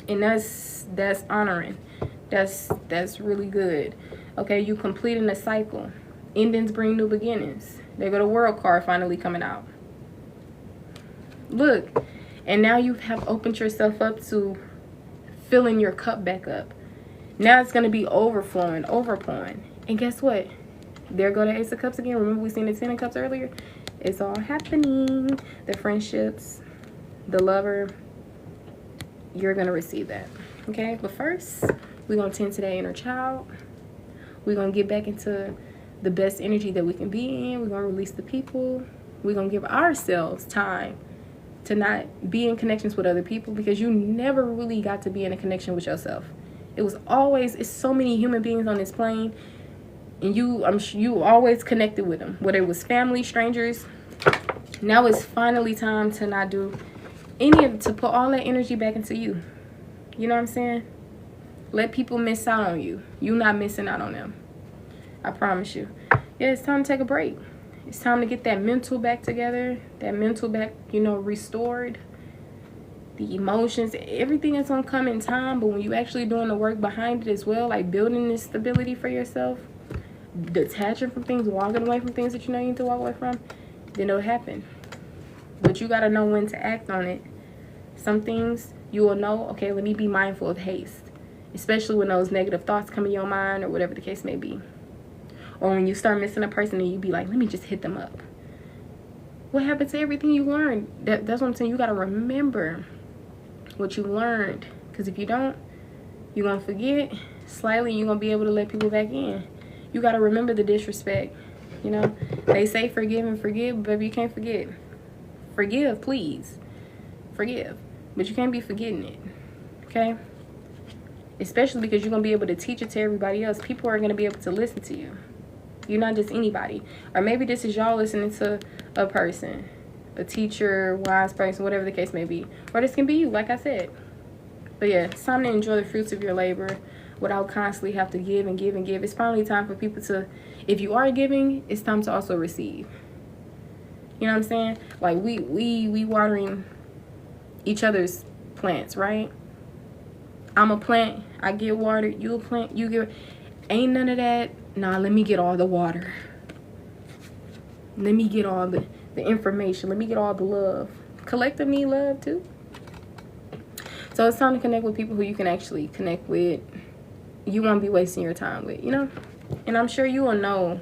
and that's honoring. That's really good. Okay, you completing the cycle. Endings bring new beginnings. They got a world card finally coming out. Look, and now you have opened yourself up to filling your cup back up. Now it's gonna be overflowing, overpouring. And guess what? There go the Ace of Cups again. Remember we seen the Ten of Cups earlier? It's all happening. The friendships, the lover. You're going to receive that. Okay? But first, we're going to tend to that inner child. We're going to get back into the best energy that we can be in. We're going to release the people. We're going to give ourselves time to not be in connections with other people, because you never really got to be in a connection with yourself. It's so many human beings on this plane. And you always connected with them, whether it was family, strangers. Now it's finally time to not do to put all that energy back into you. You know what I'm saying? Let people miss out on you. You not missing out on them. I promise you. Yeah, it's time to take a break. It's time to get that mental back together. That mental back, restored. The emotions, everything is gonna come in time. But when you actually doing the work behind it as well, like building this stability for yourself, detaching from things, walking away from things that you know you need to walk away from, then it'll happen. But you got to know when to act on it. Some things you will know, okay, let me be mindful of haste, especially when those negative thoughts come in your mind or whatever the case may be. Or when you start missing a person and you be like, let me just hit them up. What happened to everything you learned? That's what I'm saying. You got to remember what you learned, because if you don't, you're going to forget. Slightly, you're going to be able to let people back in. You got to remember the disrespect. They say forgive and forget, but you can't forget. Forgive, please. Forgive. But you can't be forgetting it. Okay? Especially because you're going to be able to teach it to everybody else. People are going to be able to listen to you. You're not just anybody. Or maybe this is y'all listening to a person. A teacher, wise person, whatever the case may be. Or this can be you, like I said. But yeah, it's time to enjoy the fruits of your labor without constantly have to give and give and give. It's finally time for people to, if you are giving, it's time to also receive. You know what I'm saying? Like we watering each other's plants, right? I'm a plant, I get watered, you a plant, you get, ain't none of that. Nah, let me get all the water. Let me get all the information. Let me get all the love. Collective need love too. So it's time to connect with people who you can actually connect with. You won't be wasting your time with, and I'm sure you will know.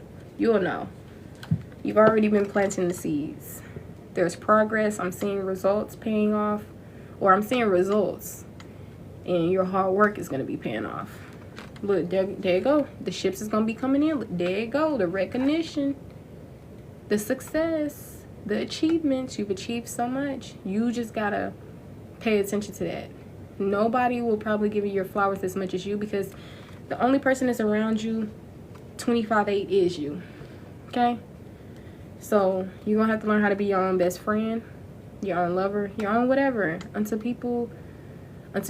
You've already been planting the seeds. There's progress. I'm seeing results paying off, or I'm seeing results, and your hard work is going to be paying off. Look, there you go. The ships is going to be coming in. There you go. The recognition, the success, the achievements. You've achieved so much. You just got to pay attention to that. Nobody will probably give you your flowers as much as you, because the only person that's around you 25/8 is you. Okay? So you're gonna have to learn how to be your own best friend, your own lover, your own whatever, until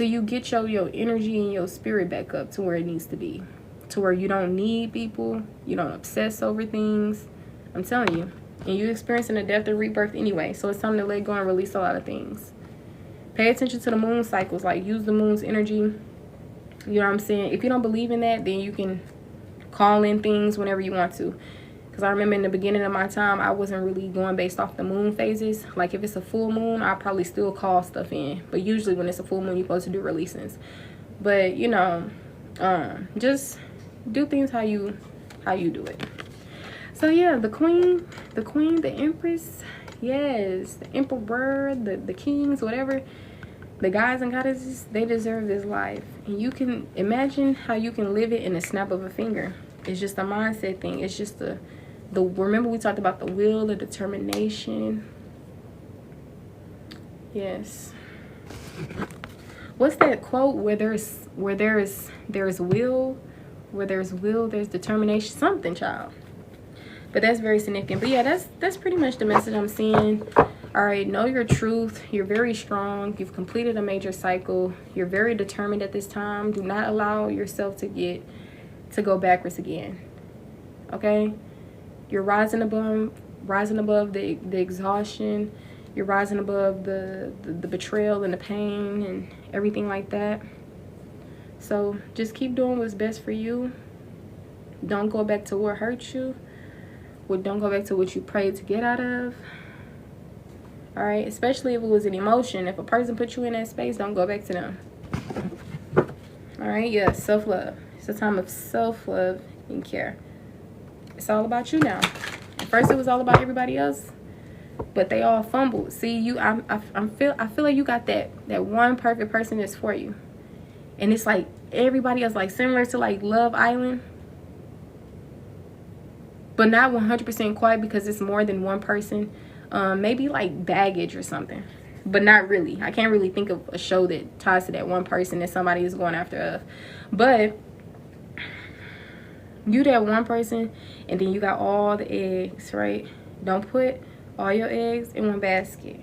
you get your energy and your spirit back up to where it needs to be, to where you don't need people, you don't obsess over things. I'm telling you. And you're experiencing a death and rebirth anyway, so it's time to let go and release a lot of things. Pay attention to the moon cycles, like use the moon's energy. You know what I'm saying? If you don't believe in that, then you can call in things whenever you want to. Because I remember in the beginning of my time, I wasn't really going based off the moon phases. Like if it's a full moon, I'll probably still call stuff in. But usually when it's a full moon, you're supposed to do releasings. But, you know, just do things how you do it. So yeah, the queen, the empress, yes, the emperor, the kings, whatever, the guys and goddesses, they deserve this life. And you can imagine how you can live it in a snap of a finger. It's just a mindset thing. It's just the remember we talked about the will, the determination. Yes. What's that quote? Where there's will, there's determination. Something, child. But that's very significant. But yeah, that's pretty much the message I'm seeing. All right, know your truth. You're very strong. You've completed a major cycle. You're very determined at this time. Do not allow yourself to go backwards again. Okay? You're rising above the exhaustion. You're rising above the betrayal and the pain and everything like that. So just keep doing what's best for you. Don't go back to what hurt you. Don't go back to what you prayed to get out of. All right, especially if it was an emotion. If a person put you in that space, don't go back to them. All right, yeah, self-love. It's a time of self-love and care. It's all about you now. At first, it was all about everybody else, but they all fumbled. See, I feel like you got that one perfect person that's for you, and it's like everybody else, like similar to like Love Island, but not 100% quite, because it's more than one person. Maybe like Baggage or something, but not really. I can't really think of a show that ties to that one person that somebody is going after. But you that one person, and then you got all the eggs, right? Don't put all your eggs in one basket.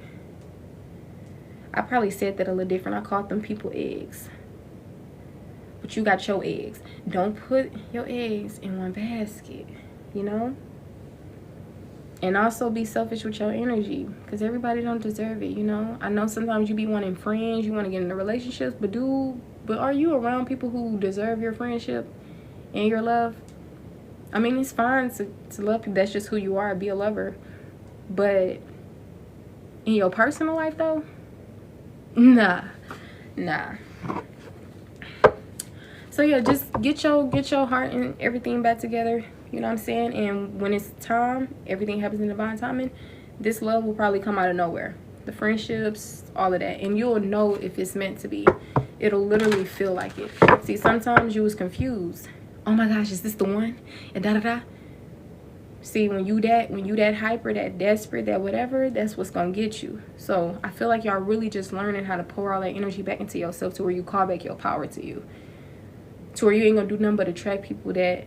I probably said that a little different. I called them people eggs. But you got your eggs. Don't put your eggs in one basket, you know? And also be selfish with your energy, because everybody don't deserve it, you know? I know sometimes you be wanting friends, you want to get into relationships, but are you around people who deserve your friendship and your love? I mean, it's fine to love people. That's just who you are, be a lover. But in your personal life, though, nah. So yeah, just get your heart and everything back together. You know what I'm saying? And when it's time, everything happens in divine timing. This love will probably come out of nowhere. The friendships, all of that. And you'll know if it's meant to be. It'll literally feel like it. See, sometimes you was confused. Oh my gosh, is this the one? And da-da-da. See, when you that hyper, that desperate, that whatever, that's what's going to get you. So I feel like y'all really just learning how to pour all that energy back into yourself, to where you call back your power to you. To where you ain't going to do nothing but attract people that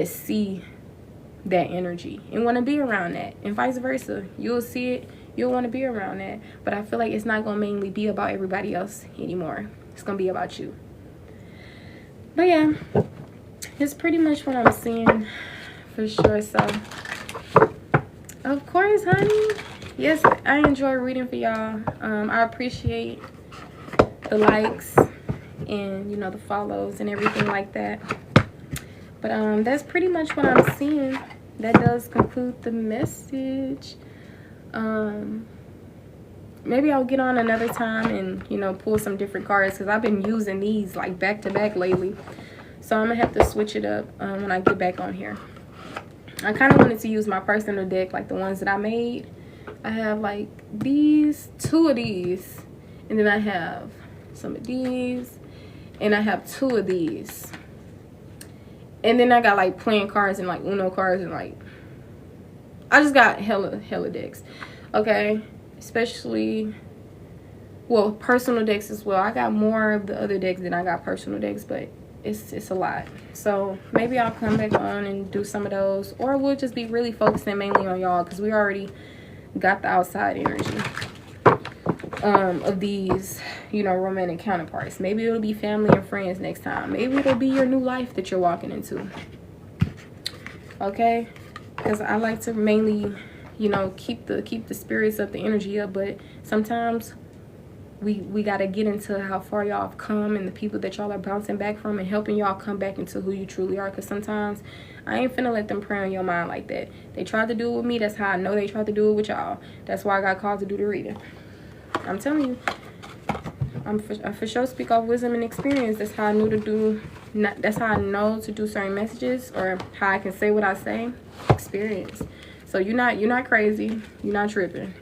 see that energy and want to be around that, and vice versa. You'll see it, you'll want to be around that. But I feel like it's not going to mainly be about everybody else anymore. It's going to be about you. But yeah, it's pretty much what I'm seeing for sure. So of course, honey, yes, I enjoy reading for y'all. I appreciate the likes and, you know, the follows and everything like that. But that's pretty much what I'm seeing. That does conclude the message. Maybe I'll get on another time and, you know, pull some different cards, because I've been using these like back to back lately. So I'm gonna have to switch it up when I get back on here. I kind of wanted to use my personal deck, like the ones that I made. I have like two of these, and then I have some of these, and I have two of these. And then I got like playing cards and like Uno cards, and like I just got hella decks. Okay, especially well, personal decks as well. I got more of the other decks than I got personal decks, but it's a lot. So maybe I'll come back on and do some of those, or we'll just be really focusing mainly on y'all, because we already got the outside energy of these, you know, romantic counterparts. Maybe it'll be family and friends next time. Maybe it'll be your new life that you're walking into. Okay, because I like to mainly, you know, keep the spirits up, the energy up, but sometimes we got to get into how far y'all have come and the people that y'all are bouncing back from, and helping y'all come back into who you truly are. Because sometimes I ain't finna let them prey on your mind like that. They tried to do it with me. That's how I know they tried to do it with y'all. That's why I got called to do the reading. I'm telling you, I for sure speak off wisdom and experience. That's how I knew to do, that's how I know to do certain messages, or how I can say what I say. Experience. So you're not crazy. You're not tripping.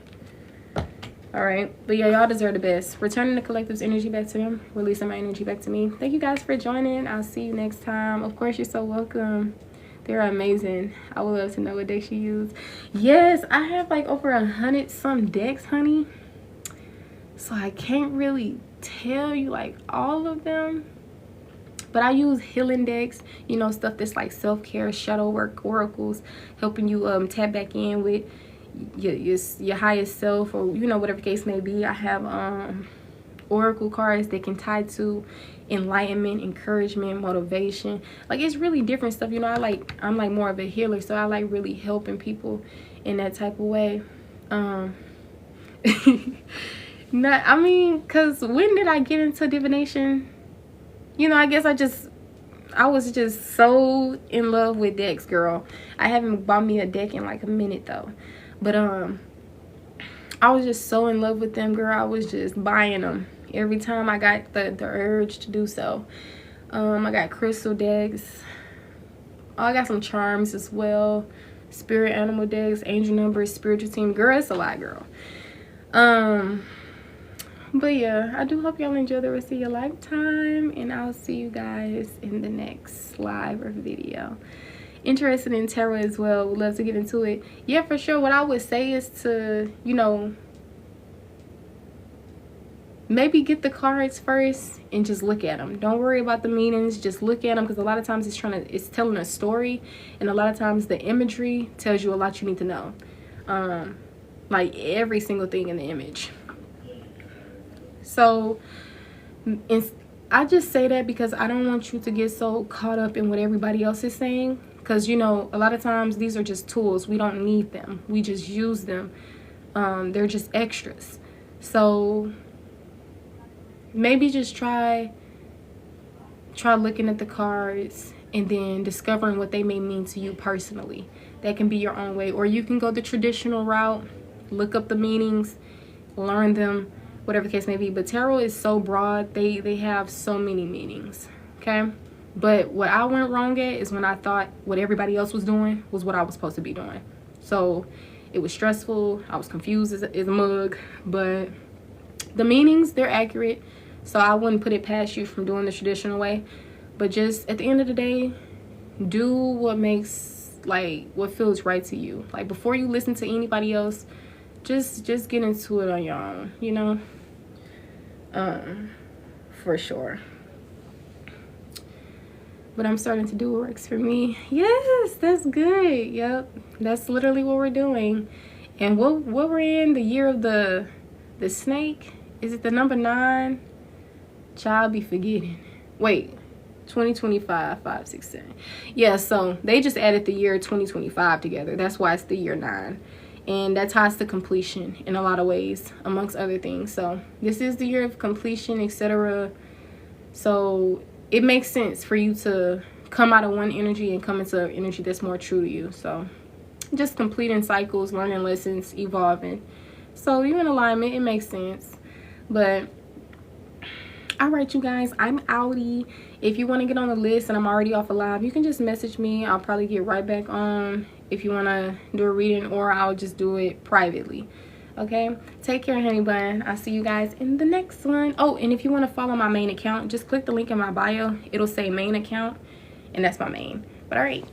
All right, but yeah, y'all deserve the best. Returning the collective's energy back to them, releasing my energy back to me. Thank you guys for joining. I'll see you next time. Of course, you're so welcome. They're amazing. I would love to know what decks you use. Yes, I have like over 100-some decks, honey. So I can't really tell you like all of them, but I use healing decks, you know, stuff that's like self-care, shadow work, oracles, helping you tap back in with your highest self, or you know, whatever the case may be. I have oracle cards that can tie to enlightenment, encouragement, motivation. Like, it's really different stuff, you know. I'm like more of a healer, so I like really helping people in that type of way. Not, I mean, because when did I get into divination? You know, I guess I was just so in love with decks, girl. I haven't bought me a deck in like a minute though. But I was just so in love with them, girl. I was just buying them every time I got the urge to do so. I got crystal decks. Oh, I got some charms as well. Spirit animal decks, angel numbers, spiritual team. Girl, it's a lot, girl. But yeah, I do hope y'all enjoy the rest of your lifetime, and I'll see you guys in the next live or video. Interested in tarot as well, would love to get into it. Yeah, for sure. What I would say is to, you know, maybe get the cards first and just look at them. Don't worry about the meanings, just look at them, because a lot of times it's telling a story, and a lot of times the imagery tells you a lot you need to know. Like every single thing in the image. So I just say that because I don't want you to get so caught up in what everybody else is saying, because, you know, a lot of times these are just tools. We don't need them. We just use them. They're just extras. So maybe just try looking at the cards and then discovering what they may mean to you personally. That can be your own way, or you can go the traditional route, look up the meanings, learn them, whatever the case may be. But tarot is so broad. They have so many meanings, okay? But what I went wrong at is when I thought what everybody else was doing was what I was supposed to be doing. So it was stressful. I was confused as a mug. But the meanings, they're accurate. So I wouldn't put it past you from doing the traditional way. But just at the end of the day, do what makes, like, what feels right to you. Like, before you listen to anybody else, just get into it on your own, you know. For sure. But I'm starting to do what works for me. Yes, that's good. Yep, that's literally what we're doing. And what we're in, the year of the snake. Is it the number 9? Child be forgetting. Wait, 2025, 5, 6, 7. Yeah, so they just added the year 2025 together. That's why it's the year 9. And that ties to completion in a lot of ways, amongst other things. So this is the year of completion, etc. So it makes sense for you to come out of one energy and come into an energy that's more true to you. So just completing cycles, learning lessons, evolving. So you're in alignment. It makes sense. But all right, you guys, I'm outie. If you want to get on the list and I'm already off a live, you can just message me. I'll probably get right back on if you want to do a reading, or I'll just do it privately. Okay, take care, honey bun. I'll see you guys in the next one. Oh, and if you want to follow my main account, just click the link in my bio. It'll say main account, and that's my main. But all right.